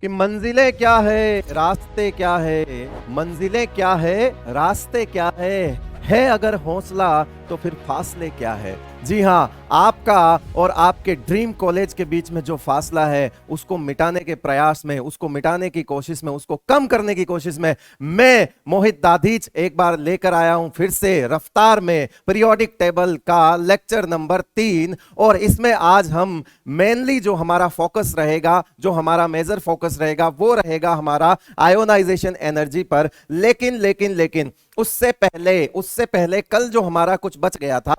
कि मंजिलें क्या है, रास्ते क्या है। मंजिलें क्या है, रास्ते क्या है अगर हौसला तो फिर फासले क्या है। जी हाँ, आपका और आपके ड्रीम कॉलेज के बीच में जो फासला है उसको मिटाने के प्रयास में, उसको मिटाने की कोशिश में, उसको कम करने की कोशिश में मैं मोहित दाधीच एक बार लेकर आया हूं फिर से रफ्तार में पीरियोडिक टेबल का लेक्चर नंबर 3। और इसमें आज हम मेनली जो हमारा फोकस रहेगा, जो हमारा मेजर फोकस रहेगा वो रहेगा हमारा आयोनाइजेशन एनर्जी पर। लेकिन लेकिन लेकिन उससे पहले कल जो हमारा कुछ बच गया था,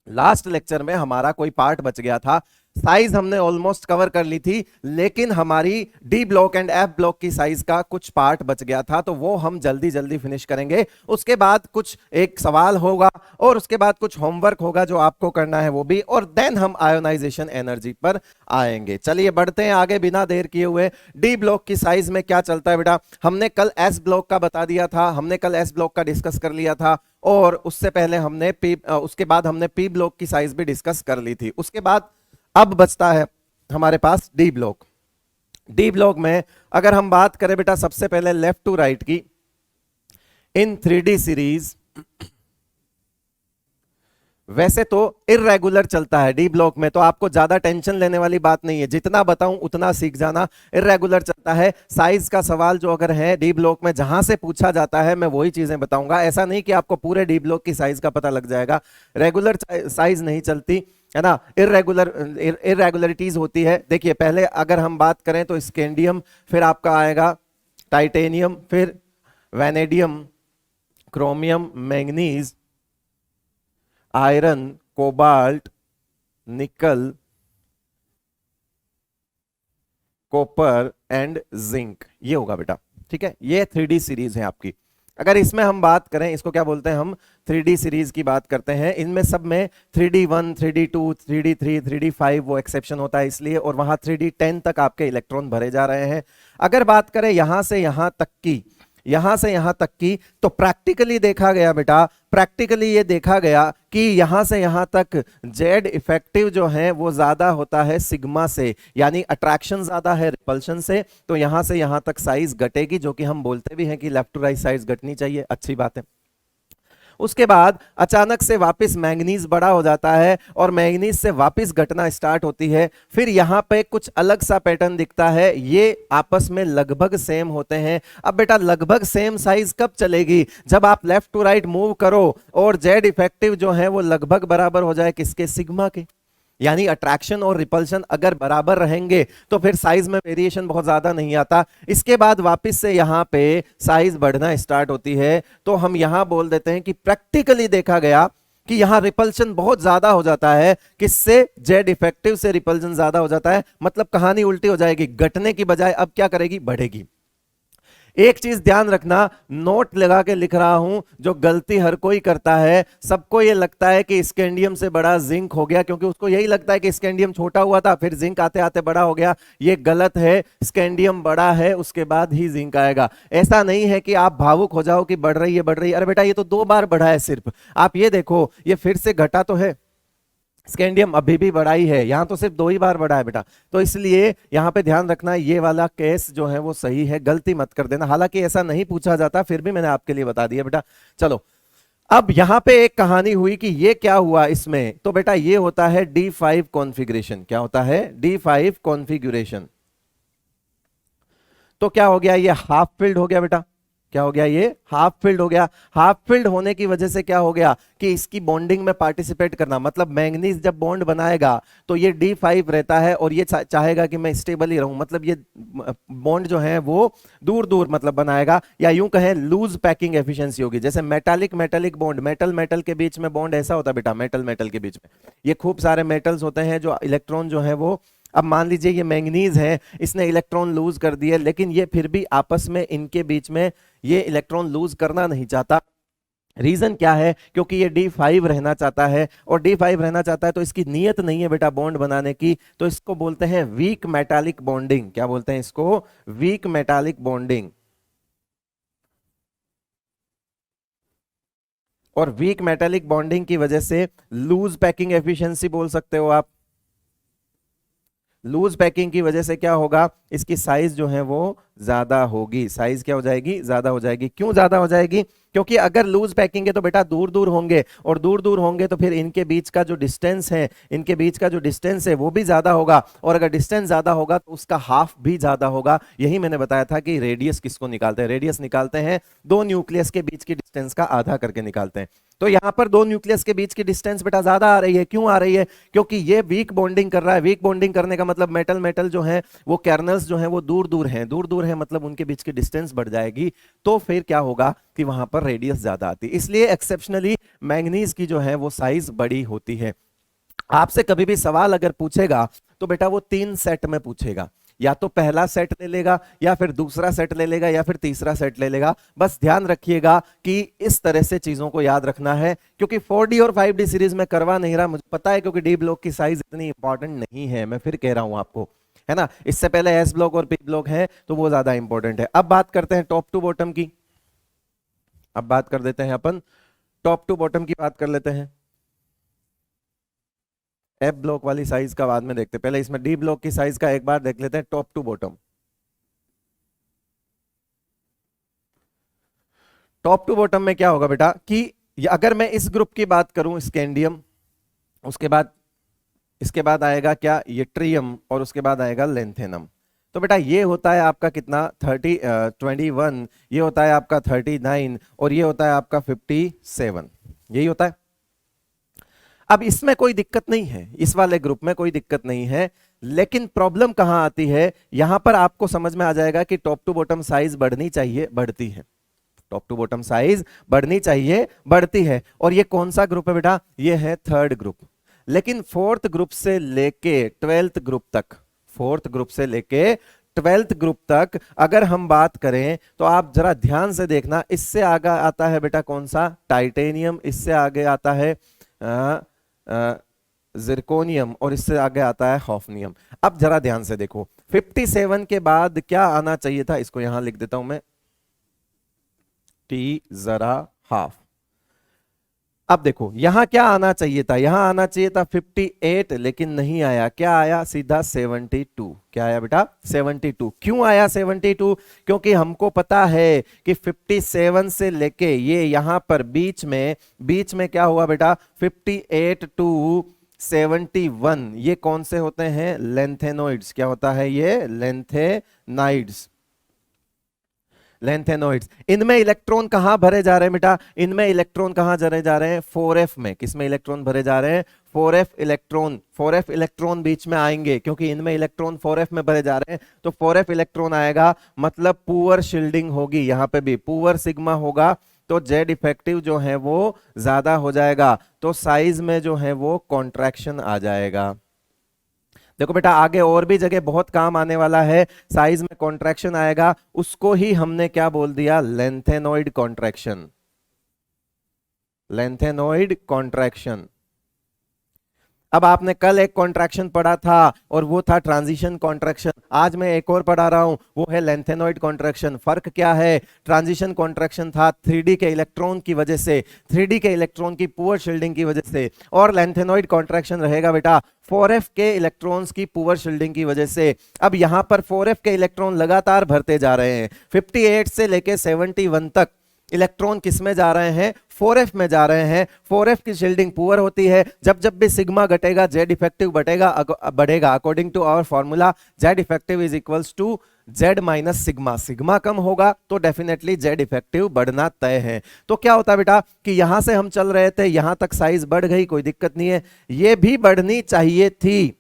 लास्ट लेक्चर में हमारा कोई पार्ट बच गया था। साइज हमने ऑलमोस्ट कवर कर ली थी, लेकिन हमारी D block and f block की साइज का कुछ पार्ट बच गया था, तो वो हम जल्दी जल्दी फिनिश करेंगे। उसके बाद कुछ एक सवाल होगा और उसके बाद कुछ होमवर्क होगा जो आपको करना है वो भी, और देन हम आयोनाइजेशन एनर्जी पर आएंगे। चलिए बढ़ते हैं आगे बिना देर किए हुए। डी ब्लॉक की साइज में क्या चलता है बेटा, हमने कल एस ब्लॉक का बता दिया था, हमने कल एस ब्लॉक का डिस्कस कर लिया था, और उससे पहले उसके बाद हमने पी ब्लॉक की साइज भी डिस्कस कर ली थी। उसके बाद अब बचता है हमारे पास डी ब्लॉक। डी ब्लॉक में अगर हम बात करें बेटा सबसे पहले लेफ्ट टू राइट की, इन 3D सीरीज वैसे तो इर्रेगुलर चलता है डी ब्लॉक में, तो आपको ज्यादा टेंशन लेने वाली बात नहीं है, जितना बताऊं उतना सीख जाना। इर्रेगुलर चलता है। साइज का सवाल जो अगर है डी ब्लॉक में जहां से पूछा जाता है मैं वही चीजें बताऊंगा। ऐसा नहीं कि आपको पूरे डी ब्लॉक की साइज का पता लग जाएगा। रेगुलर साइज नहीं चलती है ना, इर्रेगुलरिटीज होती है। देखिए पहले अगर हम बात करें तो स्कैंडियम, फिर आपका आएगा टाइटेनियम, फिर vanadium, chromium, manganese, iron, cobalt, निकल, कॉपर एंड जिंक, ये होगा बेटा। ठीक है, ये 3D सीरीज है आपकी। अगर इसमें हम बात करें, इसको क्या बोलते हैं हम, 3D सीरीज की बात करते हैं। इनमें सब में 3D1, 3D2, 3D3, 3D5 वो एक्सेप्शन होता है इसलिए, और वहां 3D10 तक आपके इलेक्ट्रॉन भरे जा रहे हैं। अगर बात करें यहां से यहां तक की, यहां से यहां तक की, तो प्रैक्टिकली देखा गया बेटा, प्रैक्टिकली ये देखा गया कि यहां से यहां तक जेड इफेक्टिव जो है वो ज्यादा होता है सिग्मा से, यानी अट्रैक्शन ज्यादा है रिपल्शन से। तो यहां से यहां तक साइज घटेगी, जो कि हम बोलते भी हैं कि लेफ्ट टू राइट साइज घटनी चाहिए, अच्छी बात है। उसके बाद अचानक से वापस मैंगनीज बड़ा हो जाता है और मैंगनीज से वापस घटना स्टार्ट होती है। फिर यहां पे कुछ अलग सा पैटर्न दिखता है, ये आपस में लगभग सेम होते हैं। अब बेटा लगभग सेम साइज कब चलेगी, जब आप लेफ्ट टू राइट मूव करो और जेड इफेक्टिव जो है वो लगभग बराबर हो जाए किसके, सिग्मा के। यानी अट्रैक्शन और रिपल्शन अगर बराबर रहेंगे तो फिर साइज में वेरिएशन बहुत ज्यादा नहीं आता। इसके बाद वापस से यहां पे साइज बढ़ना स्टार्ट होती है, तो हम यहां बोल देते हैं कि प्रैक्टिकली देखा गया कि यहां रिपल्शन बहुत ज्यादा हो जाता है, किससे, जेड इफेक्टिव से रिपल्शन ज्यादा हो जाता है। मतलब कहानी उल्टी हो जाएगी, घटने की बजाय अब क्या करेगी, बढ़ेगी। एक चीज ध्यान रखना, नोट लगा के लिख रहा हूं, जो गलती हर कोई करता है, सबको यह लगता है कि स्कैंडियम से बड़ा जिंक हो गया, क्योंकि उसको यही लगता है कि स्कैंडियम छोटा हुआ था फिर जिंक आते आते बड़ा हो गया। यह गलत है, स्कैंडियम बड़ा है उसके बाद ही जिंक आएगा। ऐसा नहीं है कि आप भावुक हो जाओ कि बढ़ रही है बढ़ रही है, अरे बेटा ये तो 2 बार बढ़ा है सिर्फ, आप ये देखो ये फिर से घटा तो है, स्कैंडियम अभी भी बढ़ा ही है, यहां तो सिर्फ 2 ही बार बढ़ा है बेटा। तो इसलिए यहां पे ध्यान रखना, ये वाला केस जो है वो सही है, गलती मत कर देना। हालांकि ऐसा नहीं पूछा जाता, फिर भी मैंने आपके लिए बता दिया बेटा। चलो अब यहां पे एक कहानी हुई कि ये क्या हुआ इसमें, तो बेटा ये होता है D5 कॉन्फ़िगरेशन। क्या होता है, D5 कॉन्फ़िगरेशन। तो क्या हो गया, ये हाफ फिल्ड हो गया बेटा। क्या हो गया, ये हाफ फिल्ड हो गया। हाफ फिल्ड होने की वजह से क्या हो गया कि इसकी बॉन्डिंग में पार्टिसिपेट करना, मतलब मैंगनीज जब बॉन्ड बनाएगा तो ये D5 रहता है और ये चाहेगा कि मैं स्टेबल ही रहूं, मतलब ये बॉन्ड जो है वो दूर दूर मतलब बनाएगा, या यूं कहें लूज पैकिंग एफिशिएंसी होगी। जैसे metallic metallic bond, metal metal के बीच में बॉन्ड ऐसा होता है बेटा, मेटल मेटल के बीच में ये खूब सारे मेटल्स होते हैं जो इलेक्ट्रॉन जो है वो, अब मान लीजिए ये मैंगनीज है, इसने इलेक्ट्रॉन लूज कर दिए, लेकिन ये फिर भी आपस में इनके बीच में ये इलेक्ट्रॉन लूज करना नहीं चाहता। रीजन क्या है, क्योंकि ये D5 रहना चाहता है, और D5 रहना चाहता है तो इसकी नीयत नहीं है बेटा बॉन्ड बनाने की, तो इसको बोलते हैं वीक मेटालिक बॉन्डिंग। क्या बोलते हैं इसको, वीक मेटालिक बॉन्डिंग। और वीक मेटालिक बॉन्डिंग की वजह से लूज पैकिंग एफिशिएंसी बोल सकते हो आप। लूज पैकिंग की वजह से क्या होगा, इसकी साइज जो है वो ज्यादा होगी, साइज क्या हो जाएगी, ज्यादा हो जाएगी। क्यों ज्यादा हो जाएगी, क्योंकि अगर लूज पैकिंग है तो बेटा दूर दूर होंगे, और दूर दूर होंगे तो फिर इनके बीच का जो डिस्टेंस है, इनके बीच का जो डिस्टेंस है वो भी ज्यादा होगा, और अगर डिस्टेंस ज्यादा होगा तो उसका हाफ भी ज्यादा होगा। यही मैंने बताया था कि रेडियस किसको निकालते हैं, रेडियस निकालते हैं दो न्यूक्लियस के बीच की डिस्टेंस का आधा करके निकालते हैं। तो यहां पर दो न्यूक्लियस के बीच की डिस्टेंस बेटा ज्यादा आ रही है। क्यों आ रही है, क्योंकि ये वीक बॉन्डिंग कर रहा है। वीक बॉन्डिंग करने का मतलब मेटल मेटल जो है वो कैर्नल्स जो है वो दूर दूर हैं, दूर दूर है मतलब उनके बीच की डिस्टेंस बढ़ जाएगी, तो फिर क्या होगा कि वहां पर रेडियस ज्यादा आती है। इसलिए एक्सेप्शनली मैंगनीज की जो है वो साइज बड़ी होती है। आपसे कभी भी सवाल अगर पूछेगा तो बेटा वो 3 सेट में पूछेगा, या तो पहला सेट ले लेगा, या फिर दूसरा सेट ले लेगा, या फिर तीसरा सेट ले लेगा। बस ध्यान रखिएगा कि इस तरह से चीजों को याद रखना है, क्योंकि 4D और 5D सीरीज में करवा नहीं रहा, मुझे पता है, क्योंकि डी ब्लॉक की साइज इतनी इंपॉर्टेंट नहीं है, मैं फिर कह रहा हूं आपको, है ना। इससे पहले एस ब्लॉक और पी ब्लॉक है तो वो ज्यादा इंपॉर्टेंट है। अब बात करते हैं टॉप टू बॉटम की, अब बात कर देते हैं अपन टॉप टू बॉटम की बात कर लेते हैं। एफ ब्लॉक वाली साइज का बाद में देखते हैं, पहले इसमें डी ब्लॉक की साइज का एक बार देख लेते हैं, top to bottom. Top to bottom में क्या होगा बेटा कि अगर मैं इस ग्रुप की बात करूं, स्कैंडियम, उसके बाद इसके बाद आएगा क्या, यट्रियम, और उसके बाद आएगा लेंथेनम। तो बेटा ये होता है आपका कितना 21, ये होता है आपका 39, और ये होता है आपका 57, यही होता है। अब इसमें कोई दिक्कत नहीं है, इस वाले ग्रुप में कोई दिक्कत नहीं है, लेकिन प्रॉब्लम कहां आती है, यहां पर आपको समझ में आ जाएगा कि टॉप टू बॉटम साइज बढ़नी चाहिए, बढ़ती है, टॉप टू बॉटम साइज बढ़नी चाहिए, बढ़ती है। और ये कौन सा ग्रुप है बेटा, ये है थर्ड ग्रुप। लेकिन फोर्थ ग्रुप से लेके 12th ग्रुप तक, फोर्थ ग्रुप से लेके 12th ग्रुप तक अगर हम बात करें तो आप जरा ध्यान से देखना, इससे आगे आता है बेटा कौन सा, टाइटेनियम, इससे आगे आता है जिरकोनियम, और इससे आगे आता है हॉफनियम। अब जरा ध्यान से देखो, 57 के बाद क्या आना चाहिए था, इसको यहां लिख देता हूं मैं, टी जरा हाफ। अब देखो यहां क्या आना चाहिए था, यहां आना चाहिए था 58, लेकिन नहीं आया, क्या आया, सीधा 72। क्या आया बेटा, 72। क्यों आया 72, क्योंकि हमको पता है कि 57 से लेके ये यहां पर बीच में क्या हुआ बेटा, 58 टू 71, ये कौन से होते हैं, लेंथेनोइड्स। क्या होता है ये, लेंथेनाइड्स, लेंथेनोइड्स। इनमें इलेक्ट्रॉन कहां भरे जा रहे हैं बेटा, इनमें इलेक्ट्रॉन कहां भरे जा रहे हैं, 4f में। किसमें इलेक्ट्रॉन भरे जा रहे हैं, 4f इलेक्ट्रॉन, 4f इलेक्ट्रॉन बीच में आएंगे, क्योंकि इनमें इलेक्ट्रॉन 4f में भरे जा रहे हैं, तो 4f इलेक्ट्रॉन आएगा, मतलब पुअर शील्डिंग होगी, यहां पे भी पुअर सिग्मा होगा, तो जेड इफेक्टिव जो है वो ज्यादा हो जाएगा, तो साइज में जो है वो कॉन्ट्रैक्शन आ जाएगा। देखो बेटा आगे और भी जगह बहुत काम आने वाला है, साइज में कॉन्ट्रैक्शन आएगा, उसको ही हमने क्या बोल दिया, लेंथेनोइड कॉन्ट्रैक्शन, लेंथेनोइड कॉन्ट्रैक्शन। अब आपने कल एक कॉन्ट्रैक्शन पढ़ा था और वो था ट्रांजिशन कॉन्ट्रैक्शन, आज मैं एक और पढ़ा रहा हूं, वो है लेंथेनोइड कॉन्ट्रैक्शन। फर्क क्या है, ट्रांजिशन कॉन्ट्रैक्शन था 3D के इलेक्ट्रॉन की वजह से, 3D के इलेक्ट्रॉन की पुअर शील्डिंग की वजह से, और लेंथेनोइड कॉन्ट्रैक्शन रहेगा बेटा 4f के इलेक्ट्रॉन्स की पुअर शील्डिंग की वजह से। अब यहां पर 4f के इलेक्ट्रॉन लगातार भरते जा रहे हैं, 58 से लेके 71 तक इलेक्ट्रॉन किस में जा रहे हैं, 4f में जा रहे हैं। 4f की शील्डिंग पुअर होती है, जब जब भी सिग्मा घटेगा जेड इफेक्टिव बढ़ेगा, according to our formula Z effective is equals to Z minus sigma, sigma कम होगा तो डेफिनेटली जेड इफेक्टिव बढ़ना तय है। तो क्या होता बेटा कि यहां से हम चल रहे थे, यहां तक साइज बढ़ गई, कोई दिक्कत नहीं है, ये भी बढ़नी चाहिए थी,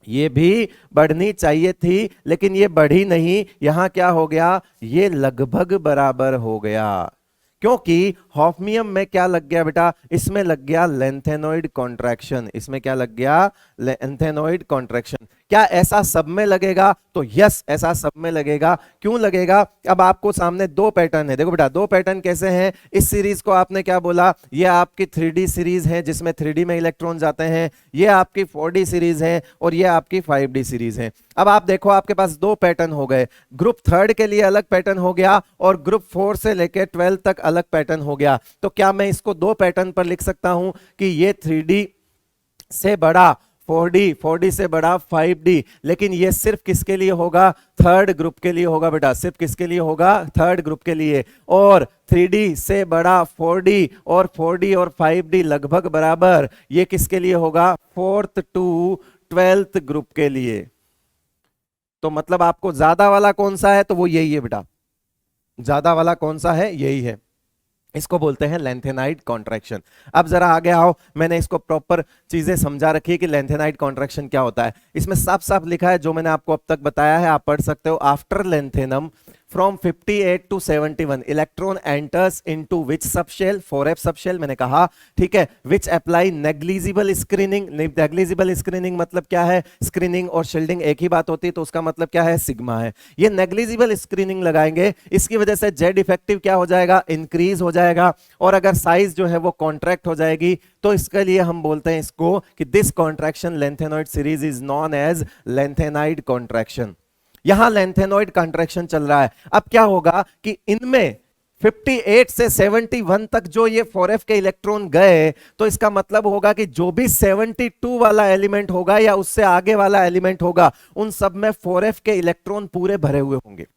ये भी बढ़नी चाहिए थी, लेकिन ये बढ़ी नहीं, यहां क्या हो गया, ये लगभग बराबर हो गया, क्योंकि हॉफनियम में क्या लग गया बेटा, इसमें लग गया लेंथेनोइड कॉन्ट्रैक्शन, इसमें क्या लग गया, लेंथेनोइड कॉन्ट्रैक्शन। क्या ऐसा सब में लगेगा, तो यस ऐसा सब में लगेगा। क्यों लगेगा, अब आपको सामने दो पैटर्न है, देखो बेटा दो पैटर्न कैसे हैं, इस सीरीज को आपने क्या बोला, ये आपकी 3D सीरीज है जिसमें 3D में इलेक्ट्रॉन जाते हैं, ये आपकी 4D सीरीज है, और ये आपकी 5D सीरीज है। अब आप देखो आपके पास दो पैटर्न हो गए, ग्रुप थर्ड के लिए अलग पैटर्न हो गया, और ग्रुप 4 से लेकर 12 तक अलग पैटर्न हो गया। तो क्या मैं इसको दो पैटर्न पर लिख सकता हूं कि ये 3D से बड़ा 4D, 4D से बड़ा 5D, लेकिन ये सिर्फ किसके लिए होगा? थर्ड ग्रुप के लिए होगा बेटा, सिर्फ किसके लिए होगा? थर्ड ग्रुप के लिए। और 3D से बड़ा 4D, और 4D और 5D लगभग बराबर, ये किसके लिए होगा? 4th टू 12th ग्रुप के लिए। तो मतलब आपको ज्यादा वाला कौन सा है? तो वो यही है बेटा, ज्यादा वाला कौन सा है? यही है। इसको बोलते हैं लेंथेनाइड कॉन्ट्रैक्शन। अब जरा आगे आओ, मैंने इसको प्रॉपर चीजें समझा रखी है कि लेंथेनाइड कॉन्ट्रैक्शन क्या होता है। इसमें साफ साफ लिखा है, जो मैंने आपको अब तक बताया है, आप पढ़ सकते हो। After lanthanum from 58 to 71 electron enters into which subshell? 4f subshell, मैंने कहा, ठीक है। Which apply negligible screening. Negligible screening मतलब क्या है? स्क्रीनिंग और शील्डिंग एक ही बात होती है, तो उसका मतलब क्या है? सिग्मा है। ये नेग्लिजिबल स्क्रीनिंग लगाएंगे, इसकी वजह से जेड इफेक्टिव क्या हो जाएगा? इंक्रीज हो जाएगा। और अगर साइज जो है वो कॉन्ट्रैक्ट हो जाएगी, तो इसके लिए हम बोलते हैं इसको कि this contraction lanthanoid series is known as lanthanide contraction. यहां लेंथेनॉइड कॉन्ट्रैक्शन चल रहा है। अब क्या होगा कि इनमें 58 से 71 तक जो ये 4f के इलेक्ट्रॉन गए, तो इसका मतलब होगा कि जो भी 72 वाला एलिमेंट होगा या उससे आगे वाला एलिमेंट होगा, उन सब में 4f के इलेक्ट्रॉन पूरे भरे हुए होंगे।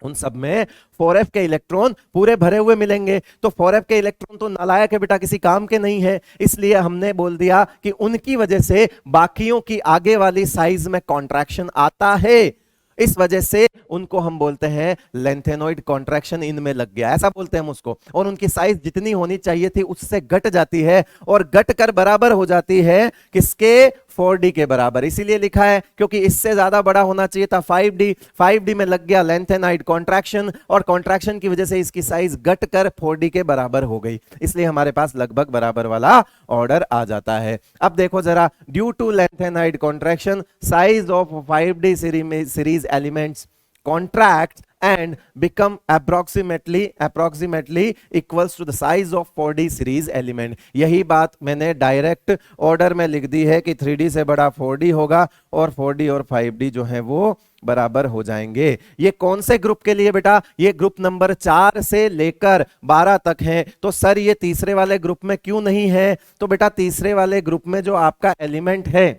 उन सब में 4f के इलेक्ट्रॉन पूरे भरे हुए मिलेंगे। तो 4f के इलेक्ट्रॉन तो नालायक है बेटा, किसी काम के नहीं है, इसलिए हमने बोल दिया कि उनकी वजह से बाकियों की आगे वाली साइज में कॉन्ट्रैक्शन आता है। इस वजह से उनको हम बोलते हैं लेंथेनॉइड कॉन्ट्रैक्शन इनमें लग गया, ऐसा बोलते हैं हम उसको। और उनकी साइज जितनी होनी चाहिए थी उससे घट जाती है, और घट कर बराबर हो जाती है किसके? 4D के बराबर। इसीलिए लिखा है क्योंकि इससे ज्यादा बड़ा होना चाहिए था 5D। 5D में लग गया लेंथेनाइड कॉन्ट्रैक्शन, और कॉन्ट्रैक्शन की वजह से इसकी साइज घट कर 4D के बराबर हो गई, इसलिए हमारे पास लगभग बराबर वाला ऑर्डर आ जाता है। अब देखो जरा, due to lanthanide contraction size of 5D series elements contract and become approximately equals to the size of 4D series element। यही बात मैंने डायरेक्ट ऑर्डर में लिख दी है कि 3D से बड़ा 4D होगा, और 4D और 5D जो है वो बराबर हो जाएंगे। ये कौन से ग्रुप के लिए बेटा? ये ग्रुप नंबर 4 से लेकर 12 तक है। तो सर ये तीसरे वाले ग्रुप में क्यों नहीं है? तो बेटा तीसरे वाले ग्रुप में जो आपका एलिमेंट है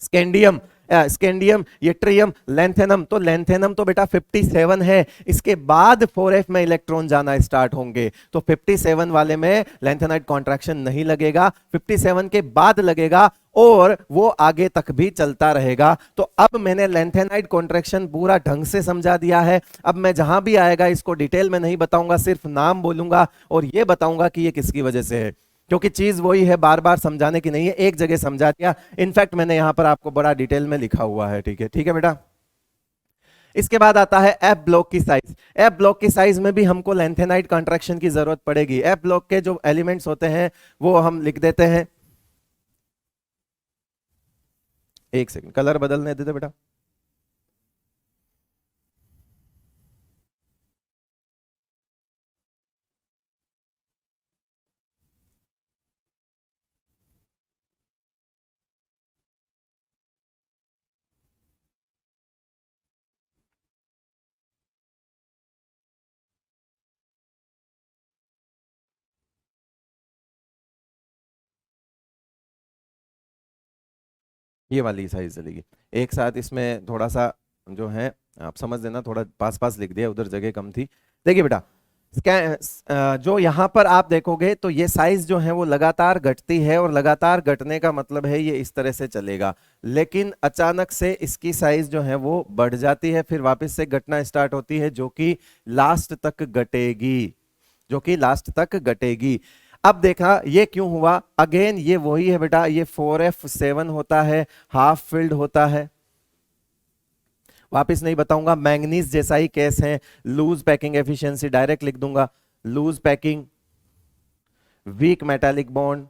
स्कैंडियम, स्कैंडियम, यट्रियम, लेंथेनम, तो लेंथेनम तो बेटा 57 है। इसके बाद 4f में इलेक्ट्रॉन जाना स्टार्ट होंगे, तो 57 वाले में लेंथेनाइड कॉन्ट्रैक्शन नहीं लगेगा, 57 के बाद लगेगा, और वो आगे तक भी चलता रहेगा। तो अब मैंने लेंथेनाइड कॉन्ट्रैक्शन पूरा ढंग से समझा दिया है। अब मैं जहां भी आएगा इसको डिटेल में नहीं बताऊंगा, सिर्फ नाम बोलूंगा और ये बताऊंगा कि ये किसकी वजह से है, क्योंकि चीज वही है, बार बार समझाने की नहीं है, एक जगह समझा दिया। इनफैक्ट मैंने यहां पर आपको बड़ा डिटेल में लिखा हुआ है। ठीक है, ठीक है बेटा। इसके बाद आता है एफ ब्लॉक की साइज। एफ ब्लॉक की साइज में भी हमको लेंथेनाइड कॉन्ट्रैक्शन की जरूरत पड़ेगी। एफ ब्लॉक के जो एलिमेंट्स होते हैं वो हम लिख देते हैं, एक सेकंड कलर बदलने देते बेटा। ये वाली साइज चलेगी। एक साथ इसमें थोड़ा सा जो है आप समझ देना, थोड़ा पास पास लिख दिया, उधर जगह कम थी। देखिए बेटा, जो यहां पर आप देखोगे तो ये साइज जो है वो लगातार घटती है, और लगातार घटने का मतलब है ये इस तरह से चलेगा, लेकिन अचानक से इसकी साइज जो है वो बढ़ जाती है, फिर वापस से घटना स्टार्ट होती है, जो कि लास्ट तक घटेगी, जो कि लास्ट तक घटेगी। अब देखा ये क्यों हुआ? अगेन ये वही है बेटा, ये 4f7 होता है, हाफ फिल्ड होता है, वापस नहीं बताऊंगा। मैंगनीज जैसा ही केस है, लूज पैकिंग एफिशिएंसी डायरेक्ट लिख दूंगा, loose packing, weak metallic bond,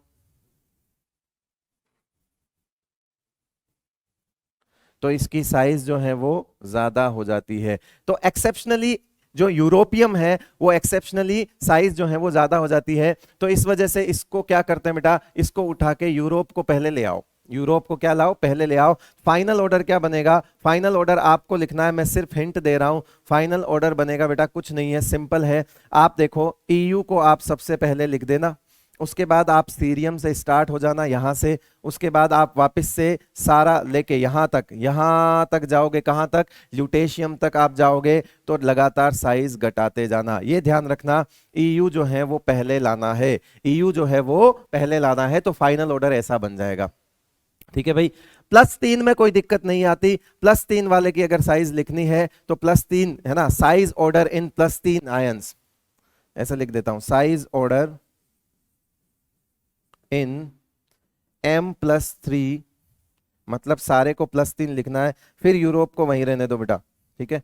तो इसकी साइज जो है वो ज्यादा हो जाती है। तो एक्सेप्शनली जो यूरोपियम है वो एक्सेप्शनली साइज जो है वो ज्यादा हो जाती है। तो इस वजह से इसको क्या करते हैं बेटा, इसको उठा के यूरोप को पहले ले आओ, यूरोप को क्या लाओ? पहले ले आओ। फाइनल ऑर्डर क्या बनेगा? फाइनल ऑर्डर आपको लिखना है, मैं सिर्फ हिंट दे रहा हूं। फाइनल ऑर्डर बनेगा बेटा कुछ नहीं है, सिंपल है। आप देखो, ईयू को आप सबसे पहले लिख देना, उसके बाद आप सीरियम से स्टार्ट हो जाना यहां से, उसके बाद आप वापस से सारा लेके यहां तक जाओगे, कहां तक, ल्यूटेशियम तक आप जाओगे, तो लगातार साइज घटाते जाना। ये ध्यान रखना, ईयू जो है वो पहले लाना है, ईयू जो है वो पहले लाना है, तो फाइनल ऑर्डर ऐसा बन जाएगा। ठीक है भाई, +3 में कोई दिक्कत नहीं आती। +3 वाले की अगर साइज लिखनी है तो +3 है ना, साइज ऑर्डर इन +3 आयंस, ऐसा लिख देता हूं, साइज ऑर्डर इन M+3, मतलब सारे को +3 लिखना है, फिर यूरोप को वहीं रहने दो बेटा। ठीक है,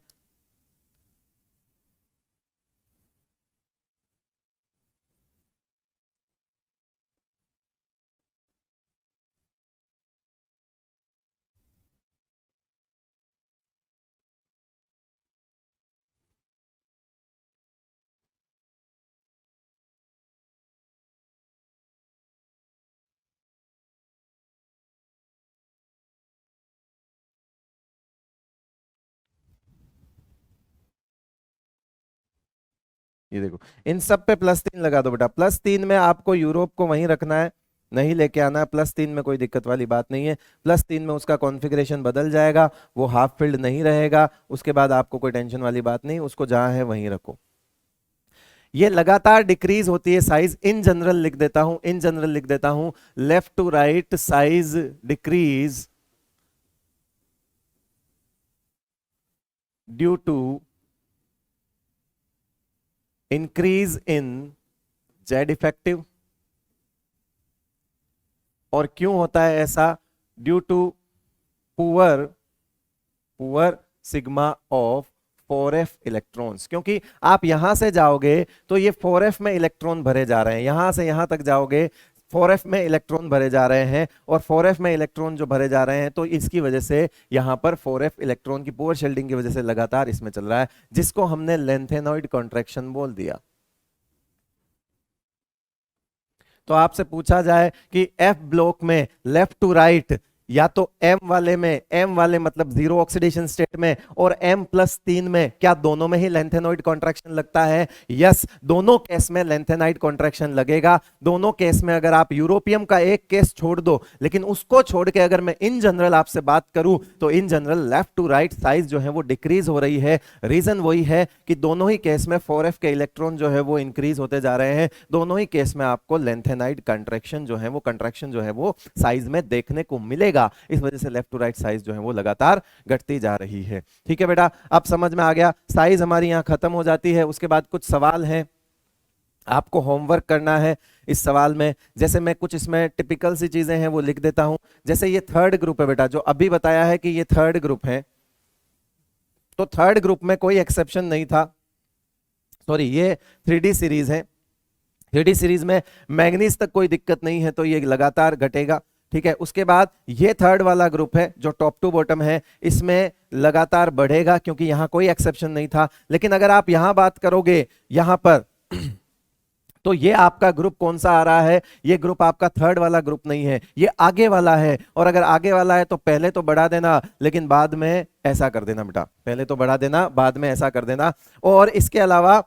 ये देखो, इन सब पे +3 लगा दो बेटा। +3 में आपको यूरोप को वहीं रखना है, नहीं लेके आना है। +3 में कोई दिक्कत वाली बात नहीं है। +3 में उसका कॉन्फ़िगरेशन बदल जाएगा, वो हाफ फील्ड नहीं रहेगा, उसके बाद आपको कोई टेंशन वाली बात नहीं, उसको जहां है वहीं रखो। ये लगातार डिक्रीज होती है साइज, इन जनरल लिख देता हूं, इन जनरल लिख देता हूं, left to right size decrease due to increase in Z effective. और क्यों होता है ऐसा? Due to poor poor sigma of 4f electrons. क्योंकि आप यहां से जाओगे तो ये 4f में इलेक्ट्रॉन भरे जा रहे हैं, यहां से यहां तक जाओगे 4f में इलेक्ट्रॉन भरे जा रहे हैं, और 4f में इलेक्ट्रॉन जो भरे जा रहे हैं, तो इसकी वजह से यहां पर 4f इलेक्ट्रॉन की पुअर शेल्डिंग की वजह से लगातार इसमें चल रहा है, जिसको हमने लेंथेनॉइड कॉन्ट्रैक्शन बोल दिया। तो आपसे पूछा जाए कि एफ ब्लॉक में लेफ्ट टू राइट, या तो M वाले में, M वाले मतलब जीरो ऑक्सीडेशन स्टेट में, और M+3 में, क्या दोनों में ही लेंथेनॉइड कॉन्ट्रैक्शन लगता है? यस, दोनों केस में लेंथेनॉइड कॉन्ट्रैक्शन लगेगा। दोनों केस में अगर आप यूरोपियम का एक केस छोड़ दो, लेकिन उसको छोड़ के अगर मैं इन जनरल आपसे बात करूं, तो in general left to right size जो है वो डिक्रीज हो रही है। रीजन वही है कि दोनों ही केस में 4f के इलेक्ट्रॉन जो है वो इंक्रीज होते जा रहे हैं। दोनों ही केस में आपको लेंथेनॉइड कॉन्ट्रैक्शन जो है वो साइज में देखने को मिलेगा। इस वजह से लेफ्ट टू राइट साइज जो है वो लगातार घटती जा रही है। ठीक है बेटा, अब समझ में आ गया। साइज हमारी यहां खत्म हो जाती है। उसके बाद कुछ सवाल हैं, आपको होमवर्क करना है इस सवाल में। जैसे मैं कुछ इसमें टिपिकल सी चीजें हैं वो लिख देता हूं। जैसे ये थर्ड ग्रुप है बेटा, जो अभी बताया है कि ये थर्ड ग्रुप है, तो थर्ड ग्रुप में कोई एक्सेप्शन नहीं था। सॉरी, ये 3D सीरीज है। 3D सीरीज में मैग्नीज तक कोई दिक्कत नहीं है, तो ये लगातार घटेगा। ठीक है, उसके बाद ये थर्ड वाला ग्रुप है जो टॉप टू बॉटम है, इसमें लगातार बढ़ेगा क्योंकि यहां कोई एक्सेप्शन नहीं था। लेकिन अगर आप यहां बात करोगे यहां पर तो ये आपका ग्रुप कौन सा आ रहा है? ये ग्रुप आपका थर्ड वाला ग्रुप नहीं है, ये आगे वाला है। और अगर आगे वाला है तो पहले तो बढ़ा देना, लेकिन बाद में ऐसा कर देना बेटा, पहले तो बढ़ा देना, बाद में ऐसा कर देना। और इसके अलावा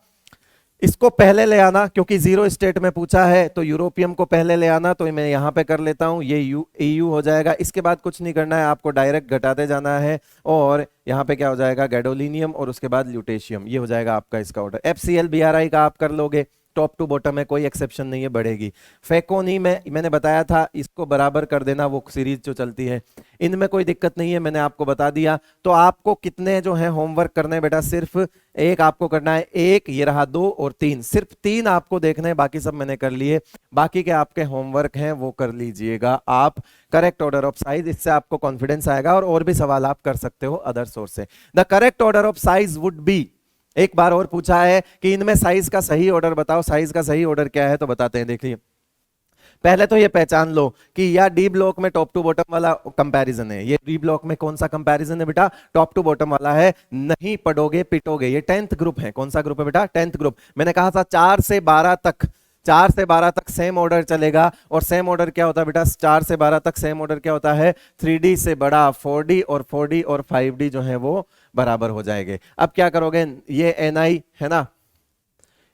इसको पहले ले आना, क्योंकि जीरो स्टेट में पूछा है, तो यूरोपियम को पहले ले आना। तो मैं यहां पे कर लेता हूं, ये EU हो जाएगा। इसके बाद कुछ नहीं करना है, आपको डायरेक्ट घटाते जाना है। और यहां पे क्या हो जाएगा? गैडोलिनियम, और उसके बाद ल्यूटेशियम। ये हो जाएगा आपका इसका ऑर्डर। FCl BRI का आप कर लोगे, टॉप टू बॉटम में कोई एक्सेप्शन नहीं है, बढ़ेगी। फेकोनी में मैंने बताया था, इसको बराबर कर देना, वो सीरीज जो चलती है। इनमें कोई दिक्कत नहीं है, मैंने आपको बता दिया। तो आपको कितने जो है होमवर्क करने हैं बेटा? सिर्फ एक आपको करना है, एक ये रहा, 2 और 3, सिर्फ 3 आपको देखने हैं, बाकी सब मैंने कर लिए। बाकी के आपके होमवर्क हैं वो कर लीजिएगा आप। करेक्ट ऑर्डर ऑफ साइज, इससे आपको कॉन्फिडेंस आएगा, और भी सवाल आप कर सकते हो अदर सोर्स से। The correct order of size would be, एक बार और पूछा है कि इनमें साइज का सही ऑर्डर बताओ, साइज का सही ऑर्डर क्या है? तो बताते हैं, देखिए। पहले तो ये पहचान लो कि या डी ब्लॉक में टॉप टू बॉटम वाला कंपैरिजन है। ये डी ब्लॉक में कौन सा कंपैरिजन है बेटा? टॉप टू बॉटम वाला है। नहीं पढ़ोगे पिटोगे। ये 10th ग्रुप है। कौन सा ग्रुप है बेटा? 10th group. मैंने कहा था 4 से 12 तक, 4 से 12 तक सेम ऑर्डर चलेगा। और सेम ऑर्डर क्या होता है बेटा? 4 से 12 तक सेम ऑर्डर क्या होता है? 3D से बड़ा 4D, और 4D और 5D जो है वो बराबर हो जाएंगे। अब क्या करोगे? ये Ni है ना,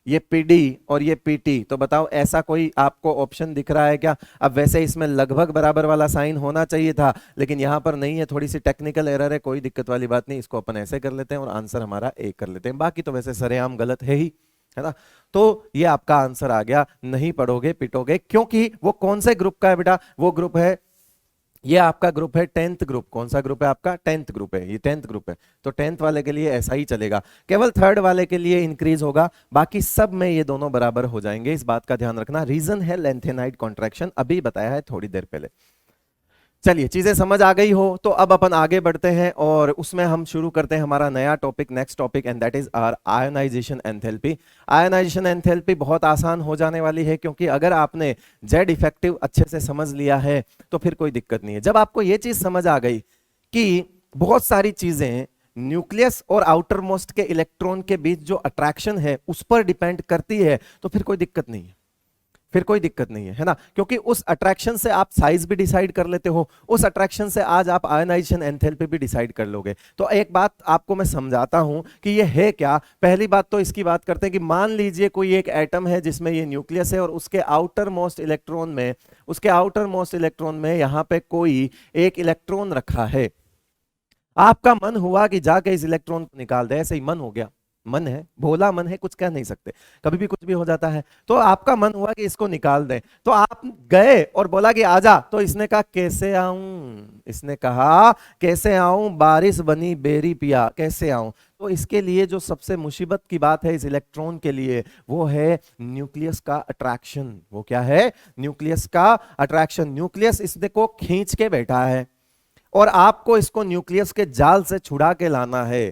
ये पीडी और ये पीटी, तो बताओ ऐसा कोई आपको ऑप्शन दिख रहा है क्या? अब वैसे इसमें लगभग बराबर वाला साइन होना चाहिए था, लेकिन यहां पर नहीं है, थोड़ी सी टेक्निकल एरर है, कोई दिक्कत वाली बात नहीं, इसको अपन ऐसे कर लेते हैं और आंसर हमारा ए कर लेते हैं, बाकी तो वैसे सरेआम गलत है ही, है ना। तो ये आपका आंसर आ गया, नहीं पढ़ोगे पिटोगे, क्योंकि वो कौन से ग्रुप का है बेटा? वो ग्रुप है, ये आपका ग्रुप है 10th ग्रुप। कौन सा ग्रुप है आपका? 10th ग्रुप है, ये 10th ग्रुप है, तो 10th वाले के लिए ऐसा ही चलेगा, केवल 3rd वाले के लिए इंक्रीज होगा, बाकी सब में ये दोनों बराबर हो जाएंगे, इस बात का ध्यान रखना। रीजन है लेंथेनाइड कॉन्ट्रैक्शन, अभी बताया है थोड़ी देर पहले। चलिए चीजें समझ आ गई हो तो अब अपन आगे बढ़ते हैं और उसमें हम शुरू करते हैं हमारा नया topic, next topic, and that is our ionization enthalpy. Ionization enthalpy बहुत आसान हो जाने वाली है, क्योंकि अगर आपने जेड इफेक्टिव अच्छे से समझ लिया है तो फिर कोई दिक्कत नहीं है। जब आपको यह चीज समझ आ गई कि बहुत सारी चीजें न्यूक्लियस और आउटर मोस्ट के इलेक्ट्रॉन के बीच जो अट्रैक्शन है उस पर डिपेंड करती है, तो फिर कोई दिक्कत नहीं है, फिर कोई दिक्कत नहीं है ना, क्योंकि उस अट्रैक्शन से आप साइज भी डिसाइड कर लेते हो, उस अट्रैक्शन से आज आप आयोनाइजेशन एंथैल्पी भी डिसाइड कर लोगे। तो एक बात आपको मैं समझाता हूं कि ये है क्या। पहली बात तो इसकी बात करते हैं कि मान लीजिए कोई एक एटम है जिसमें ये न्यूक्लियस है और उसके आउटर मोस्ट इलेक्ट्रॉन में, उसके आउटर मोस्ट इलेक्ट्रॉन में यहां पे कोई एक इलेक्ट्रॉन रखा है। आपका मन हुआ कि जाके इस इलेक्ट्रॉन को निकाल दे, ऐसे ही मन हो गया, मन है, भोला मन है, कुछ कह नहीं सकते, कभी भी कुछ भी हो जाता है। तो आपका मन हुआ कि इसको निकाल दें, तो आप गए और बोला कि आजा, तो इसने कहा कैसे आऊं, इसने कहा कैसे आऊं, बारिश बनी बेरी पिया, कैसे आऊं। तो इसके लिए जो सबसे मुसीबत की बात है इस इलेक्ट्रॉन के लिए, वो है न्यूक्लियस का अट्रैक्शन। वो क्या है? न्यूक्लियस का अट्रैक्शन। न्यूक्लियस इसने को खींच के बैठा है और आपको इसको न्यूक्लियस के जाल से छुड़ा के लाना है।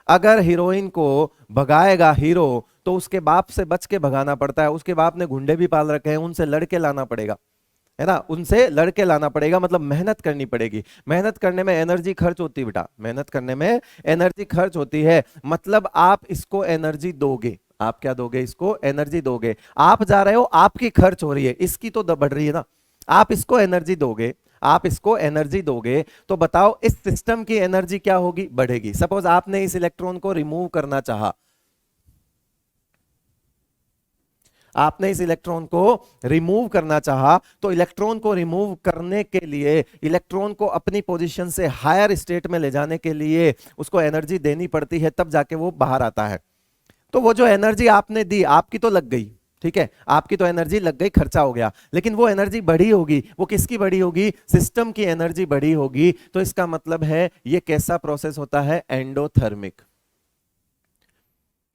अगर हीरोइन को भगाएगा हीरो, तो उसके बाप से बच के भगाना पड़ता है, उसके बाप ने गुंडे भी पाल रखे हैं, उनसे लड़के लाना पड़ेगा, है ना, उनसे लड़के लाना पड़ेगा, मतलब मेहनत करनी पड़ेगी। मेहनत करने में एनर्जी खर्च होती है बेटा, मेहनत करने में एनर्जी खर्च होती है, मतलब आप इसको एनर्जी दोगे। आप क्या दोगे? इसको एनर्जी दोगे। आप जा रहे हो, आपकी खर्च हो रही है, इसकी तो बढ़ रही है ना। आप इसको एनर्जी दोगे, आप इसको एनर्जी दोगे, तो बताओ इस सिस्टम की एनर्जी क्या होगी? बढ़ेगी। सपोज आपने इस इलेक्ट्रॉन को रिमूव करना चाहा, आपने इस इलेक्ट्रॉन को रिमूव करना चाहा, तो इलेक्ट्रॉन को रिमूव करने के लिए, इलेक्ट्रॉन को अपनी पोजीशन से हायर स्टेट में ले जाने के लिए उसको एनर्जी देनी पड़ती है, तब जाके वो बाहर आता है। तो वो जो एनर्जी आपने दी, आपकी तो लग गई, ठीक है, आपकी तो एनर्जी लग गई, खर्चा हो गया, लेकिन वो एनर्जी बढ़ी होगी। वो किसकी बढ़ी होगी? सिस्टम की एनर्जी बढ़ी होगी। तो इसका मतलब है ये कैसा प्रोसेस होता है? एंडोथर्मिक।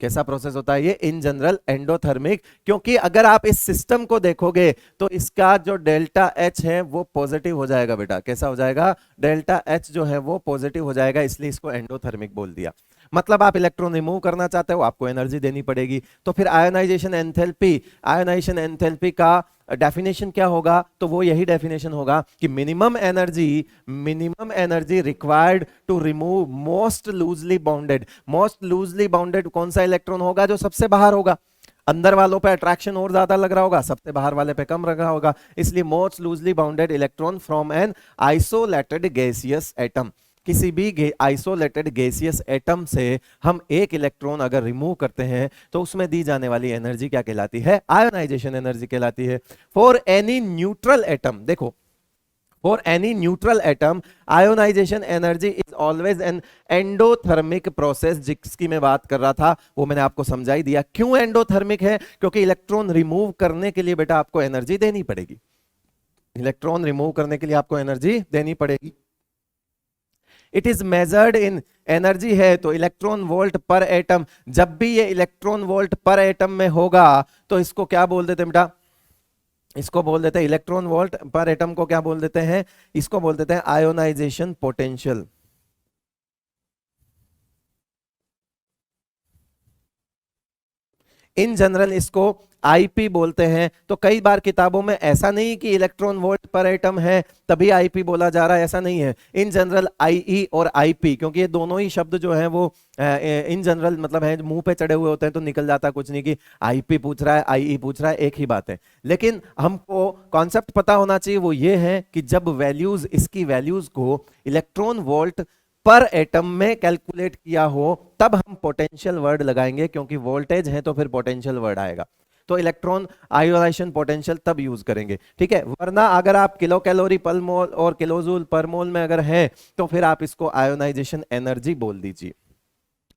कैसा प्रोसेस होता है ये? In general endothermic. क्योंकि अगर आप इस सिस्टम को देखोगे तो इसका जो डेल्टा एच है वो पॉजिटिव हो जाएगा बेटा। कैसा हो जाएगा? डेल्टा एच जो है वो पॉजिटिव हो जाएगा, इसलिए इसको एंडोथर्मिक बोल दिया। मतलब आप इलेक्ट्रॉन रिमूव करना चाहते हो, आपको एनर्जी देनी पड़ेगी। तो फिर आयोनाइजेशन एंथैल्पी, आयोनाइजेशन एंथैल्पी का डेफिनेशन क्या होगा? तो वो यही डेफिनेशन होगा कि minimum energy required to remove most loosely bounded. Most loosely bounded कौन सा इलेक्ट्रॉन होगा? जो सबसे बाहर होगा। अंदर वालों पे अट्रैक्शन और ज्यादा लग रहा होगा, सबसे बाहर वाले पे कम लग रहा होगा, इसलिए most loosely bounded electron from an isolated gaseous atom. किसी भी आइसोलेटेड गैसियस एटम से हम एक इलेक्ट्रॉन अगर रिमूव करते हैं तो उसमें दी जाने वाली एनर्जी क्या कहलाती है? आयोनाइजेशन एनर्जी कहलाती है। फॉर एनी न्यूट्रल एटम, देखो, for any neutral atom ionization energy is always an endothermic process. जिसकी मैं बात कर रहा था वो मैंने आपको समझा ही दिया। क्यों एंडोथर्मिक है? क्योंकि इलेक्ट्रॉन रिमूव करने के लिए बेटा आपको एनर्जी देनी पड़ेगी। इलेक्ट्रॉन रिमूव करने के लिए आपको एनर्जी देनी पड़ेगी। It is measured in energy है तो इलेक्ट्रॉन वोल्ट पर एटम। जब भी ये इलेक्ट्रॉन वोल्ट पर एटम में होगा तो इसको क्या बोल देते हैं बेटा? इसको बोल देते हैं, इलेक्ट्रॉन वोल्ट पर एटम को क्या बोल देते हैं? इसको बोल देते हैं आयोनाइजेशन पोटेंशियल। इन जनरल इसको आईपी बोलते हैं। तो कई बार किताबों में ऐसा नहीं कि इलेक्ट्रॉन वोल्ट पर एटम है तभी आईपी बोला जा रहा है, ऐसा नहीं है। इन जनरल आईई और आईपी, क्योंकि ये दोनों ही शब्द जो है वो इन जनरल मतलब है, मुंह पे चढ़े हुए होते हैं तो निकल जाता कुछ नहीं कि आईपी पूछ रहा है आईई पूछ रहा है, एक ही बात है। लेकिन हमको कॉन्सेप्ट पता होना चाहिए, वो ये है कि जब वैल्यूज, इसकी वैल्यूज को इलेक्ट्रॉन वोल्ट पर एटम में कैलकुलेट किया हो तब हम पोटेंशियल वर्ड लगाएंगे, क्योंकि वोल्टेज है तो फिर पोटेंशियल वर्ड आएगा। तो इलेक्ट्रॉन आयोनाइजेशन पोटेंशियल तब यूज करेंगे, ठीक है। वरना अगर आप किलो कैलोरी पर मोल और किलोजूल पर मोल में अगर है तो फिर आप इसको आयोनाइजेशन एनर्जी बोल दीजिए,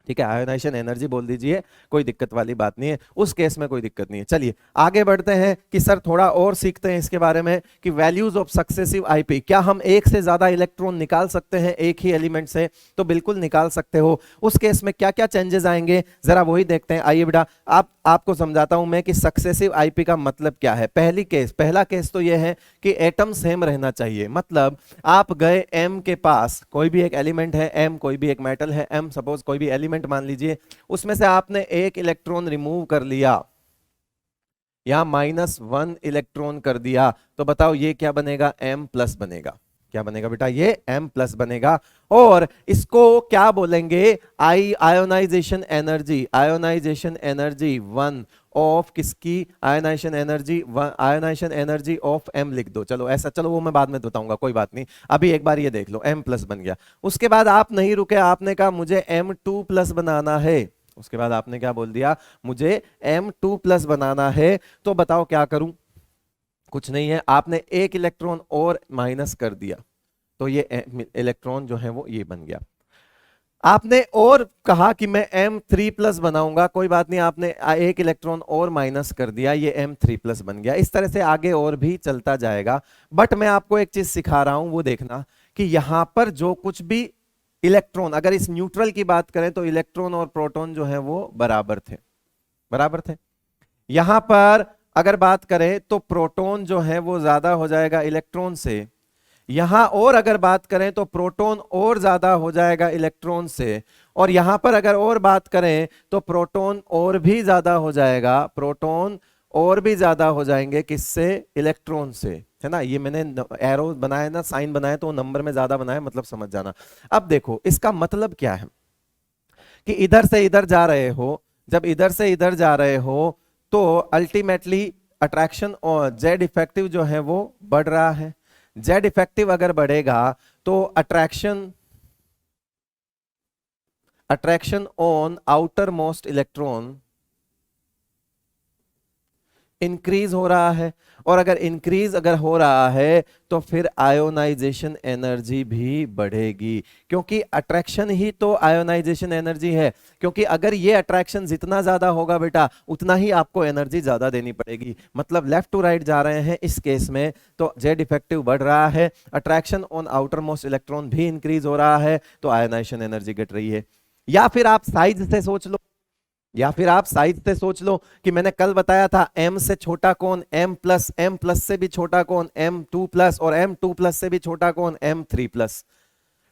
ठीक है। आयोनाइजेशन एनर्जी बोल दीजिए, कोई दिक्कत वाली बात नहीं है, उस केस में कोई दिक्कत नहीं है। चलिए आगे बढ़ते हैं कि सर थोड़ा और सीखते हैं इसके बारे में कि वैल्यूज ऑफ सक्सेसिव आईपी, क्या हम एक से ज्यादा इलेक्ट्रॉन निकाल सकते हैं एक ही एलिमेंट से? तो बिल्कुल निकाल सकते हो। उस केस में क्या क्या चेंजेस आएंगे जरा वही देखते हैं। आइए बेटा आपको समझाता हूं मैं कि सक्सेसिव आईपी का मतलब क्या है। पहला केस तो यह है कि एटम सेम रहना चाहिए, मतलब आप गए एम के पास, कोई भी एक एलिमेंट है एम, कोई भी एक मेटल है एम, सपोज कोई भी एलिमेंट मान लीजिए, उसमें से आपने एक इलेक्ट्रॉन रिमूव कर लिया, यहां -1 इलेक्ट्रॉन कर दिया, तो बताओ ये क्या बनेगा? M प्लस बनेगा। क्या बनेगा बेटा? ये M प्लस बनेगा। और इसको क्या बोलेंगे? Ionization energy. Ionization energy 1 of किसकी? आयोनाइजेशन एनर्जी ऑफ M लिख दो। चलो ऐसा, चलो वो मैं बाद में बताऊंगा, कोई बात नहीं, अभी एक बार ये देख लो, M प्लस बन गया। उसके बाद आप नहीं रुके, आपने कहा मुझे M2 प्लस बनाना है। उसके बाद आपने क्या बोल दिया? मुझे M2 प्लस बनाना है। तो बताओ क्या करूं? कुछ नहीं है, आपने एक इलेक्ट्रॉन और माइनस कर दिया, तो ये इलेक्ट्रॉन जो है वो ये बन गया। आपने और कहा कि मैं M3 प्लस बनाऊंगा, कोई बात नहीं, आपने एक इलेक्ट्रॉन और माइनस कर दिया, ये M3 प्लस बन गया। इस तरह से आगे और भी चलता जाएगा। बट मैं आपको एक चीज सिखा रहा हूं, वो देखना कि यहां पर जो कुछ भी इलेक्ट्रॉन, अगर इस न्यूट्रल की बात करें तो इलेक्ट्रॉन और प्रोटॉन जो है वो बराबर थे, बराबर थे। यहां पर अगर बात करें तो प्रोटॉन जो है वो ज्यादा हो जाएगा इलेक्ट्रॉन से, यहां और अगर बात करें तो प्रोटॉन और ज्यादा हो जाएगा इलेक्ट्रॉन से, और यहां पर अगर और बात करें तो प्रोटॉन और भी ज्यादा हो जाएगा, प्रोटॉन और भी ज्यादा हो जाएंगे किससे? इलेक्ट्रॉन से, है ना। ये मैंने एरो बनाया ना, साइन बनाया तो नंबर में ज्यादा बनाया, मतलब समझ जाना। अब देखो इसका मतलब क्या है कि इधर से इधर जा रहे हो, जब इधर से इधर जा रहे हो तो अल्टीमेटली अट्रैक्शन और जेड इफेक्टिव जो है वो बढ़ रहा है। जेड इफेक्टिव अगर बढ़ेगा तो attraction on outer most electron increase हो रहा है, और अगर इंक्रीज अगर हो रहा है तो फिर आयोनाइजेशन एनर्जी भी बढ़ेगी, क्योंकि अट्रैक्शन ही तो आयोनाइजेशन एनर्जी है। क्योंकि अगर ये अट्रैक्शन जितना ज्यादा होगा बेटा, उतना ही आपको एनर्जी ज्यादा देनी पड़ेगी। मतलब लेफ्ट टू राइट जा रहे हैं इस केस में, तो जेड इफेक्टिव बढ़ रहा है, attraction on outer most electron भी इंक्रीज हो रहा है, तो आयोनाइजेशन एनर्जी घट रही है। या फिर आप साइज से सोच लो, या फिर आप साइज से सोच लो कि मैंने कल बताया था M से छोटा कौन? M प्लस से भी छोटा कौन? M2 प्लस, और M2 प्लस से भी छोटा कौन? M3 plus.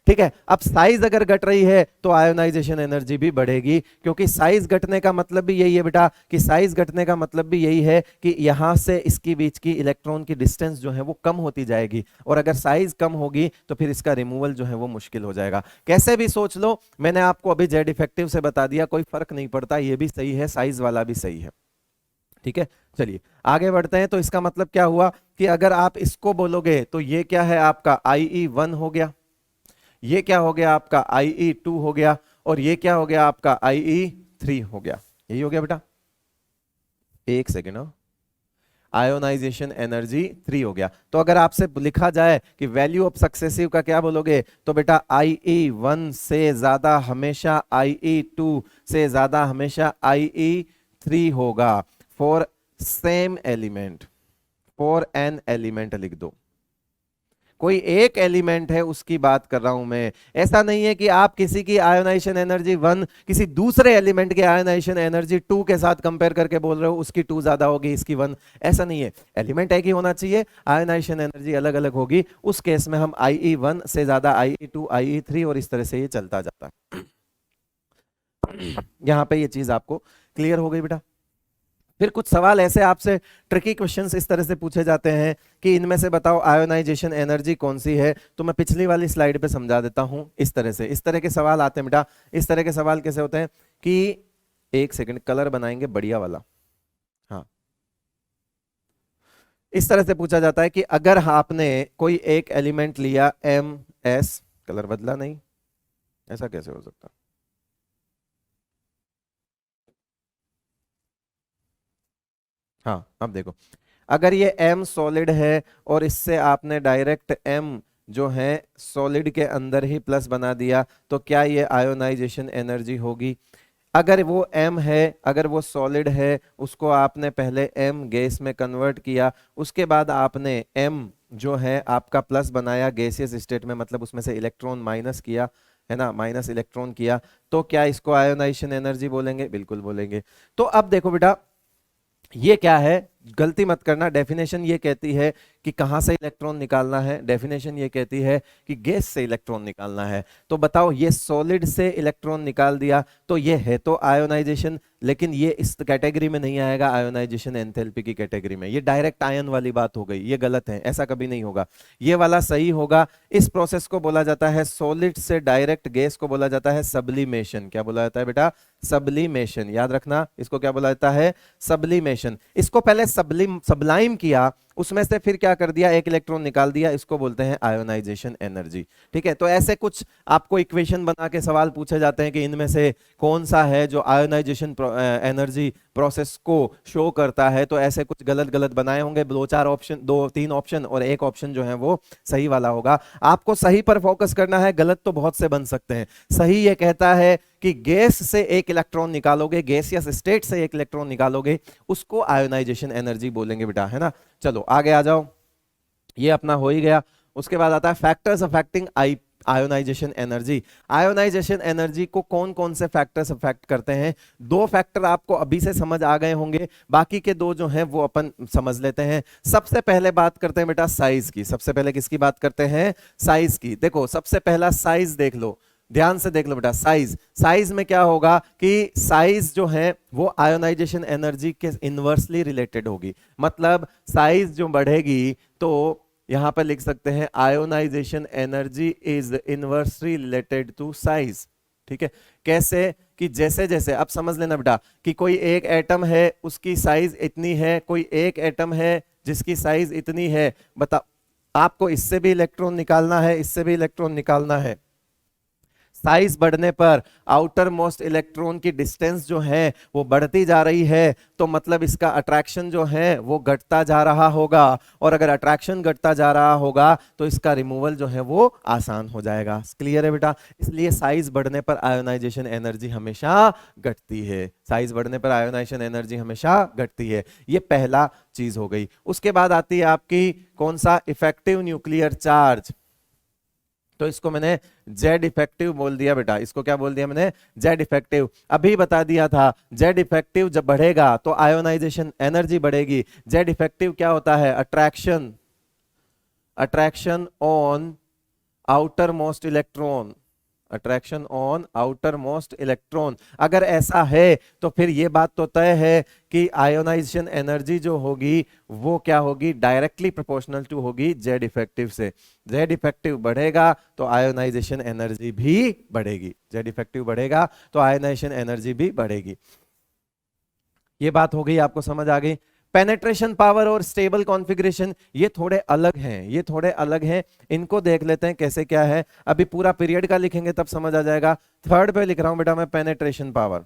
ठीक है, अब साइज अगर घट रही है तो आयोनाइजेशन एनर्जी भी बढ़ेगी, क्योंकि साइज घटने का मतलब भी यही है बेटा, कि साइज घटने का मतलब भी यही है कि यहां से इसके बीच की इलेक्ट्रॉन की डिस्टेंस जो है वो कम होती जाएगी, और अगर साइज कम होगी तो फिर इसका रिमूवल जो है वो मुश्किल हो जाएगा। कैसे भी सोच लो, मैंने आपको अभी जेड इफेक्टिव से बता दिया, कोई फर्क नहीं पड़ता, ये भी सही है, साइज वाला भी सही है। ठीक है, चलिए आगे बढ़ते हैं। तो इसका मतलब क्या हुआ कि अगर आप इसको बोलोगे तो ये क्या है आपका IE1 हो गया, ये क्या हो गया आपका IE2 हो गया, और ये क्या हो गया आपका IE3 हो गया। यही हो गया बेटा, एक सेकेंड, आयोनाइजेशन एनर्जी 3 हो गया। तो अगर आपसे लिखा जाए कि वैल्यू ऑफ सक्सेसिव का क्या बोलोगे, तो बेटा IE1 से ज्यादा हमेशा IE2 से ज्यादा हमेशा IE3 होगा for same element, for an element लिख दो। कोई एक एलिमेंट है उसकी बात कर रहा हूं मैं, ऐसा नहीं है कि आप किसी की आयोनाइजेशन एनर्जी 1 किसी दूसरे एलिमेंट के आयोनाइजेशन एनर्जी 2 के साथ कंपेयर करके बोल रहे हो उसकी 2 ज्यादा होगी इसकी 1, ऐसा नहीं है। एलिमेंट एक ही होना चाहिए, आयोनाइजेशन एनर्जी अलग अलग होगी। उस केस में हम IE1 से ज्यादा IE2 IE3 और इस तरह से ये चलता जाता है। यहां पे ये चीज आपको क्लियर हो गई बेटा। फिर कुछ सवाल ऐसे आपसे ट्रिकी क्वेश्चंस इस तरह से पूछे जाते हैं कि इनमें से बताओ आयोनाइजेशन एनर्जी कौन सी है। तो मैं पिछली वाली स्लाइड पे समझा देता हूं। इस तरह से, इस तरह के सवाल आते हैं बेटा। इस तरह के सवाल कैसे होते हैं कि एक सेकंड, कलर बनाएंगे बढ़िया वाला। हाँ, इस तरह से पूछा जाता है कि अगर आपने कोई एक एलिमेंट लिया MS, कलर बदला नहीं, ऐसा कैसे हो सकता? हाँ अब देखो, अगर ये m सॉलिड है और इससे आपने डायरेक्ट m जो है सॉलिड के अंदर ही प्लस बना दिया, तो क्या ये आयोनाइजेशन एनर्जी होगी? अगर वो m है, अगर वो सॉलिड है, उसको आपने पहले m गैस में कन्वर्ट किया, उसके बाद आपने m जो है आपका प्लस बनाया गैसियस स्टेट में, मतलब उसमें से इलेक्ट्रॉन माइनस किया, है ना, माइनस इलेक्ट्रॉन किया, तो क्या इसको आयोनाइजेशन एनर्जी बोलेंगे? बिल्कुल बोलेंगे। तो अब देखो बेटा, ये क्या है, गलती मत करना, डेफिनेशन ये कहती है कि कहां से इलेक्ट्रॉन निकालना है, डेफिनेशन ये कहती है कि गैस से इलेक्ट्रॉन निकालना है। तो बताओ, ये सॉलिड से इलेक्ट्रॉन निकाल दिया तो ये है तो आयोनाइजेशन, लेकिन ये इस कैटेगरी में नहीं आएगा, आयोनाइजेशन एंथैल्पी की कैटेगरी में। ये डायरेक्ट आयन वाली बात हो गई, ये गलत है, ऐसा कभी नहीं होगा, ये वाला सही होगा। इस प्रोसेस को बोला जाता है, सॉलिड से डायरेक्ट गैस को बोला जाता है सब्लिमेशन। क्या बोला जाता है बेटा? सब्लिमेशन। याद रखना, इसको क्या बोला जाता है? सब्लिमेशन। इसको पहले सबलाइम किया, उसमें से फिर क्या कर दिया, एक इलेक्ट्रॉन निकाल दिया, इसको बोलते हैं आयोनाइजेशन एनर्जी। ठीक है, तो ऐसे कुछ आपको इक्वेशन बना के सवाल पूछे जाते हैं कि इनमें से कौन सा है जो आयोनाइजेशन एनर्जी प्रोसेस को शो करता है, तो ऐसे कुछ गलत गलत बनाए होंगे, दो चार ऑप्शन, दो तीन ऑप्शन, और एक ऑप्शन जो है वो सही वाला होगा। आपको सही पर फोकस करना है, गलत तो बहुत से बन सकते हैं। सही ये कहता है कि गैस से एक इलेक्ट्रॉन निकालोगे, गैसियस स्टेट से एक इलेक्ट्रॉन निकालोगे, उसको आयोनाइजेशन एनर्जी बोलेंगे बेटा, है ना। चलो आगे आ जाओ, ये अपना हो ही गया। उसके बाद आता है factors affecting ionization energy. Ionization energy को कौन कौन से फैक्टर्स अफेक्ट करते हैं? दो फैक्टर आपको अभी से समझ आ गए होंगे, बाकी के दो जो हैं वो अपन समझ लेते हैं। सबसे पहले बात करते हैं बेटा साइज की। सबसे पहले किसकी बात करते हैं? साइज की। देखो सबसे पहला साइज देख लो, ध्यान से देख लो बेटा। साइज, साइज में क्या होगा कि साइज जो है वो आयोनाइजेशन एनर्जी के इनवर्सली रिलेटेड होगी। मतलब साइज जो बढ़ेगी तो यहां पर लिख सकते हैं ionization energy is inversely related to size. ठीक है, कैसे? कि जैसे जैसे, अब समझ लेना बेटा कि कोई एक एटम है उसकी साइज इतनी है, कोई एक एटम है जिसकी साइज इतनी है। बता, आपको इससे भी इलेक्ट्रॉन निकालना है, इससे भी इलेक्ट्रॉन निकालना है। साइज बढ़ने पर आउटर मोस्ट इलेक्ट्रॉन की डिस्टेंस जो है वो बढ़ती जा रही है, तो मतलब इसका अट्रैक्शन जो है वो घटता जा रहा होगा, और अगर अट्रैक्शन घटता जा रहा होगा तो इसका रिमूवल जो है वो आसान हो जाएगा। क्लियर है बेटा? इसलिए साइज बढ़ने पर आयोनाइजेशन एनर्जी हमेशा घटती है, साइज बढ़ने पर आयोनाइजेशन एनर्जी हमेशा घटती है। ये पहला चीज हो गई। उसके बाद आती है आपकी कौन सा? Effective nuclear charge. तो इसको मैंने जेड इफेक्टिव बोल दिया बेटा। इसको क्या बोल दिया मैंने? Z effective. अभी बता दिया था, जेड इफेक्टिव जब बढ़ेगा तो आयोनाइजेशन एनर्जी बढ़ेगी। जेड इफेक्टिव क्या होता है? Attraction, attraction on outer most electron, attraction on outer most electron. अगर ऐसा है तो फिर यह बात तो तय है कि आयोनाइजेशन एनर्जी जो होगी वो क्या होगी? डायरेक्टली प्रोपोर्शनल टू होगी जेड इफेक्टिव से। जेड इफेक्टिव बढ़ेगा तो आयोनाइजेशन एनर्जी भी बढ़ेगी, जेड इफेक्टिव बढ़ेगा तो आयोनाइजेशन एनर्जी भी बढ़ेगी। ये बात हो गई, आपको समझ आ गई। पेनेट्रेशन पावर और स्टेबल कॉन्फ़िगरेशन ये थोड़े अलग हैं, ये थोड़े अलग हैं, इनको देख लेते हैं कैसे क्या है। अभी पूरा पीरियड का लिखेंगे तब समझ आ जाएगा। थर्ड पे लिख रहा हूं बेटा मैं, पेनेट्रेशन पावर।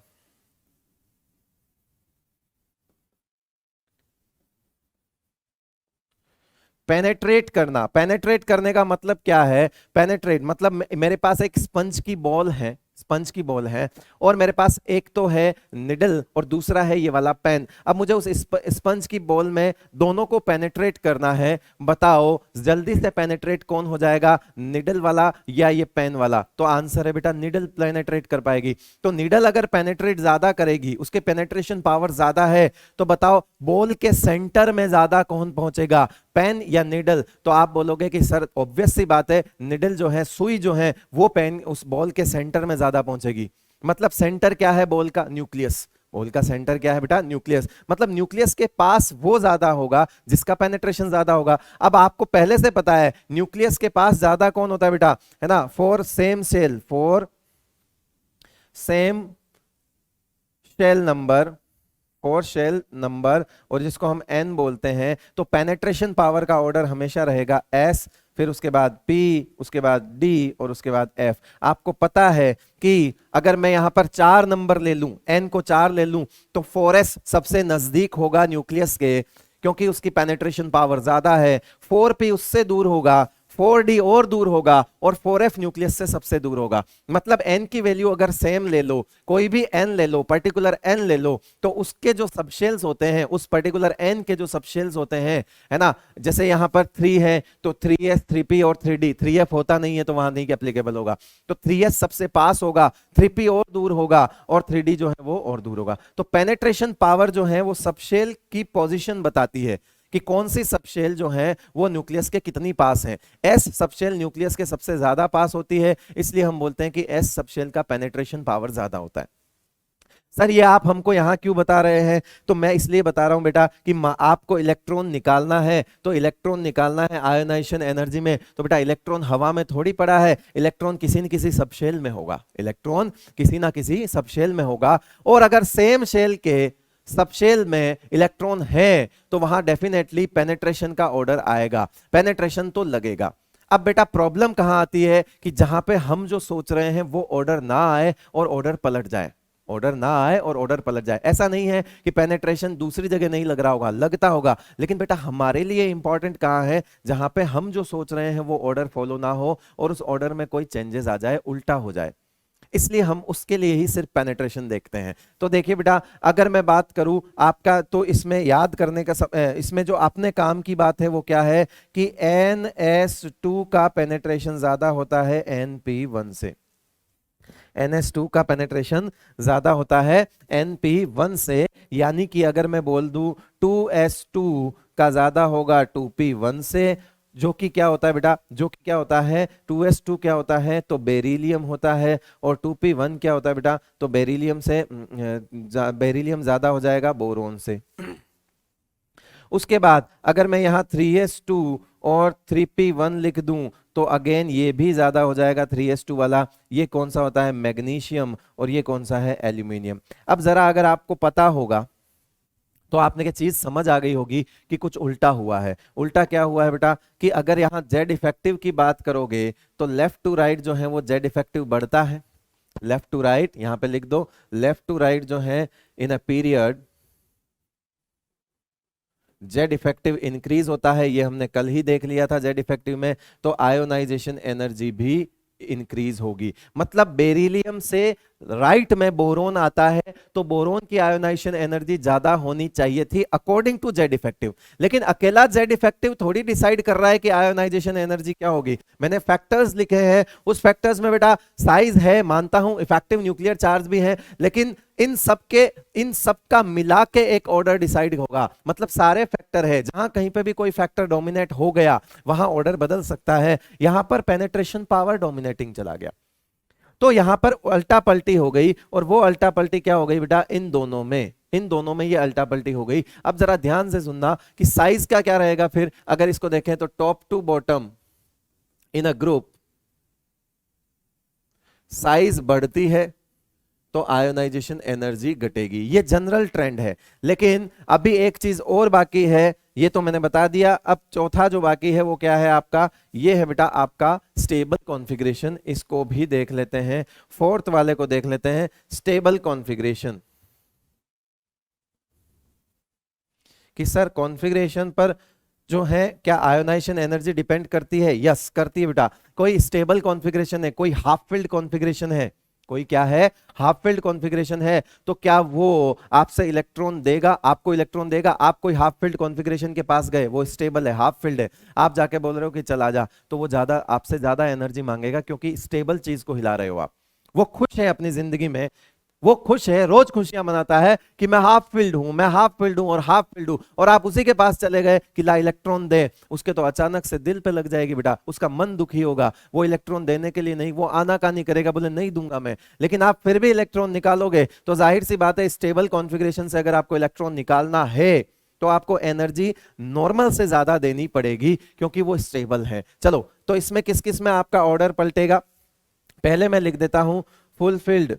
पेनेट्रेट करना, पेनेट्रेट करने का मतलब क्या है? पेनेट्रेट मतलब मेरे पास एक स्पंज की बॉल है, स्पंज की बॉल है, और मेरे पास एक तो है निडल और दूसरा है ये वाला पेन। अब मुझे उस स्पंज की बॉल में दोनों को पेनेट्रेट करना है। बताओ जल्दी से पेनेट्रेट कौन हो जाएगा, निडल वाला या ये पेन वाला? तो आंसर है बेटा निडल पेनेट्रेट कर पाएगी। तो निडल अगर पेनेट्रेट ज्यादा करेगी, उसके पेनेट्रेशन पावर ज्यादा है, तो बताओ बॉल के सेंटर में ज्यादा कौन पहुंचेगा, पेन या निडल? तो आप बोलोगे कि सर ऑब्वियस सी बात है, निडल जो है, सुई जो है, वो पेन उस बॉल के सेंटर में ज्यादा पहुंचेगी। मतलब सेंटर क्या है बॉल का? न्यूक्लियस। बॉल का सेंटर क्या है बेटा? न्यूक्लियस। मतलब न्यूक्लियस के पास वो ज्यादा होगा जिसका पेनेट्रेशन ज्यादा होगा। अब आपको पहले से पता है न्यूक्लियस के पास ज्यादा कौन होता है बेटा, है ना? For same shell, for same shell number 4 shell number और जिसको हम n बोलते हैं, तो पेनेट्रेशन पावर का ऑर्डर हमेशा रहेगा s, फिर उसके बाद p, उसके बाद d और उसके बाद f। आपको पता है कि अगर मैं यहां पर 4 नंबर ले लूं, n को 4 ले लूं, तो 4s सबसे नजदीक होगा न्यूक्लियस के, क्योंकि उसकी पेनेट्रेशन पावर ज्यादा है। 4p उससे दूर होगा, 4d और दूर होगा, और 4f न्यूक्लियस से सबसे दूर होगा। मतलब n की वैल्यू अगर सेम ले लो, कोई भी n ले लो, पर्टिकुलर n ले लो, तो उसके जो सबशेल्स होते हैं, उस पर्टिकुलर n के जो सबशेल्स होते हैं, है ना, जैसे यहां पर 3 है तो 3s, 3p और 3d, 3f होता नहीं है तो वहां नहीं एप्लीकेबल होगा, तो 3s सबसे पास होगा, 3p और दूर होगा, और 3d जो है वो और दूर होगा। तो पेनेट्रेशन पावर जो है वो सबशेल की पोजीशन बताती है कि कौन सी सबशेल जो है वो न्यूक्लियस के कितनी पास है। एस सबशेल न्यूक्लियस के सबसे ज्यादा पास होती है, इसलिए हम बोलते हैं कि एस सबशेल का पेनेट्रेशन पावर ज्यादा होता है। सर ये आप हमको यहां क्यों बता रहे हैं? तो मैं इसलिए बता रहा हूं बेटा कि आपको इलेक्ट्रॉन निकालना है, तो इलेक्ट्रॉन निकालना है आयोनाइजेशन एनर्जी में, तो बेटा इलेक्ट्रॉन हवा में थोड़ी पड़ा है, इलेक्ट्रॉन किसी न किसी सबशेल में होगा, इलेक्ट्रॉन किसी ना किसी सबशेल में होगा। और अगर सेम शेल के सबशेल में इलेक्ट्रॉन है तो वहां डेफिनेटली पेनेट्रेशन का ऑर्डर आएगा, पेनेट्रेशन तो लगेगा। अब बेटा प्रॉब्लम कहां आती है कि जहां पे हम जो सोच रहे हैं वो ऑर्डर ना आए और ऑर्डर पलट जाए, ऑर्डर ना आए और ऑर्डर पलट जाए। ऐसा नहीं है कि पेनेट्रेशन दूसरी जगह नहीं लग रहा होगा, लगता होगा, लेकिन बेटा हमारे लिए इंपॉर्टेंट कहां है, जहां पे हम जो सोच रहे हैं वो ऑर्डर फॉलो ना हो और उस ऑर्डर में कोई चेंजेस आ जाए, उल्टा हो जाए, इसलिए हम उसके लिए ही सिर्फ पेनेट्रेशन देखते हैं। तो देखिए बेटा, अगर मैं बात करूं आपका, तो इसमें याद करने का इसमें जो अपने काम की बात है वो क्या है कि NS2 का पेनेट्रेशन ज्यादा होता है NP1 से, NS2 का पेनेट्रेशन ज्यादा होता है NP1 से, यानी कि अगर मैं बोल दूं 2S2 का ज्यादा होगा 2P1 से, जो कि क्या होता है बेटा, जो कि क्या होता है 2s2 क्या होता है तो बेरिलियम होता है, और 2p1 क्या होता है बेटा, तो बेरिलियम से बेरिलियम ज्यादा हो जाएगा बोरोन से। उसके बाद अगर मैं यहाँ 3s2 और 3p1 लिख दूं तो अगेन ये भी ज्यादा हो जाएगा 3s2 वाला। ये कौन सा होता है, मैग्नीशियम, और ये कौन सा है, एल्यूमिनियम। अब जरा अगर आपको पता होगा तो आपने क्या चीज समझ आ गई होगी कि कुछ उल्टा हुआ है। उल्टा क्या हुआ है बेटा कि अगर यहां जेड इफेक्टिव की बात करोगे तो लेफ्ट टू राइट जो है वो जेड इफेक्टिव बढ़ता है, लेफ्ट टू राइट यहां पे लिख दो, लेफ्ट टू राइट जो है in a period Z effective increase होता है, ये हमने कल ही देख लिया था जेड इफेक्टिव में। तो आयोनाइजेशन एनर्जी भी इंक्रीज होगी, मतलब बेरिलियम से राइट में बोरोन आता है तो बोरोन की आयोनाइजेशन एनर्जी ज्यादा होनी चाहिए थी अकॉर्डिंग टू जेड इफेक्टिव। लेकिन अकेला जेड इफेक्टिव थोड़ी डिसाइड कर रहा है कि आयोनाइजेशन एनर्जी क्या होगी। मैंने फैक्टर्स लिखे हैं, उस फैक्टर्स में बेटा साइज है, मानता हूं इफेक्टिव न्यूक्लियर चार्ज भी है, लेकिन इन सब का मिला के एक ऑर्डर डिसाइड होगा। मतलब सारे फैक्टर है, जहां कहीं पे भी कोई फैक्टर डोमिनेट हो गया वहां ऑर्डर बदल सकता है। यहां पर पेनेट्रेशन पावर डोमिनेटिंग चला गया तो यहां पर अल्टा पलटी हो गई, और वो अल्टा पलटी क्या हो गई बेटा, इन दोनों में, इन दोनों में ये अल्टा पलटी हो गई। अब जरा ध्यान से सुनना कि साइज का क्या रहेगा फिर, अगर इसको देखें तो top to bottom in a group size बढ़ती है तो आयोनाइजेशन एनर्जी घटेगी, ये जनरल ट्रेंड है। लेकिन अभी एक चीज और बाकी है, ये तो मैंने बता दिया। अब चौथा जो बाकी है वो क्या है आपका, ये है बेटा आपका स्टेबल कॉन्फ़िगरेशन। इसको भी देख लेते हैं, फोर्थ वाले को देख लेते हैं, स्टेबल कॉन्फ़िगरेशन। कि सर कॉन्फ़िगरेशन पर जो है क्या आयोनाइजेशन एनर्जी डिपेंड करती है? यस करती है बेटा। कोई स्टेबल कॉन्फ़िगरेशन है, कोई हाफ फिल्ड कॉन्फ़िगरेशन है, कोई क्या है, हाफ फिल्ड कॉन्फ़िगरेशन है, तो क्या वो आपसे इलेक्ट्रॉन देगा, आपको इलेक्ट्रॉन देगा? आप कोई हाफ फिल्ड कॉन्फ़िगरेशन के पास गए, वो स्टेबल है, हाफ फिल्ड है, आप जाके बोल रहे हो कि चल आ जा, तो वो ज्यादा आपसे ज्यादा एनर्जी मांगेगा, क्योंकि स्टेबल चीज को हिला रहे हो आप। वो खुश है अपनी जिंदगी में, वो खुश है, रोज खुशियां मनाता है कि मैं हाफ फील्ड हूं, मैं हाफ फील्ड हूं और हाफ फील्ड हूं, और आप उसी के पास चले गए कि ला इलेक्ट्रॉन दे, उसके तो अचानक से दिल पे लग जाएगी बेटा, उसका मन दुखी होगा, वो इलेक्ट्रॉन देने के लिए नहीं, वो आनाकानी करेगा, बोले नहीं दूंगा मैं। लेकिन आप फिर भी इलेक्ट्रॉन निकालोगे तो जाहिर सी बात है स्टेबल कॉन्फ़िगरेशन से अगर आपको इलेक्ट्रॉन निकालना है तो आपको एनर्जी नॉर्मल से ज्यादा देनी पड़ेगी, क्योंकि वो स्टेबल है। चलो तो इसमें किस किस में आपका ऑर्डर पलटेगा, पहले मैं लिख देता हूं फुलफिल्ड,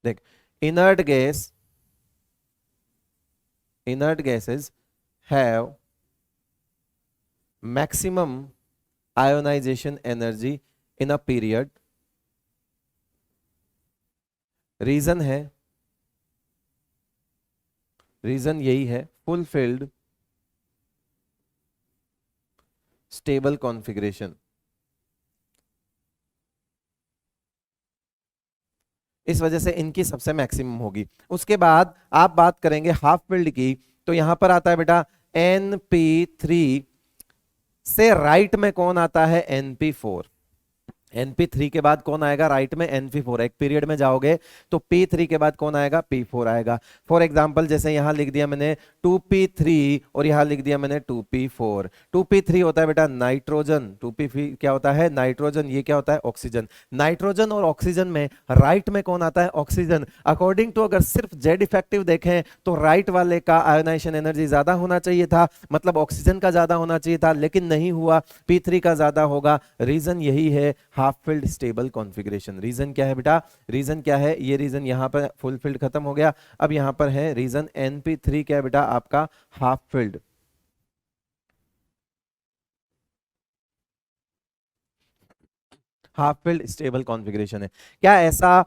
देख inert gas inert gases have maximum ionization energy in a period. Reason है, रीजन यही है, फुलफिल्ड स्टेबल कॉन्फ़िगरेशन। इस वजह से इनकी सबसे मैक्सिमम होगी। उसके बाद आप बात करेंगे हाफ फिल्ड की, तो यहां पर आता है बेटा NP3 से राइट में कौन आता है, NP4। NP3 के बाद कौन आएगा राइट में, NP4। एक पीरियड में जाओगे तो P3 के बाद कौन आएगा, P4 आएगा। फॉर एग्जांपल जैसे यहां लिख दिया मैंने 2P3 और यहां लिख दिया मैंने 2P4। 2P3 होता है बेटा नाइट्रोजन, 2P क्या होता है, नाइट्रोजन। ये क्या होता है, ऑक्सीजन। नाइट्रोजन और ऑक्सीजन में राइट में कौन आता है, ऑक्सीजन। अकॉर्डिंग टू अगर सिर्फ जेड इफेक्टिव देखें तो राइट वाले का आयोनाइजेशन एनर्जी ज्यादा होना चाहिए था, मतलब ऑक्सीजन का ज्यादा होना चाहिए था, लेकिन नहीं हुआ, P3 का ज्यादा होगा। रीजन यही है, half filled stable configuration. Reason क्या है बेटा, रीजन क्या है, ये रीजन यहां पर फुल फिल्ड खत्म हो गया, अब यहां पर है रीजन NP3 क्या है बेटा, आपका half filled. Half filled stable configuration है। क्या ऐसा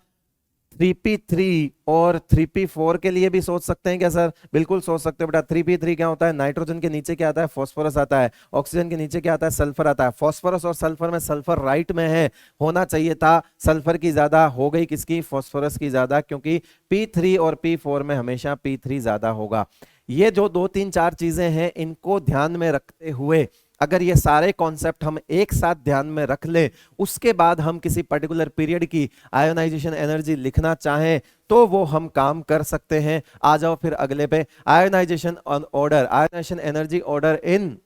3P3 और 3P4 के लिए भी सोच सकते हैं क्या सर? बिल्कुल सोच सकते हो बेटा। 3P3 क्या होता है, नाइट्रोजन के नीचे क्या आता है, फास्फोरस आता है। ऑक्सीजन के नीचे क्या आता है, सल्फर आता है। फास्फोरस और सल्फर में सल्फर राइट में है, होना चाहिए था सल्फर की ज्यादा, हो गई किसकी, फास्फोरस की ज्यादा, क्योंकि P3 और P4 में हमेशा P3 ज्यादा होगा। ये जो 2 3 4 चीजें हैं इनको ध्यान में रखते हुए अगर ये सारे कॉन्सेप्ट हम एक साथ ध्यान में रख लें, उसके बाद हम किसी पर्टिकुलर पीरियड की आयोनाइजेशन एनर्जी लिखना चाहें तो वो हम काम कर सकते हैं। आ जाओ फिर अगले पे, ionization order, ionization energy order in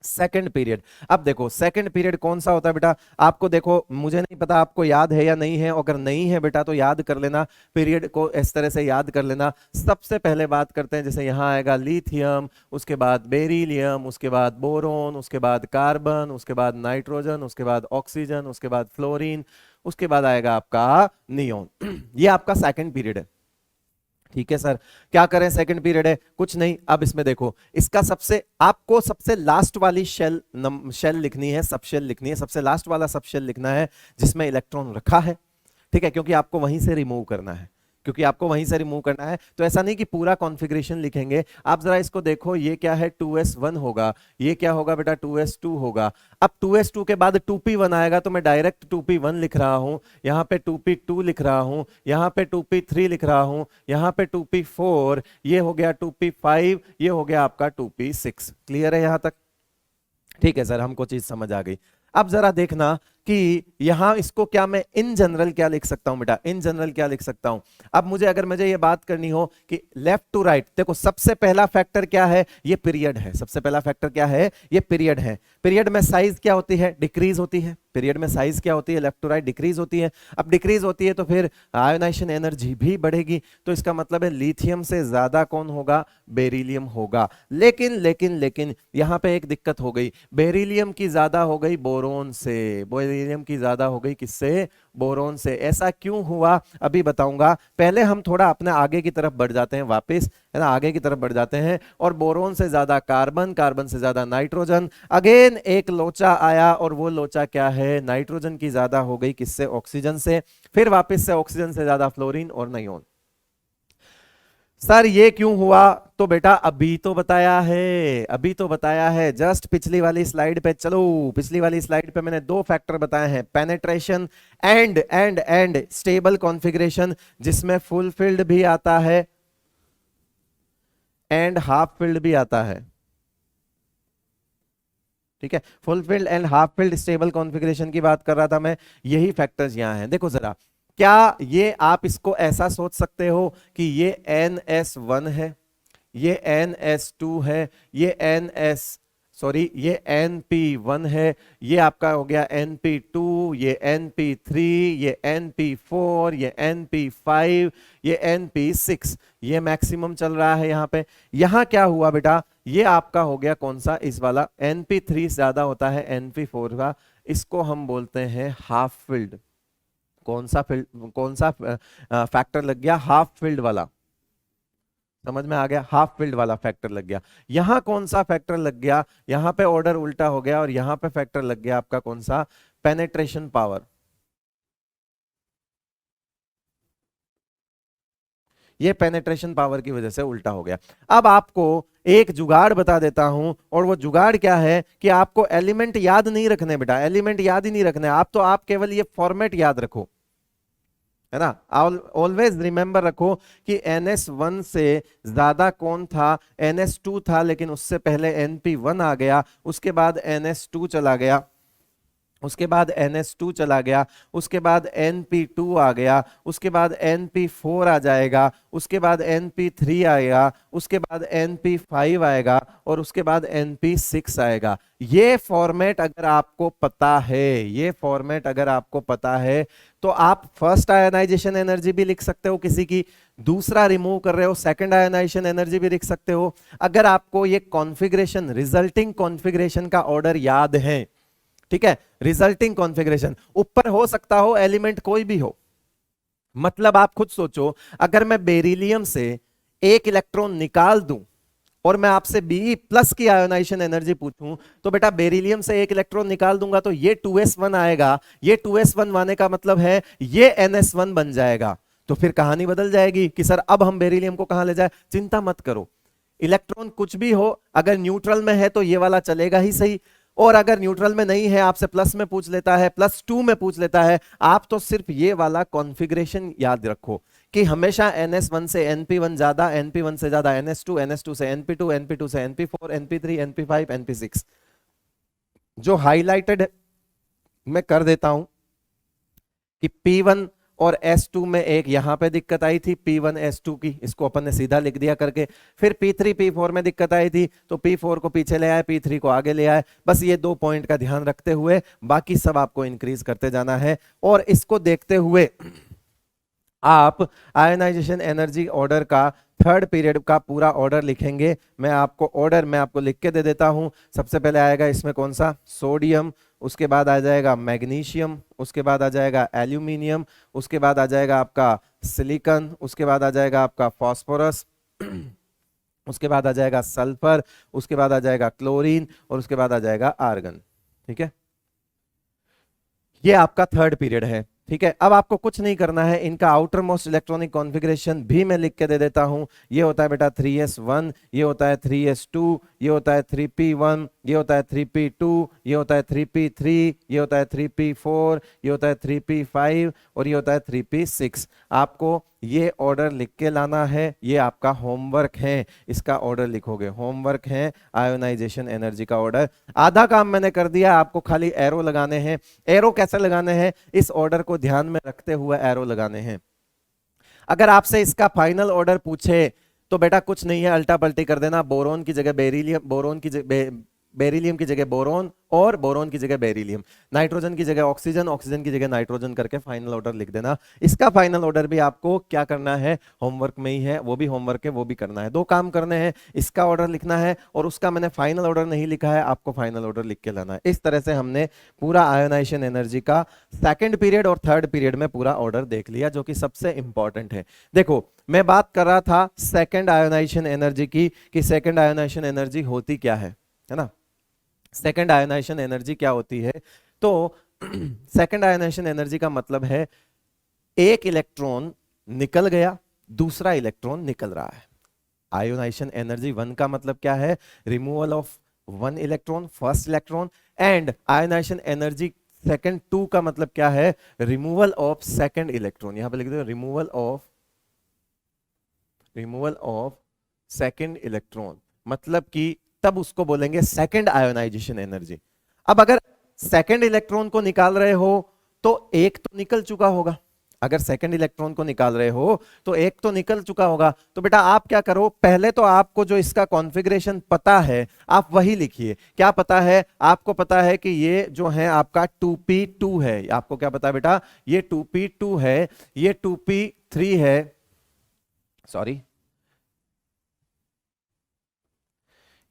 second period. अब देखो सेकंड पीरियड कौन सा होता है बेटा, आपको देखो, मुझे नहीं पता आपको याद है या नहीं है, अगर नहीं है बेटा तो याद कर लेना, पीरियड को इस तरह से याद कर लेना। सबसे पहले बात करते हैं, जैसे यहां आएगा लिथियम, उसके बाद बेरिलियम, उसके बाद बोरोन, उसके बाद कार्बन, उसके बाद नाइट्रोजन, उसके बाद ऑक्सीजन, उसके बाद फ्लोरीन, उसके बाद आएगा आपका नियोन। ये आपका सेकंड पीरियड है। ठीक है सर, क्या करें, सेकंड पीरियड है, कुछ नहीं। अब इसमें देखो, इसका सबसे, आपको सबसे लास्ट वाली शेल लिखनी है, सब शेल लिखनी है, सबसे लास्ट वाला सब शेल लिखना है जिसमें इलेक्ट्रॉन रखा है। ठीक है, क्योंकि आपको वहीं से रिमूव करना है, क्योंकि आपको वहीं से रिमूव करना है। तो ऐसा नहीं कि पूरा कॉन्फ़िगरेशन लिखेंगे। आप जरा इसको देखो, ये क्या है, 2s1 होगा, ये क्या होगा बेटा, 2s2 होगा। अब 2s2 के बाद 2p1 आएगा तो मैं डायरेक्ट 2p1 लिख रहा हूं, यहां पे 2p2 लिख रहा हूं, यहां पे 2p3 लिख रहा हूं, यहां पे 2p4, ये हो गया 2p5, ये हो गया आपका 2p6। क्लियर है यहां तक? ठीक है सर, हमको चीज समझ आ गई। अब जरा देखना कि यहां इसको क्या मैं इन जनरल क्या लिख सकता हूं बेटा, इन जनरल क्या लिख सकता हूं। अब मुझे अगर मुझे ये बात करनी हो कि लेफ्ट टू राइट, देखो सबसे पहला फैक्टर क्या है, ये पीरियड है। सबसे पहला फैक्टर क्या है, ये पीरियड है। पीरियड में साइज क्या होती है, डिक्रीज होती है। पीरियड में साइज क्या होती है, लेफ्ट टू राइट डिक्रीज होती है। अब डिक्रीज होती है तो फिर आयोनाइजेशन एनर्जी भी बढ़ेगी, तो इसका मतलब है लिथियम से ज्यादा कौन होगा, बेरिलियम होगा। लेकिन लेकिन लेकिन यहां पे एक दिक्कत हो गई, बेरिलियम की ज्यादा हो गई बोरोन से, बेरिलियम की ज्यादा हो गई किससे, बोरोन से। ऐसा क्यों हुआ अभी बताऊंगा, पहले हम थोड़ा अपने आगे की तरफ बढ़ जाते हैं, वापस है ना, आगे की तरफ बढ़ जाते हैं। और बोरोन से ज्यादा कार्बन, कार्बन से ज्यादा नाइट्रोजन, अगेन एक लोचा आया और वो लोचा क्या है, नाइट्रोजन की ज्यादा हो गई किससे, ऑक्सीजन से। फिर वापस से ऑक्सीजन से ज्यादा फ्लोरीन और नियोन। सर ये क्यों हुआ, तो बेटा अभी तो बताया है, अभी तो बताया है, जस्ट पिछली वाली स्लाइड पे चलो। पिछली वाली स्लाइड पे मैंने दो फैक्टर बताए हैं, पेनेट्रेशन एंड स्टेबल कॉन्फ़िगरेशन, जिसमें फुल फील्ड भी आता है एंड हाफ फील्ड भी आता है। ठीक है, full field and half field stable configuration की बात कर रहा था मैं। यही फैक्टर्स यहां हैं, देखो जरा। क्या ये आप इसको ऐसा सोच सकते हो कि ये NS1 है, ये NS2 है, ये ये NP1 है, ये आपका हो गया NP2, ये NP3, ये NP4, ये NP5, ये NP6, ये मैक्सिमम चल रहा है यहां पे। यहां क्या हुआ बेटा, ये आपका हो गया कौन सा, इस वाला NP3 ज्यादा होता है NP4 का, इसको हम बोलते हैं हाफ फील्ड। कौन सा फील्ड, कौन सा फैक्टर लग गया, हाफ फील्ड वाला। समझ में आ गया, हाफ फील्ड वाला फैक्टर लग गया। यहां कौन सा फैक्टर लग गया, यहां पे ऑर्डर उल्टा हो गया और यहां पे फैक्टर लग गया आपका कौन सा, पेनेट्रेशन पावर। ये पेनेट्रेशन पावर की वजह से उल्टा हो गया। अब आपको एक जुगाड़ बता देता हूं, और वो जुगाड़ क्या है कि आपको एलिमेंट याद नहीं रखने बेटा, एलिमेंट याद ही नहीं रखने आप, तो आप केवल ये फॉर्मेट याद रखो, है ना। ऑलवेज रिमेंबर रखो कि NS1 से ज्यादा कौन था, NS2 था, लेकिन उससे पहले NP1 आ गया, उसके बाद NS2 चला गया, उसके बाद NS2 चला गया, उसके बाद NP2 आ गया, उसके बाद NP4 आ जाएगा, उसके बाद NP3 आएगा, उसके बाद NP5 आएगा, और उसके बाद NP6 आएगा। ये फॉर्मेट अगर आपको पता है, ये फॉर्मेट अगर आपको पता है, तो आप फर्स्ट आयनाइजेशन एनर्जी भी लिख सकते हो किसी की, दूसरा रिमूव कर रहे हो सेकंड आयनाइजेशन एनर्जी भी लिख सकते हो। अगर आपको ये कॉन्फ़िगरेशन, रिजल्टिंग कॉन्फ़िगरेशन का ऑर्डर याद है, ठीक है, रिजल्टिंग कॉन्फ़िगरेशन, ऊपर हो सकता हो एलिमेंट कोई भी हो। मतलब आप खुद सोचो, अगर मैं बेरिलियम से एक इलेक्ट्रॉन निकाल दूं और मैं आपसे Be+ की आयोनाइजेशन एनर्जी पूछूं, तो बेटा बेरिलियम से एक इलेक्ट्रॉन निकाल दूंगा तो ये 2s1 आएगा, ये 2s1 आने का मतलब है ये NS1 बन जाएगा। तो फिर कहानी बदल जाएगी कि सर अब हम बेरिलियम को कहां ले जाए। चिंता मत करो, इलेक्ट्रॉन कुछ भी हो, अगर न्यूट्रल में है तो ये वाला चलेगा ही सही, और अगर न्यूट्रल में नहीं है, आपसे प्लस में पूछ लेता है, +2 में पूछ लेता है, आप तो सिर्फ ये वाला कॉन्फ़िगरेशन याद रखो कि हमेशा NS1 से NP1 ज्यादा, NP1 से ज्यादा NS2, NS2 से NP2, NP2 से NP4, NP3, NP5, NP6। जो हाईलाइटेड मैं कर देता हूं कि P1 और S2 में एक यहां पे दिक्कत आई थी, P1 S2 की, इसको अपन ने सीधा लिख दिया करके। फिर P3 P4 में दिक्कत आई थी, तो P4 को पीछे ले आए, P3 को आगे ले आए। बस ये 2 पॉइंट का ध्यान रखते हुए बाकी सब आपको इंक्रीज करते जाना है, और इसको देखते हुए आप आयनाइजेशन एनर्जी ऑर्डर का थर्ड पीरियड का पूरा ऑर्डर लिखेंगे। मैं आपको लिख के दे देता हूं। सबसे पहले आएगा इसमें कौन सा, सोडियम, उसके बाद आ जाएगा मैग्नीशियम, उसके बाद आ जाएगा एल्यूमिनियम, उसके बाद आ जाएगा आपका सिलिकॉन, उसके बाद आ जाएगा आपका फास्फोरस, उसके बाद आ जाएगा सल्फर, उसके बाद आ जाएगा क्लोरीन, और उसके बाद आ जाएगा आर्गन। ठीक है, ये आपका थर्ड पीरियड है। ठीक है, अब आपको कुछ नहीं करना है, इनका आउटर मोस्ट इलेक्ट्रॉनिक कॉन्फ़िगरेशन भी मैं लिख के दे देता हूं। ये होता है बेटा 3s1, ये होता है 3s2, ये होता है 3p1, ये होता है 3p2, ये होता है 3p3, ये होता है 3p4, ये होता है 3p5, और ये होता है 3p6। आपको ये ऑर्डर लिख के लाना है, ये आपका होमवर्क है, इसका ऑर्डर लिखोगे। होमवर्क है आयोनाइजेशन एनर्जी का ऑर्डर। आधा काम मैंने कर दिया, आपको खाली एरो लगाने हैं। एरो कैसे लगाने हैं, इस ऑर्डर को ध्यान में रखते हुए एरो लगाने हैं। अगर आपसे इसका फाइनल ऑर्डर पूछे तो बेटा कुछ नहीं है, अल्टा पल्टी कर देना, बोरोन की जगह बेरिलियम, बेरिलियम की जगह बोरोन, और बोरोन की जगह बेरिलियम, नाइट्रोजन की जगह ऑक्सीजन, ऑक्सीजन की जगह नाइट्रोजन करके फाइनल ऑर्डर लिख देना। इसका फाइनल ऑर्डर भी आपको क्या करना है, होमवर्क में ही है, वो भी होमवर्क है, वो भी करना है। 2 काम करने हैं, इसका ऑर्डर लिखना है, और उसका मैंने फाइनल ऑर्डर नहीं लिखा है, आपको फाइनल ऑर्डर लिख के लाना है। इस तरह से हमने पूरा आयोनाइजेशन एनर्जी का सेकंड पीरियड और थर्ड पीरियड में पूरा ऑर्डर देख लिया, जो कि सबसे इंपॉर्टेंट है। देखो, मैं बात कर रहा था सेकंड आयोनाइजेशन एनर्जी की, कि सेकंड आयोनाइजेशन एनर्जी होती क्या है ना। सेकंड आयोनाइजेशन एनर्जी क्या होती है, तो सेकंड आयोनाइजेशन एनर्जी का मतलब है एक इलेक्ट्रॉन निकल गया, दूसरा इलेक्ट्रॉन निकल रहा है। आयोनाइजेशन एनर्जी 1 का मतलब क्या है, removal of 1 electron, first electron. And ionization energy second 2 का मतलब क्या है, रिमूवल ऑफ सेकंड इलेक्ट्रॉन। यहां पे लिख दो रिमूवल ऑफ सेकंड इलेक्ट्रॉन, मतलब कि तब उसको बोलेंगे सेकंड आयोनाइजेशन एनर्जी। अब अगर सेकंड इलेक्ट्रॉन को निकाल रहे हो तो एक तो निकल चुका होगा, अगर सेकंड इलेक्ट्रॉन को निकाल रहे हो तो एक तो निकल चुका होगा। तो बेटा आप क्या करो, पहले तो आपको जो इसका कॉन्फ़िगरेशन पता है आप वही लिखिए। क्या पता है आपको, पता है कि ये जो है आपका 2p2 है। आपको क्या पता है बेटा, ये 2p2 है, ये 2p3 है, सॉरी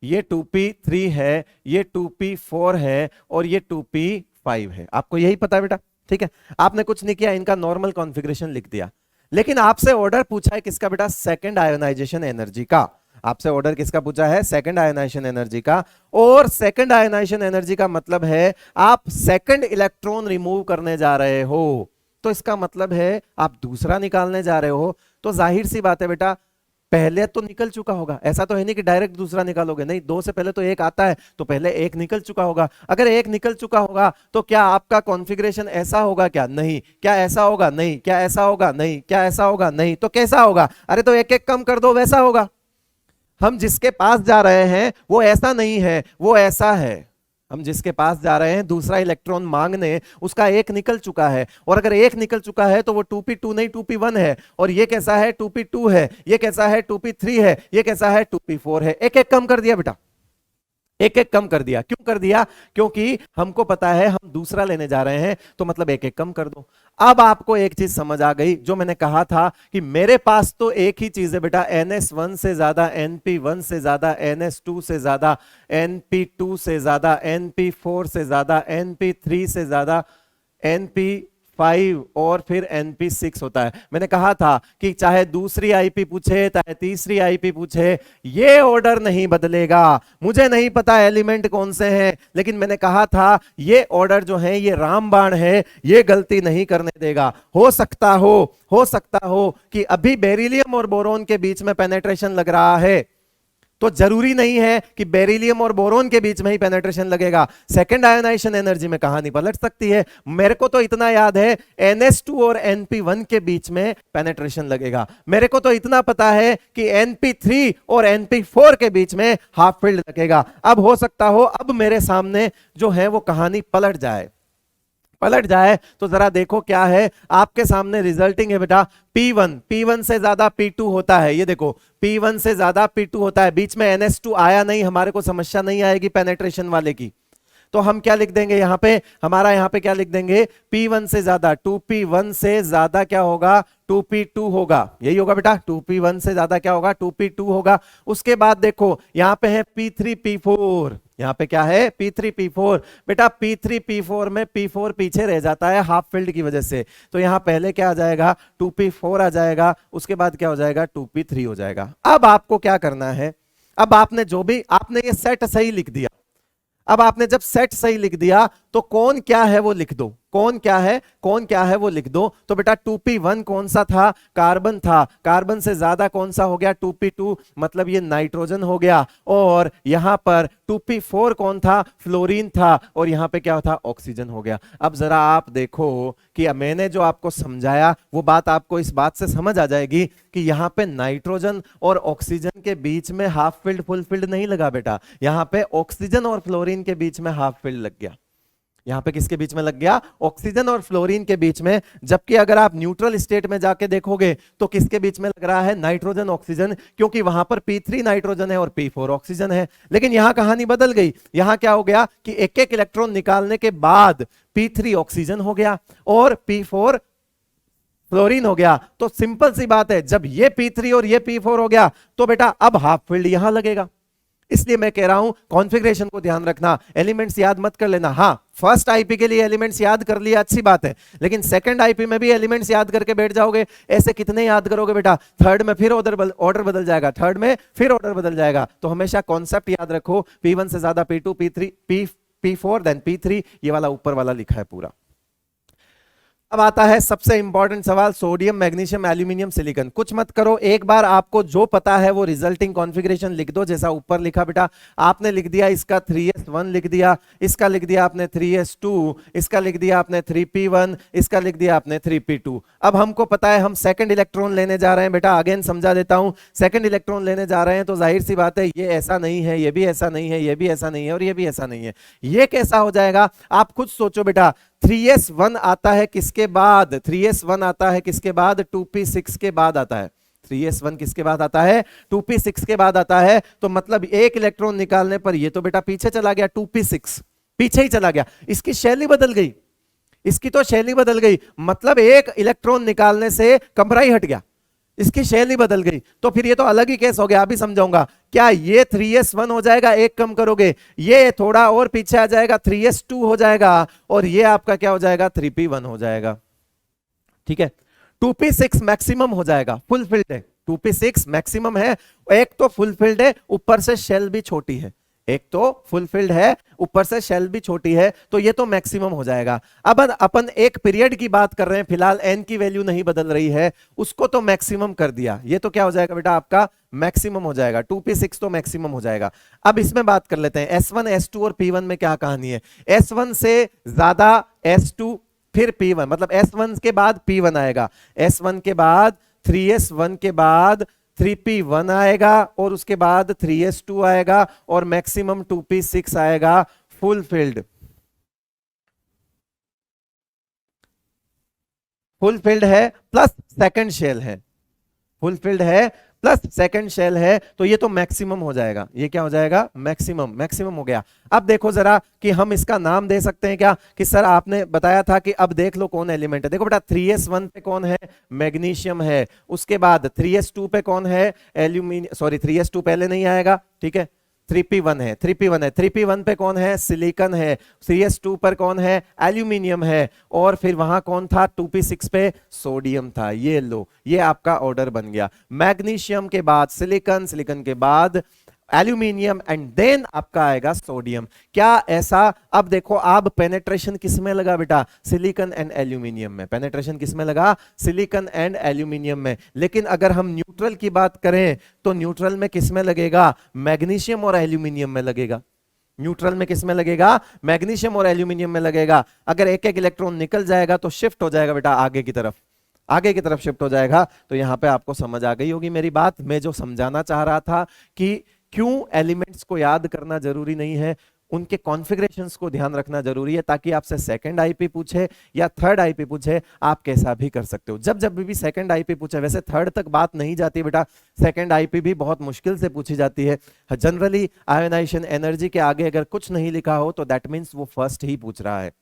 ये 2p3 है, ये 2p4 है, और ये 2p5 है। आपको यही पता है बेटा, ठीक है। आपने कुछ नहीं किया, इनका नॉर्मल कॉन्फ़िगरेशन लिख दिया। लेकिन आपसे ऑर्डर पूछा है किसका बेटा, सेकंड आयोनाइजेशन एनर्जी का। आपसे ऑर्डर किसका पूछा है, सेकंड आयोनाइजेशन एनर्जी का। और सेकंड आयोनाइजेशन एनर्जी का मतलब है आप सेकंड इलेक्ट्रॉन रिमूव करने जा रहे हो, तो इसका मतलब है आप दूसरा निकालने जा रहे हो। तो जाहिर सी बात है बेटा, पहले तो निकल चुका होगा, ऐसा तो है नहीं कि डायरेक्ट दूसरा निकालोगे, नहीं, दो से पहले तो एक आता है, तो पहले एक निकल चुका होगा। अगर एक निकल चुका होगा तो क्या आपका कॉन्फ़िगरेशन ऐसा होगा क्या, नहीं। क्या ऐसा होगा, नहीं। क्या ऐसा होगा, नहीं। क्या ऐसा होगा, नहीं। तो कैसा होगा, अरे तो एक एक कम कर दो, वैसा होगा। हम जिसके पास जा रहे हैं वो ऐसा नहीं है, वो ऐसा है। हम जिसके पास जा रहे हैं दूसरा इलेक्ट्रॉन मांगने, उसका एक निकल चुका है, और अगर एक निकल चुका है तो वो 2p2 नहीं 2p1 है। और ये कैसा है, 2p2 है। ये कैसा है, 2p3 है। ये कैसा है, 2p4 है। एक एक कम कर दिया बेटा, एक एक कम कर दिया। क्यों कर दिया, क्योंकि हमको पता है हम दूसरा लेने जा रहे हैं, तो मतलब एक एक कम कर दो। अब आपको एक चीज समझ आ गई, जो मैंने कहा था कि मेरे पास तो एक ही चीज है बेटा, NS1 से ज्यादा, NP1 से ज्यादा, NS2 से ज्यादा, NP2 से ज्यादा, NP4 से ज्यादा, NP3 से ज्यादा, NP5 और फिर NP6 होता है। मैंने कहा था कि चाहे दूसरी आईपी पूछे, चाहे तीसरी आईपी पूछे, ये ऑर्डर नहीं बदलेगा। मुझे नहीं पता एलिमेंट कौन से हैं, लेकिन मैंने कहा था ये ऑर्डर जो है ये रामबाण है, ये गलती नहीं करने देगा। हो सकता हो कि अभी बेरिलियम और बोरोन के बीच में पेनेट्रेशन लग रहा है, तो जरूरी नहीं है कि बेरिलियम और बोरोन के बीच में ही पेनेट्रेशन लगेगा। सेकंड आयोनाइजेशन एनर्जी में कहानी पलट सकती है। मेरे को तो इतना याद है NS2 और NP1 के बीच में पेनेट्रेशन लगेगा। मेरे को तो इतना पता है कि NP3 और NP4 के बीच में हाफ फील्ड लगेगा। अब हो सकता हो अब मेरे सामने जो है वो कहानी पलट जाए, तो जरा देखो क्या है आपके सामने रिजल्टिंग है बेटा। P1 से ज्यादा P2 होता है, ये देखो P1 से ज्यादा P2 होता है। बीच में NS2 आया नहीं, हमारे को समस्या नहीं आएगी पेनेट्रेशन वाले की। तो हम क्या लिख देंगे यहां पे, हमारा यहां पे क्या लिख देंगे, P1 से ज्यादा, 2P1 से ज्यादा क्या होगा, 2P2 होगा। यही होगा बेटा, 2P1 से ज्यादा क्या होगा, 2P2 होगा। उसके बाद देखो यहां पे है P3 P4, यहां पे क्या है, P3 P4। बेटा P3 P4 में P4 पीछे रह जाता है हाफ फील्ड की वजह से, तो यहां पहले क्या आ जाएगा, 2P4 आ जाएगा, उसके बाद क्या हो जाएगा, 2P3 हो जाएगा। अब आपको क्या करना है, अब आपने जो भी आपने ये सेट सही लिख दिया, अब आपने जब सेट सही लिख दिया तो कौन क्या है वो लिख दो, कौन क्या है वो लिख दो। तो बेटा 2p1 कौन सा था, कार्बन था। कार्बन से ज्यादा कौन सा हो गया, 2p2, मतलब ये नाइट्रोजन हो गया। और यहां पर 2p4 कौन था, फ्लोरीन था। और यहां पे क्या था, ऑक्सीजन हो गया। अब जरा आप देखो कि मैंने जो आपको समझाया वो बात आपको इस बात से समझ आ जाएगी कि यहां पे नाइट्रोजन और ऑक्सीजन के बीच में हाफ फील्ड फुल फील्ड नहीं लगा बेटा, यहां पे ऑक्सीजन और फ्लोरीन के बीच में हाफ फील्ड लग गया। यहां पे किसके बीच में लग गया, ऑक्सीजन और फ्लोरीन के बीच में। जबकि अगर आप न्यूट्रल स्टेट में जाके देखोगे तो किसके बीच में लग रहा है, नाइट्रोजन ऑक्सीजन, क्योंकि वहां पर P3 नाइट्रोजन है और P4 ऑक्सीजन है। लेकिन यहां कहानी बदल गई, यहां क्या हो गया कि एक एक इलेक्ट्रॉन निकालने के बाद P3 ऑक्सीजन हो गया और P4 फ्लोरीन हो गया। तो सिंपल सी बात है, जब ये P3 और ये P4 हो गया तो बेटा अब हाफ फील्ड यहां लगेगा। इसलिए मैं कह रहा हूं कॉन्फ़िगरेशन को ध्यान रखना, एलिमेंट्स याद मत कर लेना। हाँ, फर्स्ट आईपी के लिए एलिमेंट्स याद कर लिया, अच्छी बात है, लेकिन सेकंड आईपी में भी एलिमेंट्स याद करके बैठ जाओगे, ऐसे कितने याद करोगे बेटा, थर्ड में फिर ऑर्डर बदल जाएगा, थर्ड में फिर ऑर्डर बदल जाएगा। तो हमेशा कॉन्सेप्ट याद रखो, P1 से ज्यादा P2 P3 P4 then P3, ये वाला ऊपर वाला लिखा है पूरा। अब आता है सबसे इंपॉर्टेंट सवाल, सोडियम मैग्नीशियम एल्यूमिनियम सिलिकॉन। कुछ मत करो, एक बार आपको जो पता है वो रिजल्टिंग कॉन्फ़िगरेशन लिख दो, जैसा ऊपर लिखा बेटा। आपने लिख दिया इसका 3s1 लिख दिया, इसका लिख दिया आपने 3s2, इसका लिख दिया आपने 3p1, इसका लिख दिया आपने 3p2। अब हमको पता है हम सेकंड इलेक्ट्रॉन लेने जा रहे हैं बेटा, अगेन समझा देता हूं, सेकंड इलेक्ट्रॉन लेने जा रहे हैं तो जाहिर सी बात है ये ऐसा नहीं है, ये भी ऐसा नहीं है, ये भी ऐसा नहीं है और ये भी ऐसा नहीं है। ये कैसा हो जाएगा, आप खुद सोचो बेटा। 3s1 आता है किसके बाद, 3s1 आता है किसके बाद, 2p6 के बाद आता है। 3s1 किसके बाद आता है, 2p6 के बाद आता है। तो मतलब एक इलेक्ट्रॉन निकालने पर ये तो बेटा पीछे चला गया, 2p6 पीछे ही चला गया, इसकी शैली बदल गई, इसकी तो शैली बदल गई, मतलब एक इलेक्ट्रॉन निकालने से कमरा ही हट गया, इसकी शैली बदल गई। तो फिर ये तो अलग ही केस हो गया, अभी समझाऊंगा। क्या ये 3s1 हो जाएगा, एक कम करोगे, ये थोड़ा और पीछे आ जाएगा, 3s2 हो जाएगा, और ये आपका क्या हो जाएगा, 3p1 हो जाएगा। ठीक है, 2p6 मैक्सिमम हो जाएगा, फुलफिल्ड है, 2p6 मैक्सिमम है। एक तो फुलफिल्ड है, ऊपर से शेल भी छोटी है, एक तो फुलफिल्ड है, ऊपर से शेल भी छोटी है, तो ये तो मैक्सिमम हो जाएगा। अब अपन एक पीरियड की बात कर रहे हैं, फिलहाल n की वैल्यू नहीं बदल रही है, उसको तो मैक्सिमम कर दिया, ये तो क्या हो जाएगा बेटा आपका मैक्सिमम हो जाएगा, 2p6 तो मैक्सिमम हो जाएगा। अब इसमें बात कर लेते हैं S1 S2 और P1 में क्या कहानी है। S1 से ज्यादा S2 फिर P1, मतलब S1 के बाद P1 आएगा, S1 के बाद 3S1 के बाद 3p1 आएगा और उसके बाद 3s2 आएगा और मैक्सिमम 2p6 आएगा फुलफिल्ड। फुलफिल्ड है प्लस सेकंड शेल है, फुलफिल्ड है प्लस सेकंड शेल है, तो ये तो मैक्सिमम हो जाएगा, ये क्या हो जाएगा मैक्सिमम, मैक्सिमम हो गया। अब देखो जरा कि हम इसका नाम दे सकते हैं क्या, कि सर आपने बताया था कि अब देख लो कौन एलिमेंट है। देखो बेटा 3s1 पे कौन है, मैग्नीशियम है, उसके बाद 3s2 पे कौन है, एल्यूमिनियम, सॉरी 3s2 पहले नहीं आएगा, ठीक है, 3p1 है, 3p1 है, 3p1 पे कौन है, सिलिकॉन है, 3s2 पर कौन है, एल्यूमिनियम है, और फिर वहां कौन था 2p6 पे सोडियम था। ये लो, ये आपका ऑर्डर बन गया, मैग्नीशियम के बाद सिलिकॉन, सिलिकॉन के बाद एल्यूमिनियम एंड देन आपका आएगा सोडियम। क्या ऐसा, अब देखो आप पेनेट्रेशन किस में लगा बेटा, सिलिकॉन एंड एल्यूमिनियम में, पेनेट्रेशन किस में लगा, सिलिकॉन एंड एल्यूमिनियम में। लेकिन अगर हम न्यूट्रल की बात करें तो न्यूट्रल में किस में लगेगा, मैग्नीशियम और एल्यूमिनियम में लगेगा, न्यूट्रल में किस में लगेगा, मैग्नीशियम और एल्यूमिनियम में लगेगा। अगर एक एक इलेक्ट्रॉन निकल जाएगा तो शिफ्ट हो जाएगा बेटा आगे की तरफ, आगे की तरफ शिफ्ट हो जाएगा। तो यहां पे आपको समझ आ गई होगी मेरी बात, मैं जो समझाना चाह रहा था कि क्यों एलिमेंट्स को याद करना जरूरी नहीं है, उनके कॉन्फ़िगरेशंस को ध्यान रखना जरूरी है, ताकि आपसे सेकंड आईपी पूछे या थर्ड आईपी पूछे आप कैसा भी कर सकते हो। जब जब भी सेकंड आईपी पूछे, वैसे थर्ड तक बात नहीं जाती बेटा, सेकंड आईपी भी बहुत मुश्किल से पूछी जाती है। जनरली आयोनाइजेशन एनर्जी के आगे अगर कुछ नहीं लिखा हो तो दैट मीन्स वो फर्स्ट ही पूछ रहा है,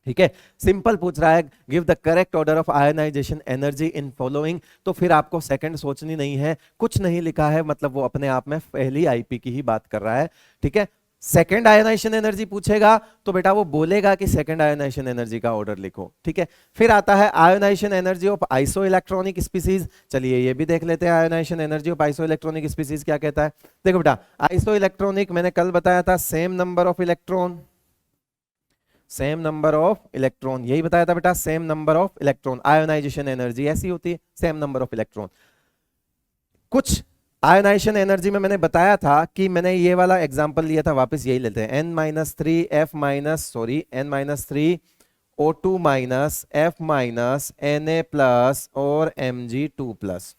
ठीक है, सिंपल पूछ रहा है, give the correct order of ionization energy in following, तो फिर आपको सेकंड सोचनी नहीं है, कुछ नहीं लिखा है मतलब वो अपने आप में पहली आईपी की ही बात कर रहा है, ठीक है। सेकंड आयोनाइजेशन एनर्जी पूछेगा तो बेटा वो बोलेगा कि सेकंड आयोनाइजेशन एनर्जी का ऑर्डर लिखो, ठीक है। फिर आता है ionization energy of isoelectronic species, चलिए ये भी देख लेते हैं, ionization energy of isoelectronic species क्या कहता है। देखो बेटा आइसो इलेक्ट्रॉनिक मैंने कल बताया था, same number of electron, same number of electron, यही बताया था बेटा, same number of electron, ionization energy ऐसी होती है, सेम नंबर ऑफ इलेक्ट्रॉन। कुछ आयोनाइजेशन एनर्जी में मैंने बताया था कि मैंने ये वाला एग्जांपल लिया था, वापस यही लेते हैं, n-3 O2 minus F minus Na plus और Mg2 प्लस,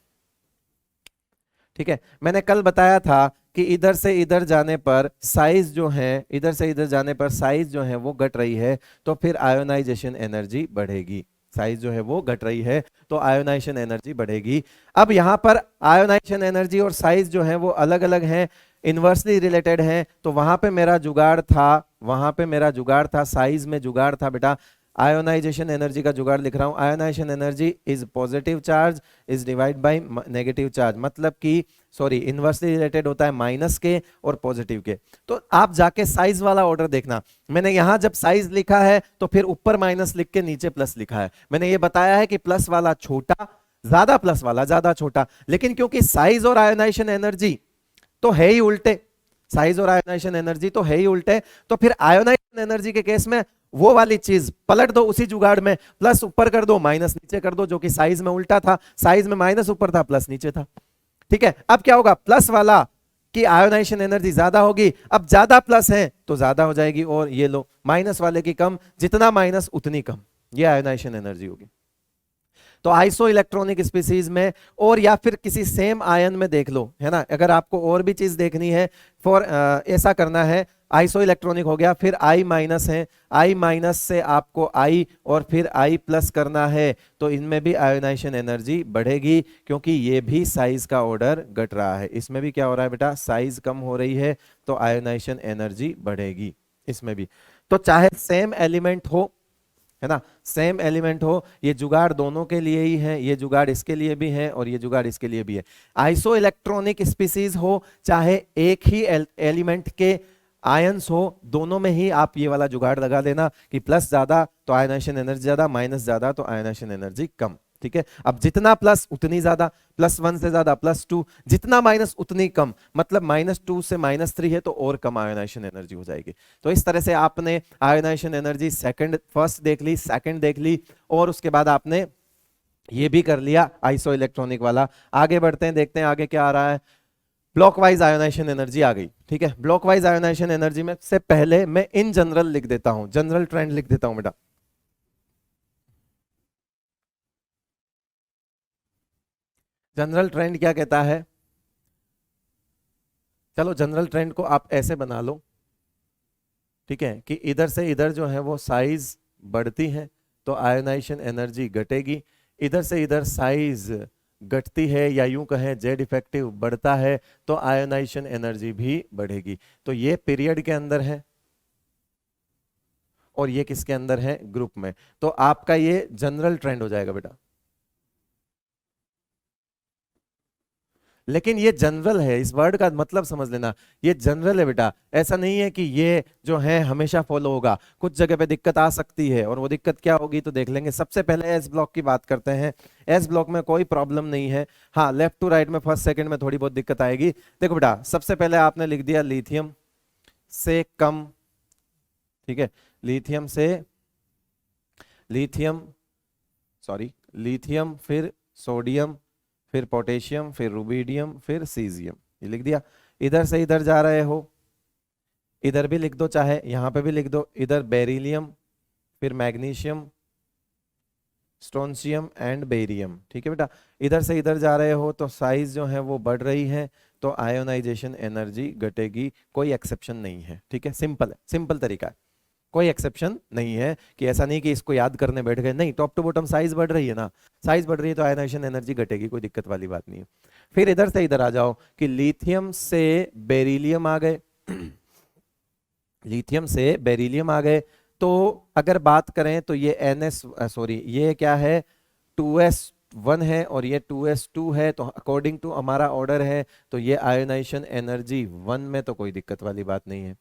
ठीक है। मैंने कल बताया था कि इधर से इधर जाने पर साइज जो है, इधर से इधर जाने पर साइज जो है वो घट रही है, तो फिर आयोनाइजेशन एनर्जी बढ़ेगी, साइज जो है वो घट रही है तो आयोनाइजेशन एनर्जी बढ़ेगी। अब यहां पर आयोनाइजेशन एनर्जी और साइज जो है वो अलग अलग हैं, इनवर्सली रिलेटेड हैं, तो वहां पे मेरा जुगाड़ था, वहां पे मेरा जुगाड़ था, साइज में जुगाड़ था बेटा, आयोनाइजेशन एनर्जी का जुगाड़ लिख रहा हूं, ionization energy is positive charge is divide by negative charge, मतलब कि सॉरी इनवर्सली रिलेटेड होता है माइनस के और पॉजिटिव के। तो आप जाके साइज वाला ऑर्डर देखना, मैंने यहां जब साइज लिखा है तो फिर ऊपर माइनस लिख के नीचे प्लस लिखा है। मैंने ये बताया है कि प्लस वाला छोटा, ज्यादा प्लस वाला ज्यादा छोटा, लेकिन क्योंकि साइज और आयोनाइजेशन एनर्जी तो है ही उल्टे, साइज और आयोनाइजेशन एनर्जी तो है ही उल्टे, तो फिर आयोनाइजेशन एनर्जी के केस में वो वाली चीज पलट दो उसी जुगाड़ में, प्लस ऊपर कर दो माइनस नीचे कर दो, जो कि साइज में उल्टा था, साइज में माइनस ऊपर था प्लस नीचे था, ठीक है। अब क्या होगा, प्लस वाला की आयोनाइजेशन एनर्जी ज्यादा होगी, अब ज्यादा प्लस है तो ज्यादा हो जाएगी, और ये लो माइनस वाले की कम, जितना माइनस उतनी कम, ये आयोनाइजेशन एनर्जी होगी। तो आइसो इलेक्ट्रॉनिक स्पीसीज में और या फिर किसी सेम आयन में देख लो, है ना, अगर आपको और भी चीज देखनी है फॉर ऐसा करना है, आइसो इलेक्ट्रॉनिक हो गया, फिर I माइनस है, I माइनस से आपको I और फिर I प्लस करना है, तो इनमें भी आयोनाइजेशन एनर्जी बढ़ेगी, क्योंकि ये भी साइज का ऑर्डर घट रहा है, इसमें भी क्या हो रहा है बेटा, साइज कम हो रही है तो आयोनाइजेशन एनर्जी बढ़ेगी इसमें भी। तो चाहे सेम एलिमेंट हो, है ना, सेम एलिमेंट हो, ये जुगाड़ दोनों के लिए ही है, ये जुगाड़ इसके लिए भी है और ये जुगाड़ इसके लिए भी है। आइसो इलेक्ट्रॉनिक स्पीसीज हो चाहे एक ही एलिमेंट के आयंस हो, दोनों में ही आप ये वाला जुगाड़ लगा देना कि प्लस ज्यादा तो आयोनाइजेशन एनर्जी ज्यादा, माइनस ज्यादा तो आयोनाइजेशन एनर्जी कम, ठीक है। अब जितना प्लस उतनी ज्यादा, +1 से ज्यादा +2, जितना माइनस उतनी कम, मतलब -2 से -3 है तो और कम आयोनाइजेशन एनर्जी हो जाएगी। तो इस तरह से आपने आयोनाइजेशन एनर्जी फर्स्ट देख ली, सेकंड देख ली, और उसके बाद आपने ये भी कर लिया आइसो इलेक्ट्रॉनिक वाला। आगे बढ़ते हैं, देखते हैं आगे क्या आ रहा है। ब्लॉकवाइज आयोनाइजेशन एनर्जी आ गई, ठीक है। ब्लॉकवाइज आयोनाइजेशन एनर्जी में से पहले मैं इन जनरल लिख देता हूं, जनरल ट्रेंड लिख देता हूं बेटा। जनरल ट्रेंड क्या कहता है, चलो जनरल ट्रेंड को आप ऐसे बना लो, ठीक है, कि इधर से इधर जो है वो साइज बढ़ती है तो आयोनाइजेशन एनर्जी घटेगी, इधर से इधर साइज घटती है या यूं कहें जेड इफेक्टिव बढ़ता है तो आयोनाइजेशन एनर्जी भी बढ़ेगी। तो ये पीरियड के अंदर है और ये किसके अंदर है, ग्रुप में। तो आपका ये जनरल ट्रेंड हो जाएगा बेटा। लेकिन ये जनरल है, इस वर्ड का मतलब समझ लेना, ये जनरल है बेटा। ऐसा नहीं है कि ये जो है हमेशा फॉलो होगा, कुछ जगह पे दिक्कत आ सकती है, और वो दिक्कत क्या होगी तो देख लेंगे। सबसे पहले एस ब्लॉक की बात करते हैं। एस ब्लॉक में कोई प्रॉब्लम नहीं है, हाँ लेफ्ट टू राइट में फर्स्ट सेकंड में थोड़ी बहुत दिक्कत आएगी। देखो बेटा, सबसे पहले आपने लिख दिया लिथियम से कम, ठीक है, लिथियम से, लिथियम सॉरी लिथियम, फिर सोडियम, फिर पोटेशियम, फिर रुबिडियम, फिर सीजियम, ये लिख दिया। इधर से इधर जा रहे हो, इधर भी लिख दो, चाहे यहां पे भी लिख दो, इधर बेरिलियम, फिर मैग्नीशियम, स्ट्रोंशियम एंड बेरियम, ठीक है बेटा। इधर से इधर जा रहे हो तो साइज जो है वो बढ़ रही है तो आयोनाइजेशन एनर्जी घटेगी, कोई एक्सेप्शन नहीं है, ठीक है। सिंपल है, सिंपल तरीका है, कोई एक्सेप्शन नहीं है कि ऐसा नहीं कि इसको याद करने बैठ गए, नहीं, टॉप टू बॉटम साइज बढ़ रही है ना, साइज बढ़ रही है तो आयनाइजेशन एनर्जी घटेगी, कोई दिक्कत वाली बात नहीं है। फिर इधर से इधर आ जाओ कि लिथियम से बेरिलियम आ गए, लिथियम से बेरिलियम आ गए, तो अगर बात करें तो ये सॉरी ये क्या है, 2s1 है और ये 2s2 है, तो अकॉर्डिंग टू हमारा ऑर्डर है तो ये आयोनाइजेशन एनर्जी 1 में, तो कोई दिक्कत वाली बात नहीं है।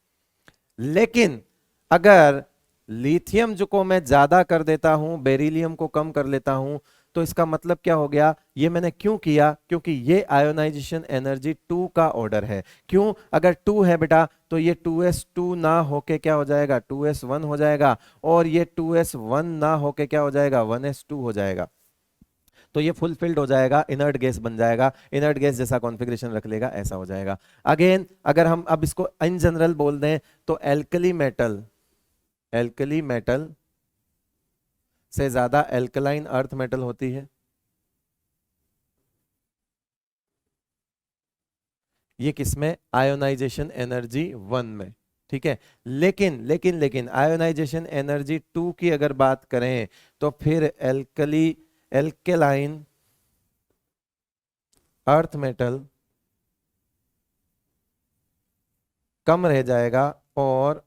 लेकिन अगर लिथियम जो को मैं ज्यादा कर देता हूं, बेरिलियम को कम कर लेता हूं, तो इसका मतलब क्या हो गया, ये मैंने क्यों किया, क्योंकि ये आयोनाइजेशन एनर्जी 2 का ऑर्डर है। क्यों, अगर 2 है बेटा तो ये 2s2 ना होके क्या हो जाएगा, 2s1 हो जाएगा, और ये 2s1 ना होके क्या हो जाएगा, 1s2 हो जाएगा। तो ये फुलफिल्ड हो जाएगा, इनर्ट गैस बन जाएगा, इनर्ट गैस जैसा कॉन्फ़िगरेशन रख लेगा, ऐसा हो जाएगा। अगेन अगर हम अब इसको इन जनरल बोल दें तो एल्कली मेटल, एल्कली मेटल से ज्यादा एल्कलाइन अर्थ मेटल होती है, ये किसमें, आयोनाइजेशन एनर्जी 1 में, ठीक है। लेकिन लेकिन लेकिन आयोनाइजेशन एनर्जी 2 की अगर बात करें तो फिर एल्केलाइन अर्थ मेटल कम रह जाएगा और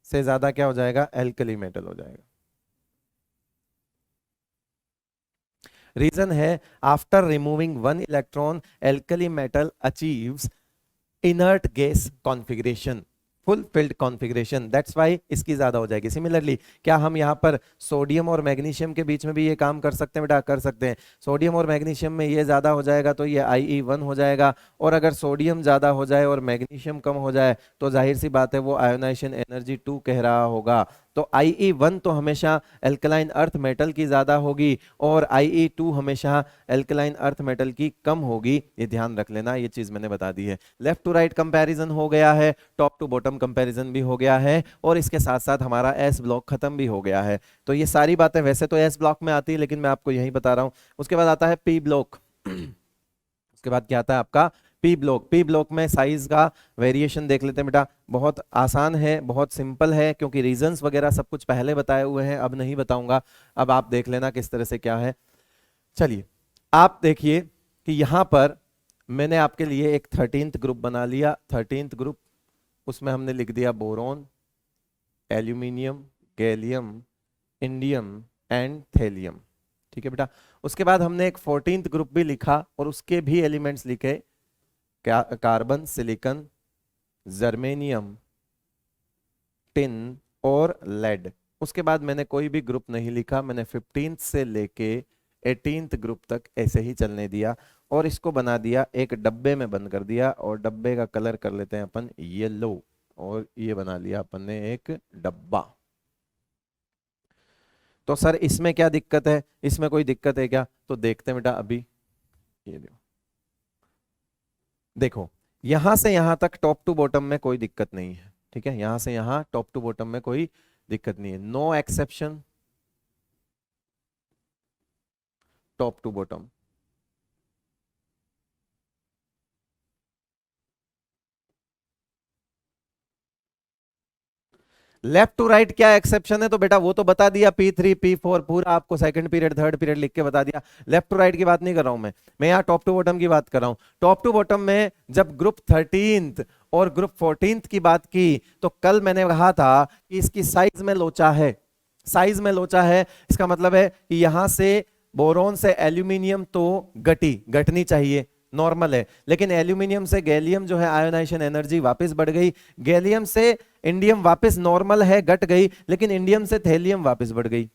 से ज्यादा क्या हो जाएगा, एल्कली मेटल हो जाएगा। रीजन है, after removing 1 electron alkali metal achieves inert gas configuration, full field configuration, that's why इसकी ज्यादा हो जाएगी। सिमिलरली क्या हम यहाँ पर सोडियम और मैग्नीशियम के बीच में भी ये काम कर सकते हैं बेटा, कर सकते हैं। सोडियम और मैग्नीशियम में ये ज्यादा हो जाएगा तो ये Ie1 हो जाएगा, और अगर सोडियम ज्यादा हो जाए और मैग्नीशियम कम हो जाए तो जाहिर सी बात है वो आयोनाइजेशन एनर्जी 2 कह रहा होगा। तो Ie1 तो हमेशा एल्कलाइन अर्थ मेटल की ज्यादा होगी और Ie2 हमेशा एल्कलाइन अर्थ मेटल की कम होगी, ये ध्यान रख लेना, ये चीज मैंने बता दी है। लेफ्ट टू राइट कंपैरिजन हो गया है, टॉप टू बॉटम कंपैरिजन भी हो गया है, और इसके साथ साथ हमारा एस ब्लॉक खत्म भी हो गया है। तो ये सारी बातें वैसे तो एस ब्लॉक में आती है, लेकिन मैं आपको यही बता रहा हूं। उसके बाद आता है पी ब्लॉक, उसके बाद क्या आता है आपका, पी ब्लॉक। पी ब्लॉक में साइज का वेरिएशन देख लेते हैं बेटा, बहुत आसान है, बहुत सिंपल है, क्योंकि रीजंस वगैरह सब कुछ पहले बताए हुए हैं, अब नहीं बताऊंगा, अब आप देख लेना किस तरह से क्या है। चलिए आप देखिए कि यहां पर मैंने आपके लिए एक 13th ग्रुप बना लिया, 13th ग्रुप, उसमें हमने लिख दिया boron, aluminium, gallium, indium and thallium, ठीक है बेटा। उसके बाद हमने एक 14th ग्रुप भी लिखा और उसके भी एलिमेंट्स लिखे, कार्बन, सिलिकॉन, जर्मेनियम, टिन और लेड। उसके बाद मैंने कोई भी ग्रुप नहीं लिखा, मैंने 15th से लेके 18th ग्रुप तक ऐसे ही चलने दिया और इसको बना दिया एक डब्बे में बंद कर दिया और डब्बे का कलर कर लेते हैं अपन येलो और ये बना लिया अपन ने एक डब्बा। तो सर इसमें क्या दिक्कत है, इसमें कोई दिक्कत है क्या? तो देखते हैं बेटा अभी। ये देखो, देखो यहां से यहां तक टॉप टू बॉटम में कोई दिक्कत नहीं है, ठीक है, यहां से यहां टॉप टू बॉटम में कोई दिक्कत नहीं है, no exception top to bottom. Left to right क्या एक्सेप्शन है? तो बेटा वो तो बता दिया, P3 P4 पूरा आपको सेकंड पीरियड थर्ड पीरियड लिख के बता दिया। लेफ्ट टू राइट की बात नहीं कर रहा हूं मैं यहाँ टॉप टू बॉटम की बात कर रहा हूं। टॉप टू बॉटम में जब ग्रुप 13th और ग्रुप 14th की बात की तो कल मैंने कहा था कि इसकी साइज में लोचा है, साइज में लोचा है। इसका मतलब है कि यहां से बोरोन से एल्यूमिनियम तो घटनी चाहिए, नॉर्मल है, लेकिन एल्यूमिनियम से गैलियम जो है आयोनाइजेशन एनर्जी वापस बढ़ गई, गैलियम से इंडियम वापस नॉर्मल है घट गई, लेकिन इंडियम से थेलियम वापस बढ़ गई,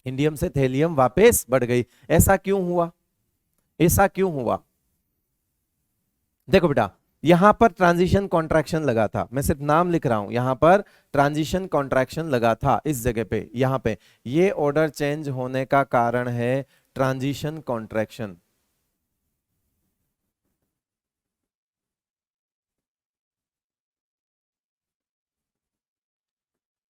इंडियम से थेलियम वापस बढ़ गई। ऐसा क्यों हुआ, ऐसा क्यों हुआ? देखो बेटा यहां पर ट्रांजिशन कॉन्ट्रैक्शन लगा था, मैं सिर्फ नाम लिख रहा हूं, यहां पर ट्रांजिशन कॉन्ट्रैक्शन लगा था इस जगह पे, यहां पे ये ऑर्डर चेंज होने का कारण है transition contraction.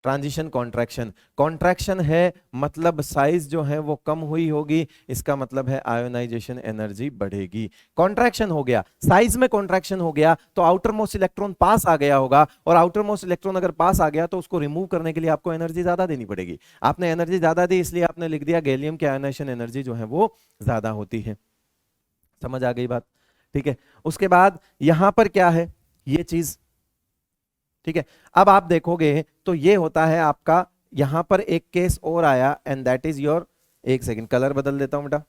Transition contraction, contraction है मतलब साइज जो है वो कम हुई होगी, इसका मतलब है आयोनाइजेशन एनर्जी बढ़ेगी। कॉन्ट्रैक्शन हो गया, साइज में कॉन्ट्रैक्शन हो गया तो आउटर मोस्ट इलेक्ट्रॉन पास आ गया होगा, और आउटर मोस्ट इलेक्ट्रॉन अगर पास आ गया तो उसको रिमूव करने के लिए आपको एनर्जी ज्यादा देनी पड़ेगी। आपने एनर्जी ज्यादा दी इसलिए आपने लिख दिया गैलियम की आयोनाइजेशन एनर्जी जो है वो ज्यादा होती है। समझ आ गई बात? ठीक है, उसके बाद यहां पर क्या है ये चीज, ठीक है। अब आप देखोगे तो ये होता है आपका, यहां पर एक केस और आया एंड दैट इज योर, एक सेकंड कलर बदल देता हूं बेटा,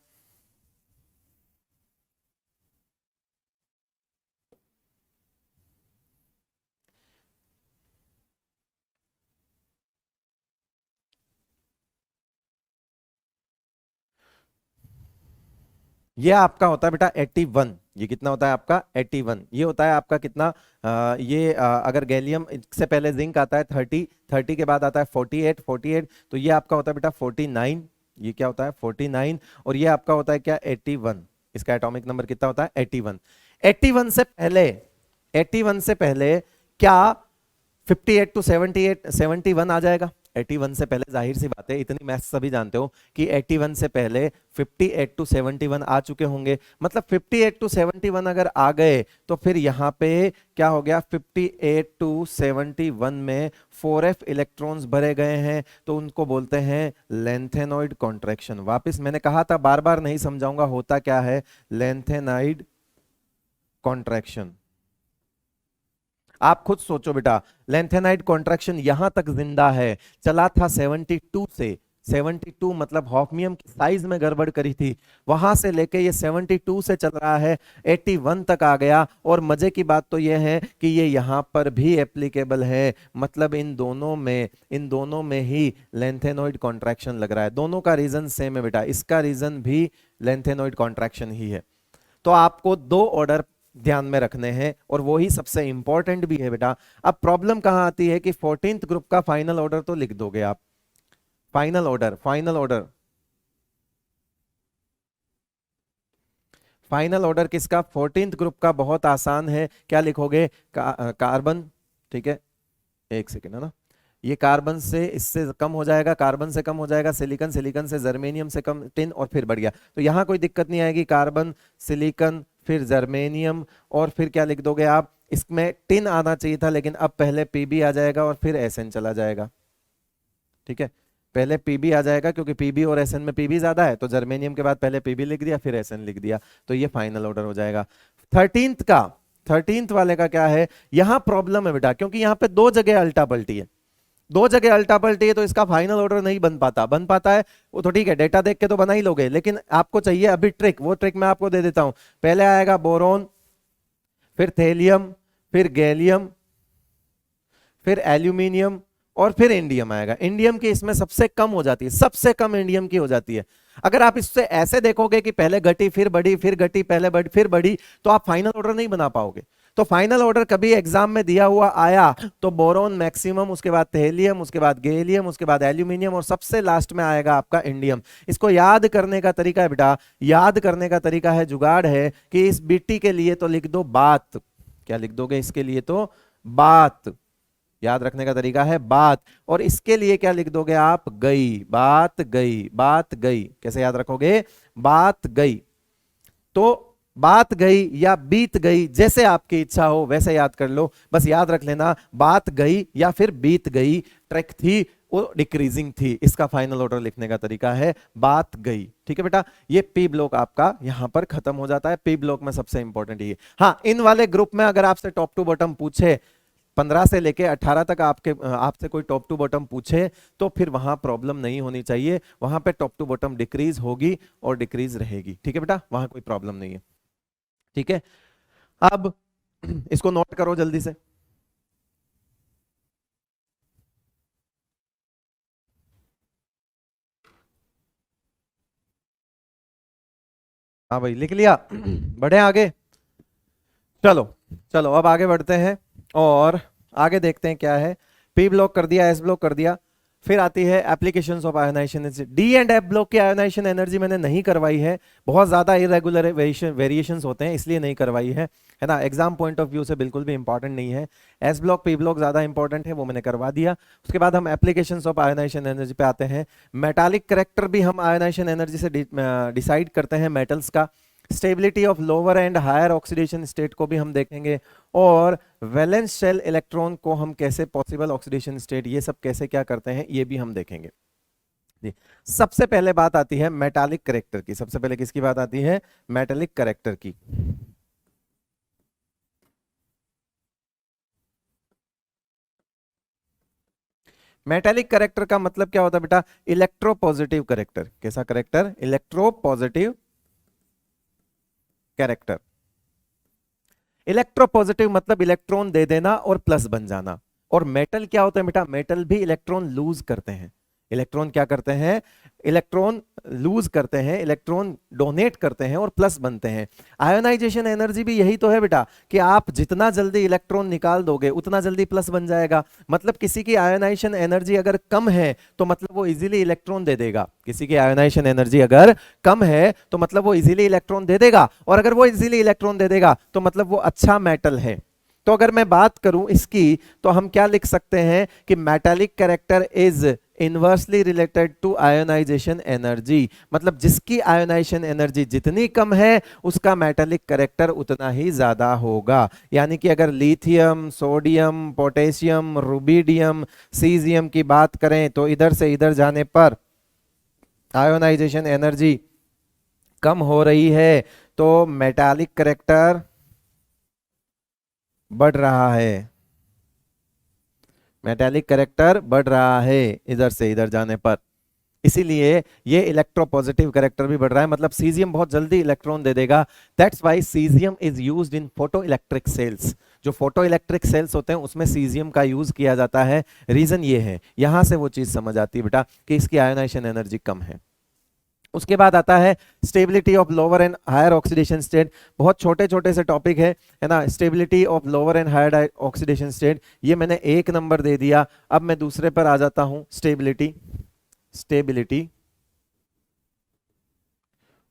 ये आपका होता है बेटा 81, ये कितना होता है आपका 81, ये होता है आपका कितना अगर गैलियम से पहले जिंक आता है 30, 30 के बाद आता है 48, 48, तो ये आपका होता है बेटा 49, ये क्या होता है 49, और ये आपका होता है क्या 81, इसका एटॉमिक नंबर कितना होता है 81। 81 से पहले, 81 से पहले क्या 58 टू 78 71 आ जाएगा? 81 से पहले जाहिर सी बात है, इतनी मैथ्स सभी जानते हो कि 81 से पहले 58 टू 71 आ चुके होंगे, मतलब 58 टू 71 अगर आ गए तो फिर यहां पे क्या हो गया, 58 टू 71 में 4f इलेक्ट्रॉन्स भरे गए हैं, तो उनको बोलते हैं लेंथेनॉइड कॉन्ट्रैक्शन। वापस मैंने कहा था बार बार नहीं समझाऊंगा, होता क्या है लेंथेनाइड कॉन्ट्रैक्शन। आप खुद सोचो बेटा, लेंथेनाइड कॉन्ट्रैक्शन यहां तक जिंदा है, चला था 72 से, 72 मतलब हॉफनियम की साइज में गड़बड़ करी थी, वहां से लेके ये 72 से चल रहा है 81 तक आ गया। और मजे की बात तो ये है कि ये यहां पर भी एप्लीकेबल है, मतलब इन दोनों में ही लेंथेनॉइड कॉन्ट्रैक्शन लग रहा है। दोनों का रीजन सेम है बेटा, इसका रीजन भी लेंथेनॉइड कॉन्ट्रैक्शन ही है। तो आपको दो ऑर्डर ध्यान में रखने हैं और वो ही सबसे इंपॉर्टेंट भी है बेटा। अब प्रॉब्लम कहां आती है कि 14th ग्रुप का फाइनल ऑर्डर तो लिख दोगे आप, final order, final order, final order किसका 14th ग्रुप का बहुत आसान है, क्या लिखोगे कार्बन, ठीक है, एक सेकेंड है ना, ये कार्बन से इससे कम हो जाएगा, कार्बन से कम हो जाएगा सिलिकन, सिलिकन से जर्मेनियम से कम टिन, और फिर बढ़ गया, तो यहां कोई दिक्कत नहीं आएगी, कार्बन सिलिकन फिर जर्मेनियम, और फिर क्या लिख दोगे आप, इसमें टिन आना चाहिए था लेकिन अब पहले पीबी आ जाएगा और फिर एसएन चला जाएगा, ठीक है, पहले पीबी आ जाएगा क्योंकि पीबी और एसएन में पीबी ज्यादा है, तो जर्मेनियम के बाद पहले पीबी लिख दिया फिर एसएन लिख दिया, तो ये फाइनल ऑर्डर हो जाएगा। 13th का, 13th वाले का क्या है, यहां प्रॉब्लम है बेटा, क्योंकि यहां पे दो जगह अल्टा पल्टी है, दो जगह अल्टा पल्टी है, तो इसका फाइनल ऑर्डर नहीं बन पाता है, वो तो ठीक है डेटा देख के तो बना ही लोगे, लेकिन आपको चाहिए अभी ट्रिक, वो ट्रिक मैं आपको दे देता हूं। पहले आएगा बोरोन, फिर थेलियम, फिर गैलियम, फिर एल्यूमिनियम, और फिर इंडियम आएगा। इंडियम की इसमें सबसे कम हो जाती है, सबसे कम इंडियम की हो जाती है। अगर आप इससे ऐसे देखोगे कि पहले घटी फिर बढ़ी फिर घटी पहले बढ़ी फिर बढ़ी, तो आप फाइनल ऑर्डर नहीं बना पाओगे। तो फाइनल ऑर्डर कभी एग्जाम में दिया हुआ आया तो बोरोन मैक्सिमम, उसके बाद हेलियम, उसके बाद गैलियम, उसके बाद एल्यूमिनियम और सबसे लास्ट में आएगा आपका इंडियम। इसको याद करने का तरीका है बेटा, याद करने का तरीका है, जुगाड़ है कि इस बीटी के लिए तो लिख दो बात। क्या लिख दोगे इसके लिए? तो बात। याद रखने का तरीका है बात। और इसके लिए क्या लिख दोगे आप? गई, बात गई, बात गई। कैसे याद रखोगे? बात गई। तो बात गई या बीत गई, जैसे आपकी इच्छा हो वैसे याद कर लो, बस याद रख लेना बात गई या फिर बीत गई। ट्रैक थी वो डिक्रीजिंग थी, इसका फाइनल ऑर्डर लिखने का तरीका है बात गई। ठीक है बेटा, ये पी ब्लॉक आपका यहां पर खत्म हो जाता है। पी ब्लॉक में सबसे इंपॉर्टेंट ये, हाँ इन वाले ग्रुप में अगर आपसे टॉप टू बॉटम पूछे, 15 से लेके 18 तक आपसे कोई टॉप टू बॉटम पूछे, तो फिर वहां प्रॉब्लम नहीं होनी चाहिए। वहां पे टॉप टू बॉटम डिक्रीज होगी और डिक्रीज रहेगी। ठीक है बेटा, वहां कोई प्रॉब्लम नहीं है। ठीक है, अब इसको नोट करो जल्दी से। हाँ भाई लिख लिया? बढ़े आगे? चलो चलो अब आगे बढ़ते हैं और आगे देखते हैं क्या है। पी ब्लॉक कर दिया, एस ब्लॉक कर दिया, फिर आती है applications of ionization energy. D and f block की आयोनाइजेशन एनर्जी मैंने नहीं करवाई है, बहुत ज्यादा इरेगुलर वेरिएशंस होते हैं इसलिए नहीं करवाई है ना, एग्जाम पॉइंट ऑफ व्यू से बिल्कुल भी इंपॉर्टेंट नहीं है। एस ब्लॉक पी ब्लॉक ज्यादा इंपॉर्टेंट है, वो मैंने करवा दिया। उसके बाद हम एप्लीकेशंस ऑफ आयोनाइजेशन एनर्जी पे आते हैं। मेटालिक करेक्टर भी हम आयोनाइजेशन एनर्जी से डिसाइड करते हैं मेटल्स का। Stability of lower and higher oxidation state को भी हम देखेंगे, और वैलेंस शेल इलेक्ट्रॉन को हम कैसे पॉसिबल ऑक्सीडेशन स्टेट, ये सब कैसे क्या करते हैं ये भी हम देखेंगे। जी, सबसे पहले बात आती है मेटालिक करेक्टर की। सबसे पहले किसकी बात आती है? मेटालिक करेक्टर की। मेटालिक करेक्टर का मतलब क्या होता है बेटा? Electropositive character. कैसा करेक्टर? Electropositive character. इलेक्ट्रोपॉजिटिव मतलब इलेक्ट्रॉन दे देना और प्लस बन जाना। और मेटल क्या होता है बेटा? मेटल भी इलेक्ट्रॉन लूज करते हैं। इलेक्ट्रॉन क्या करते हैं? इलेक्ट्रॉन लूज करते हैं, इलेक्ट्रॉन डोनेट करते हैं और प्लस बनते हैं। आयोनाइजेशन एनर्जी भी यही तो है बेटा, कि आप जितना जल्दी इलेक्ट्रॉन निकाल दोगे उतना जल्दी प्लस बन जाएगा। मतलब किसी की आयोनाइजेशन एनर्जी अगर कम है तो मतलब वो इजीली इलेक्ट्रॉन दे देगा। किसी की आयोनाइजेशन एनर्जी अगर कम है तो मतलब वो इजीली इलेक्ट्रॉन दे देगा, और अगर वो इजीली इलेक्ट्रॉन दे देगा तो मतलब वो अच्छा मेटल है। तो अगर मैं बात करूं इसकी, तो हम क्या लिख सकते हैं कि metallic character is inversely related to ionization energy. मतलब जिसकी आयोनाइजेशन एनर्जी जितनी कम है उसका मेटालिक कैरेक्टर उतना ही ज्यादा होगा। यानी कि अगर lithium, sodium, potassium, rubidium, caesium की बात करें तो इधर से इधर जाने पर आयोनाइजेशन एनर्जी कम हो रही है, तो मेटालिक कैरेक्टर बढ़ रहा है। मेटालिक कैरेक्टर बढ़ रहा है इधर से इधर जाने पर, इसीलिए ये इलेक्ट्रोपॉजिटिव कैरेक्टर भी बढ़ रहा है। मतलब सीजियम बहुत जल्दी इलेक्ट्रॉन दे देगा। That's why caesium is used in photo electric sales. जो फोटो इलेक्ट्रिक सेल्स होते हैं उसमें सीजियम का यूज किया जाता है। रीजन ये है, यहां से वो चीज समझ आती है बेटा कि इसकी आयोनाइजेशन एनर्जी कम है। उसके बाद आता है stability of lower and higher oxidation state. बहुत छोटे छोटे से टॉपिक है ना। Stability of lower and higher oxidation state, ये मैंने 1 नंबर दे दिया। अब मैं दूसरे पर आ जाता हूं। Stability, stability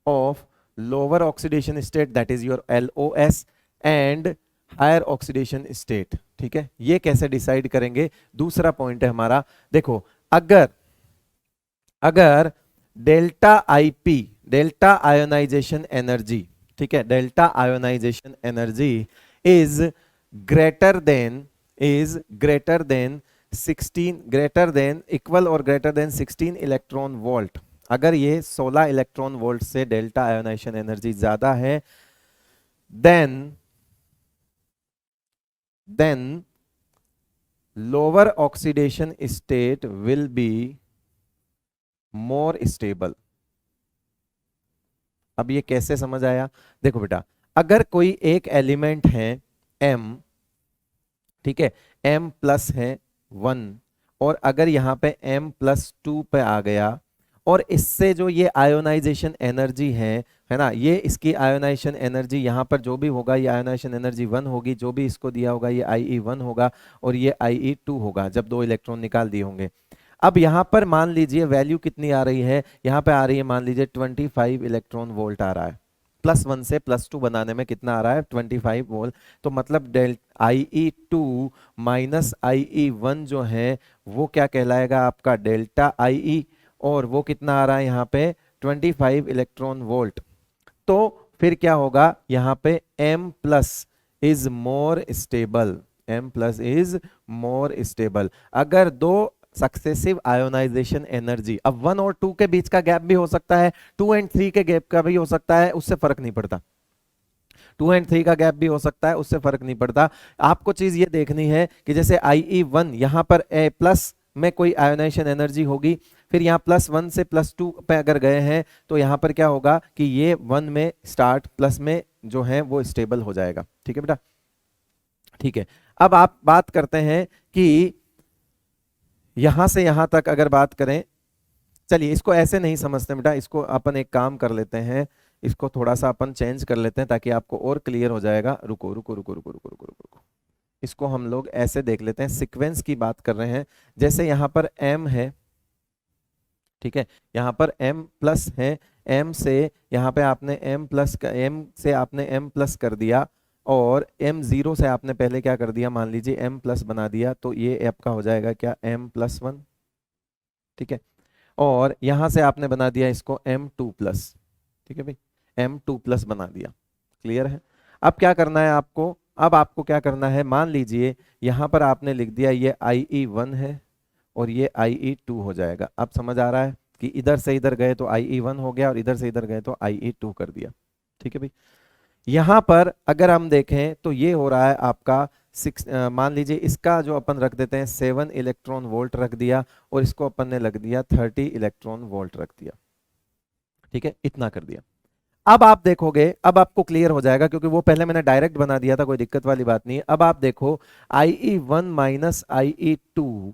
of lower oxidation state, that is your LOS, and higher oxidation state. ठीक है, ये कैसे डिसाइड करेंगे? दूसरा पॉइंट है हमारा। देखो, अगर अगर delta IP, delta ionization energy, ठीक है, delta ionization energy is greater than 16, greater than, equal और ग्रेटर देन 16 इलेक्ट्रॉन वोल्ट। अगर ये 16 इलेक्ट्रॉन वोल्ट से डेल्टा आयोनाइजेशन एनर्जी ज्यादा है, then lower oxidation state will be more stable. अब ये कैसे समझ आया? देखो बेटा, अगर कोई एक एलिमेंट है M, ठीक है, M+ है 1, और अगर यहां पे M+2 पे आ गया और इससे जो ये आयोनाइजेशन एनर्जी है ना, ये इसकी आयोनाइजेशन एनर्जी यहाँ पर जो भी होगा ये आयोनाइजेशन एनर्जी 1 होगी, जो भी इसको दिया होगा ये IE1 होगा और ये IE2 होगा जब 2 इलेक्ट्रॉन निकाल दिए होंगे। अब यहाँ पर मान लीजिए वैल्यू कितनी आ रही है, यहाँ पे आ रही है मान लीजिए 25 इलेक्ट्रॉन वोल्ट आ रहा है। +1 से +2 बनाने में कितना आ रहा है, 25 वोल्ट। तो मतलब IE2 माइनस IE1 जो है वो क्या कहलाएगा आपका डेल्टा IE, और वो कितना आ रहा है यहाँ पे 25 इलेक्ट्रॉन वोल्ट। तो फिर क्या होगा यहाँ पे M plus is more stable, M plus is more stable. अगर दो सक्सेसिव आयोनाइजेशन एनर्जी, अब 1 और 2 के बीच का गैप भी हो सकता है, 2 एंड 3 के गैप का भी हो सकता है, उससे फर्क नहीं पड़ता। 2 एंड 3 का गैप भी हो सकता है, उससे फर्क नहीं पड़ता। आपको चीज ये देखनी है कि जैसे IE1 यहां पर A प्लस में कोई आयोनाइजेशन एनर्जी होगी, फिर यहाँ +1 से +2 पे अगर गए हैं तो यहाँ पर क्या होगा कि ये 1 में स्टार्ट, प्लस में जो है वो स्टेबल हो जाएगा। ठीक है बेटा, ठीक है। अब आप बात करते हैं कि यहां से यहां तक अगर बात करें, चलिए इसको ऐसे नहीं समझते बेटा, इसको अपन एक काम कर लेते हैं, इसको थोड़ा सा अपन चेंज कर लेते हैं ताकि आपको और क्लियर हो जाएगा। रुको रुको रुको रुको रुको रुको रुको रुको, इसको हम लोग ऐसे देख लेते हैं, सीक्वेंस की बात कर रहे हैं। जैसे यहाँ पर M है, ठीक है, यहाँ पर M प्लस है, M से यहाँ पे आपने M प्लस, M से आपने M प्लस कर दिया, और M0 से आपने पहले क्या कर दिया, मान लीजिए M प्लस बना दिया, तो ये आपका हो जाएगा क्या M+1। ठीक है, और यहां से आपने बना दिया इसको M2 प्लस। ठीक है भाई, M2 प्लस बना दिया। क्लियर है। अब क्या करना है आपको, अब आपको क्या करना है, मान लीजिए यहां पर आपने लिख दिया ये IE1 है और ये IE2 हो जाएगा। अब समझ आ रहा है कि इधर से इधर गए तो IE1 हो गया और इधर से इधर गए तो IE2 कर दिया। ठीक है भाई, यहां पर अगर हम देखें तो ये हो रहा है आपका 6, मान लीजिए इसका जो अपन रख देते हैं 7 इलेक्ट्रॉन वोल्ट रख दिया, और इसको अपन ने लग दिया 30 इलेक्ट्रॉन वोल्ट रख दिया। ठीक है, इतना कर दिया। अब आप देखोगे, अब आपको क्लियर हो जाएगा क्योंकि वो पहले मैंने डायरेक्ट बना दिया था, कोई दिक्कत वाली बात नहीं है। अब आप देखो IE1 minus IE2,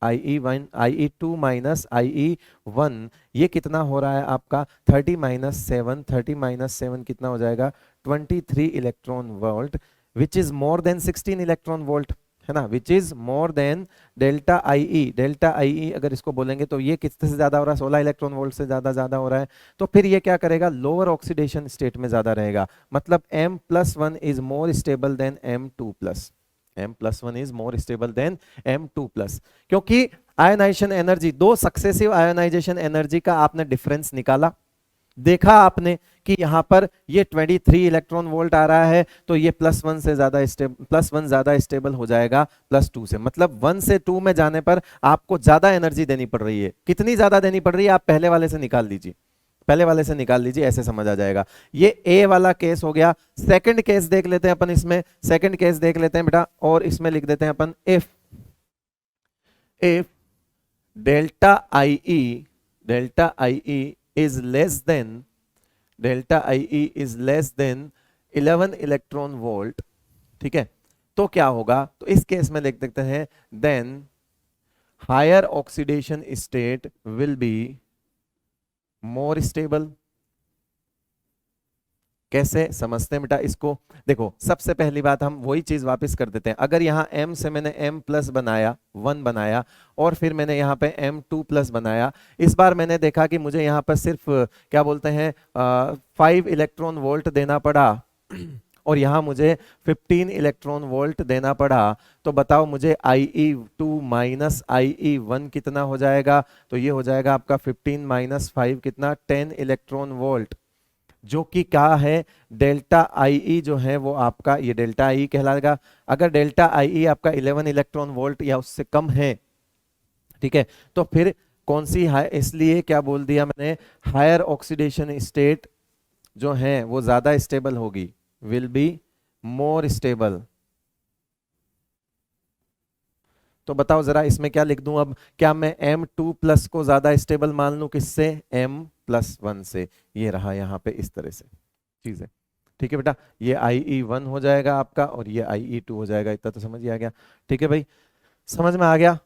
IE2 minus IE1, ये कितना हो रहा है आपका 30 माइनस 7, 30 माइनस 7 कितना हो जाएगा 23 electron volt, which is more than 16 electron volt, है ना, which is more than delta IE। Delta IE अगर इसको बोलेंगे तो ये किससे से ज्यादा हो रहा है, 16 इलेक्ट्रॉन वोल्ट से ज्यादा हो रहा है। तो फिर ये क्या करेगा, लोअर ऑक्सीडेशन स्टेट में ज्यादा रहेगा, मतलब M+1 is more stable then M2 plus, M+1 is more stable then M2 plus. क्योंकि आयनाइजेशन एनर्जी, दो सक्सेसिव आयनाइजेशन एनर्जी का आपने डिफरेंस निकाला, देखा आपने कि यहां पर ये 23 इलेक्ट्रॉन वोल्ट आ रहा है, तो ये +1 से ज्यादा +1 ज्यादा स्टेबल हो जाएगा +2 से, मतलब 1 से 2 में जाने पर आपको ज्यादा एनर्जी देनी पड़ रही है। कितनी ज्यादा देनी पड़ रही है आप पहले वाले से निकाल लीजिए, पहले वाले से निकाल लीजिए, ऐसे समझ आ जाएगा। ये A वाला केस हो गया। सेकंड केस देख लेते हैं अपन, इसमें सेकंड केस देख लेते हैं बेटा, और इसमें लिख देते हैं अपन if delta IE is less than, delta IE is less than 11 electron volt. ठीक है, तो क्या होगा, तो इस केस में लिख देते हैं then higher oxidation state will be more stable. कैसे समझते हैं बेटा इसको, देखो सबसे पहली बात हम वही चीज वापस कर देते हैं। अगर यहाँ M से मैंने M प्लस बनाया, 1 बनाया, और फिर मैंने यहाँ पे M2 प्लस बनाया, इस बार मैंने देखा कि मुझे यहाँ पर सिर्फ क्या बोलते हैं 5 इलेक्ट्रॉन वोल्ट देना पड़ा और यहाँ मुझे 15 इलेक्ट्रॉन वोल्ट देना पड़ा। तो बताओ मुझे IE2 माइनस IE1 कितना हो जाएगा, तो ये हो जाएगा आपका 15 माइनस 5 कितना 10 इलेक्ट्रॉन वोल्ट, जो कि क्या है डेल्टा IE जो है वो आपका ये डेल्टा IE कहलाएगा। अगर डेल्टा IE आपका 11 इलेक्ट्रॉन वोल्ट या उससे कम है, ठीक है, तो फिर कौन सी हाई, इसलिए क्या बोल दिया मैंने, हायर ऑक्सीडेशन स्टेट जो है वो ज्यादा स्टेबल होगी, विल बी मोर स्टेबल। तो बताओ जरा इसमें क्या लिख दूं अब, क्या मैं M2 प्लस को ज्यादा स्टेबल मान लूं किससे, M+1 से। ये रहा यहाँ पे इस तरह से चीज है। ठीक है बेटा, ये IE1 हो जाएगा आपका और ये IE2 हो जाएगा। इतना तो समझ ही आ गया। ठीक है भाई, समझ में आ गया।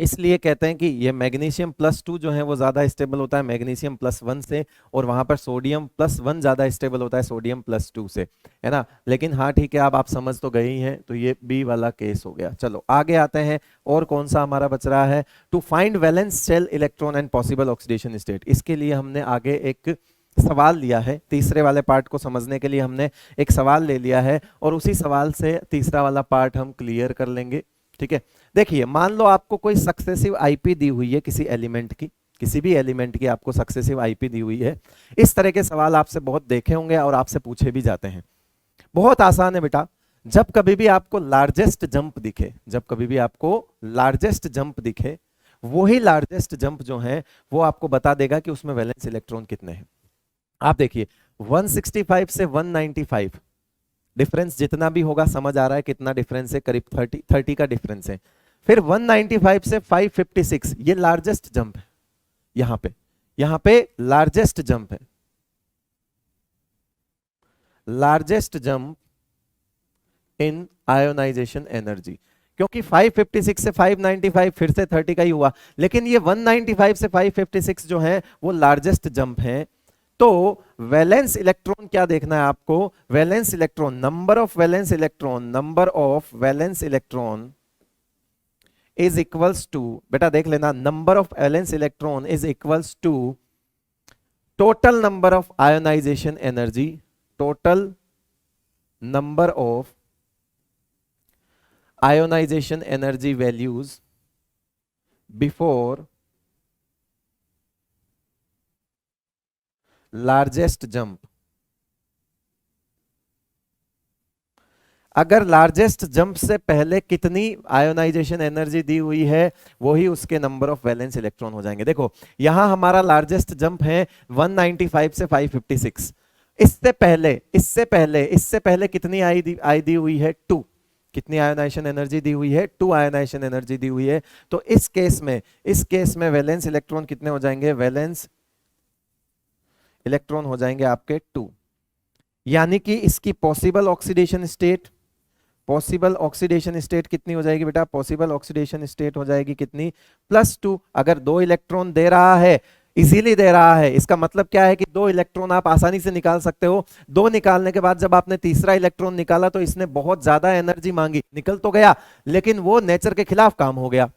इसलिए कहते हैं कि ये मैग्नीशियम प्लस 2 जो है वो ज्यादा स्टेबल होता है मैग्नीशियम प्लस 1 से, और वहां पर सोडियम प्लस 1 ज्यादा स्टेबल होता है सोडियम प्लस 2 से, है ना। लेकिन हाँ ठीक है, अब आप समझ तो गए ही हैं, तो ये बी वाला केस हो गया। चलो आगे आते हैं, और कौन सा हमारा बच रहा है, to find valence shell electron and possible oxidation state. इसके लिए हमने आगे एक सवाल लिया है, तीसरे वाले पार्ट को समझने के लिए हमने एक सवाल ले लिया है, और उसी सवाल से तीसरा वाला पार्ट हम क्लियर कर लेंगे। ठीक है, देखिए मान लो आपको कोई सक्सेसिव आईपी दी हुई है किसी एलिमेंट की, किसी भी एलिमेंट की आपको सक्सेसिव आईपी दी हुई है। इस तरह के सवाल आपसे बहुत देखे होंगे और आपसे पूछे भी जाते हैं। बहुत आसान है बेटा, जब कभी भी आपको लार्जेस्ट जंप दिखे, जब कभी भी आपको लार्जेस्ट जंप दिखे, वही लार्जेस्ट जंप जो है वो आपको बता देगा कि उसमें वैलेंस इलेक्ट्रॉन कितने हैं। आप देखिए 165 से 195, डिफरेंस जितना भी होगा, समझ आ रहा है कितना डिफरेंस है, करीब 30 का डिफरेंस है। फिर 195 से 556, ये लार्जेस्ट जंप है, यहां पे लार्जेस्ट जंप है, largest jump in ionization energy, क्योंकि 556 से 595 फिर से 30 का ही हुआ, लेकिन ये 195 से 556 जो है वो लार्जेस्ट जंप है। तो वैलेंस इलेक्ट्रॉन क्या देखना है आपको, valence electron, number of valence electron, number of valence electron is equals to, बेटा देख लेना, number of valence electron is equals to total number of ionization energy, total number of ionization energy values before largest jump. अगर largest jump से पहले कितनी ionisation energy दी हुई है, वही उसके नंबर ऑफ वैलेंस इलेक्ट्रॉन हो जाएंगे। देखो यहां हमारा लार्जेस्ट जंप है 195 से 556, इससे पहले कितनी आई दी हुई है 2, कितनी आयोनाइजेशन एनर्जी दी हुई है, 2 आयोनाइजेशन एनर्जी दी हुई है। तो इस केस में वैलेंस इलेक्ट्रॉन कितने हो जाएंगे, वैलेंस इलेक्ट्रॉन हो जाएंगे आपके 2, यानी कि इसकी possible oxidation state, possible oxidation state कितनी हो जाएगी बेटा, पॉसिबल ऑक्सीडेशन स्टेट हो जाएगी कितनी, +2। अगर 2 इलेक्ट्रॉन दे रहा है, इजीली दे रहा है, इसका मतलब क्या है कि 2 इलेक्ट्रॉन आप आसानी से निकाल सकते हो। 2 निकालने के बाद जब आपने तीसरा इलेक्ट्रॉन निकाला तो इसने बहुत ज्यादा एनर्जी मांगी, निकल तो गया, लेकिन वो नेचर के खिलाफ काम हो गया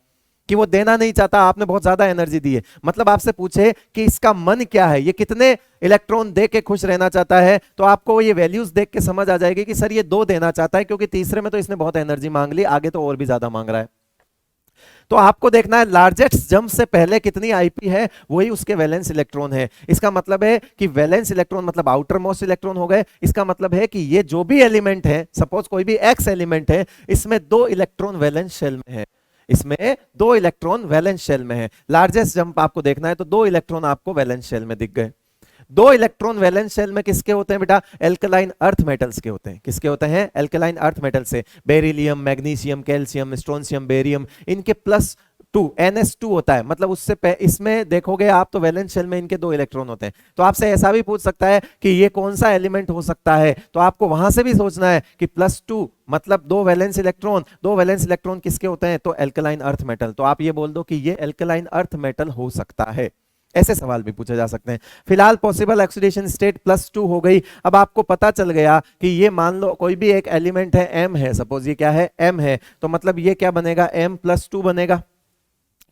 कि वो देना नहीं चाहता, आपने बहुत ज्यादा एनर्जी दी है। मतलब आपसे पूछे कि इसका मन क्या है, ये कितने इलेक्ट्रॉन दे के खुश रहना चाहता है, तो आपको ये वैल्यूज देख के समझ आ जाएगी कि सर ये 2 देना चाहता है, क्योंकि तीसरे में तो इसने बहुत एनर्जी मांग ली, आगे तो और भी ज्यादा मांग रहा है। तो आपको देखना है लार्जेस्ट जंप से पहले कितनी आईपी है, वही उसके वैलेंस इलेक्ट्रॉन है। इसका मतलब है कि वैलेंस इलेक्ट्रॉन मतलब आउटर मोस्ट इलेक्ट्रॉन हो गए। इसका मतलब है कि ये जो भी एलिमेंट है, सपोज कोई भी एक्स एलिमेंट है, इसमें 2 इलेक्ट्रॉन वैलेंस शेल में है, इसमें 2 इलेक्ट्रॉन वैलेंस शेल में है। लार्जेस्ट जंप आपको देखना है तो 2 इलेक्ट्रॉन आपको वैलेंस शेल में दिख गए। 2 इलेक्ट्रॉन वैलेंस शेल में किसके होते हैं बेटा, एल्कलाइन अर्थ मेटल्स के होते हैं। किसके होते हैं, एल्कलाइन अर्थ मेटल से, beryllium, magnesium, calcium, strontium, barium, इनके +2 NS2 होता है। मतलब उससे इसमें देखोगे आप तो वैलेंस शेल में इनके 2 इलेक्ट्रॉन होते हैं। तो आपसे ऐसा भी पूछ सकता है कि ये कौन सा एलिमेंट हो सकता है, तो आपको वहां से भी सोचना है कि +2 मतलब 2 वैलेंस इलेक्ट्रॉन, 2 वैलेंस इलेक्ट्रॉन किसके होते हैं, तो एल्कलाइन अर्थ मेटल। तो आप ये बोल दो कि ये एल्कलाइन अर्थ मेटल हो सकता है। ऐसे सवाल भी पूछे जा सकते हैं। फिलहाल पॉसिबल ऑक्सीडेशन स्टेट +2 हो गई। अब आपको पता चल गया कि ये मान लो कोई भी एक एलिमेंट है, M है, सपोज ये क्या है, M है, तो मतलब ये क्या बनेगा, M+2 बनेगा।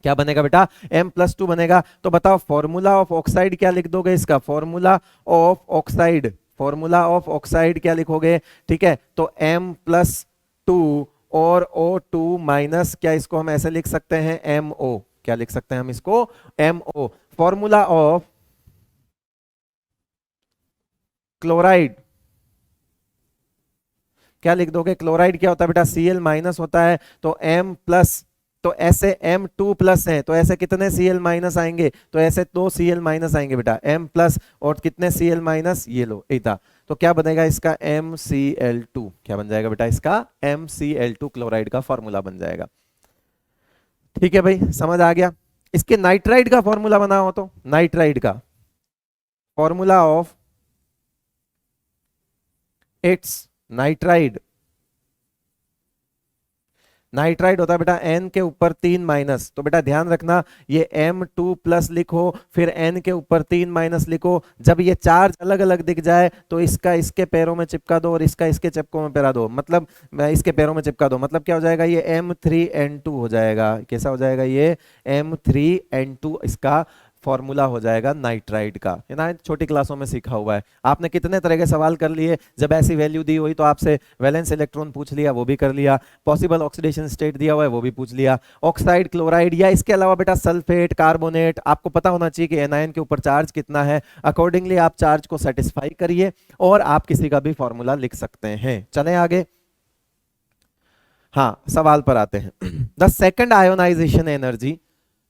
क्या बनेगा बेटा, M+2 बनेगा। तो बताओ फॉर्मूला ऑफ ऑक्साइड क्या लिख दोगे, इसका formula of oxide, formula of oxide क्या लिखोगे, ठीक है। तो M+2 और O2 माइनस, क्या इसको हम ऐसे लिख सकते हैं, MO। क्या लिख सकते हैं हम इसको, MO। फॉर्मूला ऑफ क्लोराइड क्या लिख दोगे, क्लोराइड क्या होता है बेटा, Cl- होता है। तो M+, तो ऐसे M2+ है, तो ऐसे कितने Cl- आएंगे, तो ऐसे 2 Cl- आएंगे बेटा, M+ और कितने Cl-, ये लो इतना। तो क्या बनेगा इसका, MCl2। क्या बन जाएगा बेटा इसका, MCl2 क्लोराइड का फॉर्मूला बन जाएगा। ठीक है भाई, समझ आ गया। इसके नाइट्राइड का फॉर्मूला बना हो तो, नाइट्राइड का formula of its nitride, nitride होता है बेटा N के ऊपर 3 माइनस, तो बेटा ध्यान रखना ये M2 प्लस लिखो, फिर N के ऊपर 3 माइनस लिखो। जब ये चार्ज अलग अलग दिख जाए तो इसका इसके पैरों में चिपका दो और इसका इसके चिपकों में पैरा दो, मतलब इसके पैरों में चिपका दो, मतलब क्या हो जाएगा, ये M3N2 हो जाएगा। कैसा हो जाएगा, ये M3N2 इसका फॉर्मूला हो जाएगा नाइट्राइड का। है ना, छोटी क्लासों में सीखा हुआ है आपने। कितने तरह के सवाल कर लिए, जब ऐसी वैल्यू दी हुई तो आपसे वैलेंस इलेक्ट्रॉन पूछ लिया, वो भी कर लिया, पॉसिबल ऑक्सीडेशन स्टेट दिया हुआ है वो भी पूछ लिया, ऑक्साइड क्लोराइड या इसके अलावा बेटा सल्फेट कार्बोनेट, आपको पता होना चाहिए कि एनायन के ऊपर चार्ज कितना है, अकॉर्डिंगली आप चार्ज को सेटिस्फाई करिए और आप किसी का भी फॉर्मूला लिख सकते हैं। चलें आगे, हाँ सवाल पर आते हैं। The second ionization energy,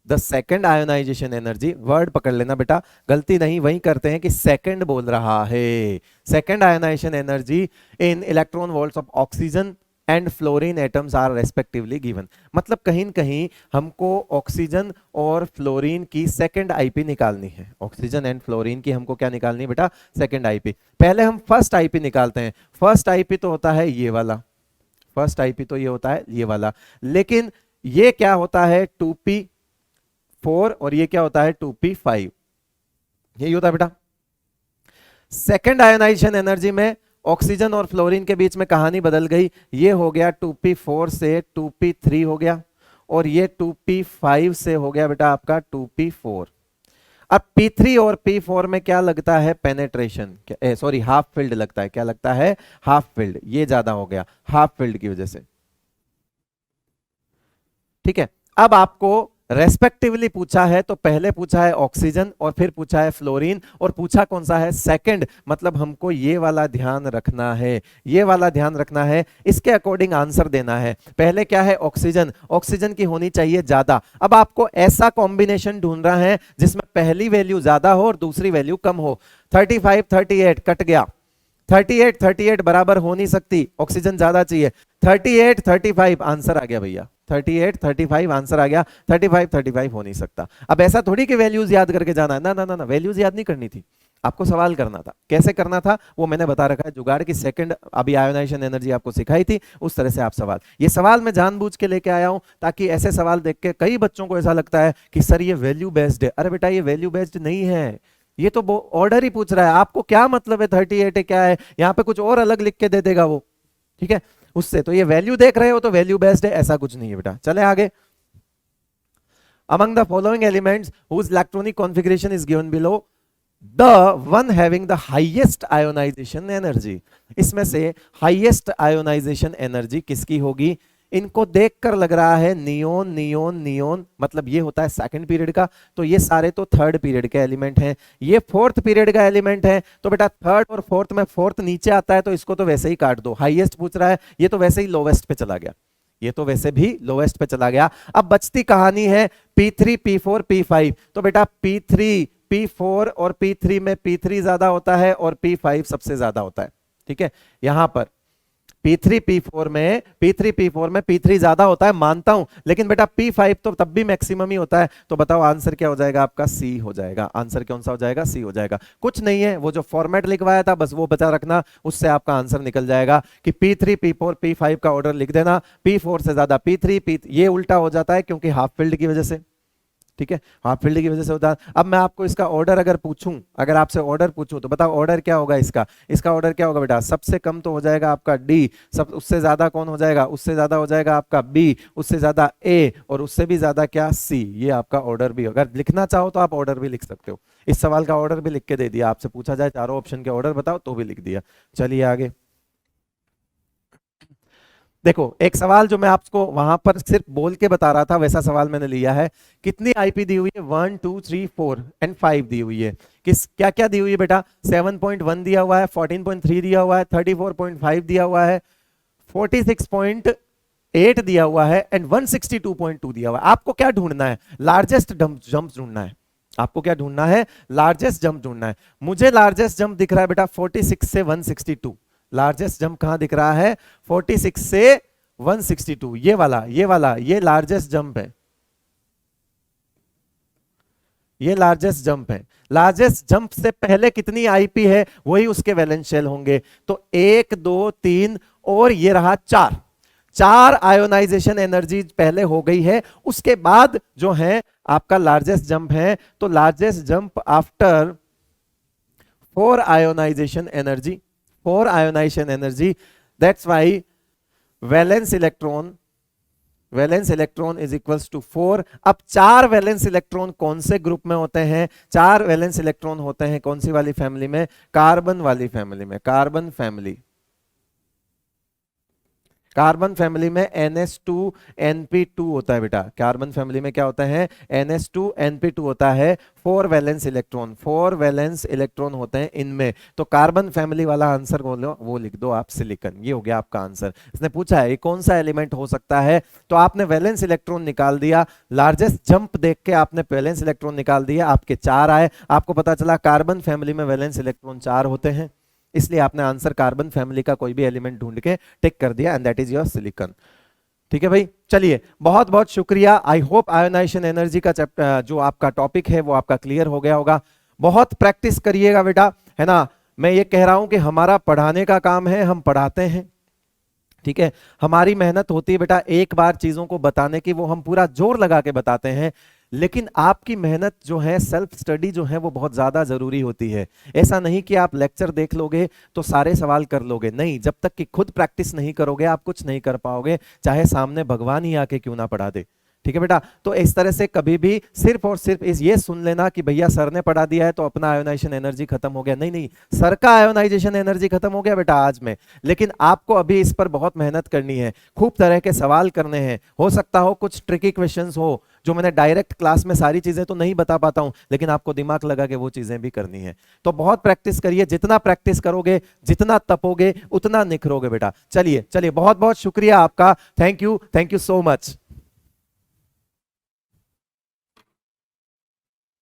the second ionization energy, word पकड़ लेना बेटा, गलती नहीं वही करते हैं कि सेकंड बोल रहा है। Second ionization energy in electron volts of oxygen and fluorine atoms are respectively given. मतलब कहीं न कहीं हमको ऑक्सीजन और फ्लोरीन की सेकंड आईपी निकालनी है। ऑक्सीजन एंड फ्लोरीन की हमको क्या निकालनी है बेटा, सेकंड आईपी। पहले हम फर्स्ट आईपी निकालते हैं। फर्स्ट आईपी तो होता है ये वाला, फर्स्ट आईपी तो ये होता है ये वाला, लेकिन ये क्या होता है 2p4 और ये क्या होता है 2p5, यही होता है बेटा। सेकंड आयोनाइजेशन एनर्जी में ऑक्सीजन और फ्लोरीन के बीच में कहानी बदल गई, ये हो गया 2p4 से 2p3 हो गया और ये 2p5 से हो गया बेटा आपका 2p4। अब P3 और P4 में क्या लगता है, पेनेट्रेशन, सॉरी हाफ फील्ड लगता है। क्या लगता है, हाफ फील्ड, ये ज्यादा हो गया हाफ फील्ड की वजह से। ठीक है, अब आपको रेस्पेक्टिवली पूछा है, तो पहले पूछा है ऑक्सीजन और फिर पूछा है फ्लोरीन और पूछा कौन सा है, सेकंड। मतलब हमको ये वाला ध्यान रखना है, ये वाला ध्यान रखना है, इसके अकॉर्डिंग आंसर देना है। पहले क्या है, ऑक्सीजन, ऑक्सीजन की होनी चाहिए ज्यादा। अब आपको ऐसा कॉम्बिनेशन ढूंढना है जिसमें पहली वैल्यू ज्यादा हो और दूसरी वैल्यू कम हो। 35 38 कट गया, 38 38 बराबर हो नहीं सकती, ऑक्सीजन ज्यादा चाहिए। 38 35 आंसर आ गया भैया, 38 35 आंसर आ गया, 35 35 हो नहीं सकता। अब ऐसा थोड़ी कि वैल्यूज याद करके जाना है, ना ना ना ना, वैल्यूज याद नहीं करनी थी, आपको सवाल करना था। कैसे करना था वो मैंने बता रखा है, जुगाड़ की सेकंड अभी आयोनाइजेशन एनर्जी आपको सिखाई थी, उस तरह से आप सवाल, ये सवाल मैं जानबूझ के लेके आया हूं ताकि ऐसे सवाल देख के कई बच्चों को ऐसा लगता है कि सर ये वैल्यू बेस्ड है। अरे बेटा ये वैल्यू बेस्ड नहीं है, ये तो ऑर्डर ही पूछ रहा है, आपको क्या मतलब है 38 है क्या है, यहां पे कुछ और अलग लिख के दे देगा वो, ठीक है उससे। तो ये वैल्यू देख रहे हो तो वैल्यू बेस्ड है, ऐसा कुछ नहीं है बेटा। चले आगे, among the following elements whose electronic configuration is given below, the one having the highest ionization energy, इसमें से highest ionization energy किसकी होगी, इनको देखकर लग रहा है नियोन नियोन नियोन, मतलब ये होता है सेकंड पीरियड का, तो ये सारे तो थर्ड पीरियड के एलिमेंट हैं, ये फोर्थ पीरियड का एलिमेंट है, तो बेटा थर्ड और फोर्थ में फोर्थ नीचे आता है तो इसको तो वैसे ही काट दो। हाईएस्ट पूछ रहा है, ये तो वैसे ही लोवेस्ट पे चला गया, ये तो वैसे भी लोवेस्ट पे चला गया। अब बचती कहानी है P3 P4 P5, तो बेटा P3 P4 और P3 में P3 ज्यादा होता है और P5 सबसे ज्यादा होता है। ठीक है, यहां पर P3 P4 में P3 ज्यादा होता है मानता हूं, लेकिन बेटा P5 तो तब भी मैक्सिमम ही होता है। तो बताओ आंसर क्या हो जाएगा आपका, सी हो जाएगा। आंसर कौन सा हो जाएगा, सी हो जाएगा। कुछ नहीं है, वो जो फॉर्मेट लिखवाया था बस वो बचा रखना, उससे आपका आंसर निकल जाएगा कि P3 P4 P5 का ऑर्डर लिख देना, P4 से ज्यादा P3 ये उल्टा हो जाता है क्योंकि हाफ फील्ड की वजह से। ठीक है, हाफ फील्ड की वजह से होता है। अब मैं आपको इसका ऑर्डर अगर पूछूं, अगर आपसे ऑर्डर पूछूं तो बताओ ऑर्डर क्या होगा इसका, इसका ऑर्डर क्या होगा बेटा, सबसे कम तो हो जाएगा आपका डी, सब उससे ज्यादा कौन हो जाएगा, उससे ज्यादा हो जाएगा आपका बी, उससे ज्यादा ए और उससे भी ज्यादा क्या, सी। ये आपका ऑर्डर भी, अगर लिखना चाहो तो आप ऑर्डर भी लिख सकते हो। इस सवाल का ऑर्डर भी लिख के दे दिया, आपसे पूछा जाए चारों ऑप्शन के ऑर्डर बताओ तो भी लिख दिया। चलिए आगे देखो, एक सवाल जो मैं आपको वहां पर सिर्फ बोल के बता रहा था वैसा सवाल मैंने लिया है। कितनी आईपी दी हुई है, 1 2 3 4 एंड 5 दी हुई है। किस क्या क्या दी हुई है बेटा, 7.1 दिया हुआ है, 14.3 दिया हुआ है, 34.5 दिया हुआ है, 46.8 दिया हुआ है एंड 162.2 दिया हुआ है। आपको क्या ढूंढना है, लार्जेस्ट जंप ढूंढना है। आपको क्या ढूंढना है, लार्जेस्ट जंप ढूंढना है। मुझे लार्जेस्ट जंप दिख रहा है बेटा 46 से 162। लार्जेस्ट जंप कहां दिख रहा है, 46 से 162, ये वाला ये लार्जेस्ट जंप है, ये लार्जेस्ट जंप है। लार्जेस्ट जंप से पहले कितनी आईपी है, वही उसके वैलेंस शेल होंगे। तो 1 2 3 और ये रहा 4, 4 आयोनाइजेशन एनर्जी पहले हो गई है, उसके बाद जो है आपका लार्जेस्ट जंप है, तो largest jump after 4 ionization energy, 4 ionization energy, that's why valence electron is equals to 4। अब 4 वैलेंस इलेक्ट्रॉन कौन से ग्रुप में होते हैं? 4 वैलेंस इलेक्ट्रॉन होते हैं कौन सी वाली फैमिली में? कार्बन वाली फैमिली में, कार्बन फैमिली। कार्बन फैमिली में NH2 होता है बेटा, कार्बन फैमिली में क्या होता है? NH2 होता है। 4 वैलेंस इलेक्ट्रॉन, 4 वैलेंस इलेक्ट्रॉन होते हैं इनमें, तो कार्बन फैमिली वाला आंसर बोलो, वो लिख दो आप सिलिकॉन। ये हो गया आपका आंसर। इसने पूछा है ये कौन सा एलिमेंट हो सकता है, तो आपने वैलेंस इलेक्ट्रॉन निकाल दिया, लार्जेस्ट जंप देख के आपने वैलेंस इलेक्ट्रॉन निकाल दिया, आपके 4 आए, आपको पता चला कार्बन फैमिली में वैलेंस इलेक्ट्रॉन 4 होते हैं, इसलिए आपने आंसर कार्बन फैमिली का कोई भी एलिमेंट ढूंढ के टिक कर दिया, and that is your silicon. ठीक है भाई, चलिए बहुत बहुत शुक्रिया। आई होप आयोनाइजेशन एनर्जी का चैप्टर जो आपका टॉपिक है वो आपका क्लियर हो गया होगा। बहुत प्रैक्टिस करिएगा बेटा, है ना। मैं ये कह रहा हूं कि हमारा पढ़ाने का काम है, हम पढ़ाते हैं, ठीक है। हमारी मेहनत होती है बेटा एक बार चीजों को बताने की, वो हम पूरा जोर लगा के बताते हैं, लेकिन आपकी मेहनत जो है, सेल्फ स्टडी जो है, वो बहुत ज्यादा जरूरी होती है। ऐसा नहीं कि आप लेक्चर देख लोगे तो सारे सवाल कर लोगे, नहीं, जब तक कि खुद प्रैक्टिस नहीं करोगे आप कुछ नहीं कर पाओगे, चाहे सामने भगवान ही आके क्यों ना पढ़ा दे। ठीक है बेटा, तो इस तरह से कभी भी सिर्फ और सिर्फ ये सुन लेना कि भैया सर ने पढ़ा दिया है तो अपना आयोनाइजेशन एनर्जी खत्म हो गया, नहीं नहीं, सर का आयोनाइजेशन एनर्जी खत्म हो गया बेटा आज में, लेकिन आपको अभी इस पर बहुत मेहनत करनी है, खूब तरह के सवाल करने हैं। हो सकता हो कुछ ट्रिकी क्वेश्चंस हो जो मैंने डायरेक्ट क्लास में सारी चीजें तो नहीं बता पाता हूं, लेकिन आपको दिमाग लगा के वो चीजें भी करनी है। तो बहुत प्रैक्टिस करिए, जितना प्रैक्टिस करोगे, जितना तपोगे, उतना निखरोगे बेटा। चलिए चलिए, बहुत बहुत शुक्रिया आपका, थैंक यू सो मच।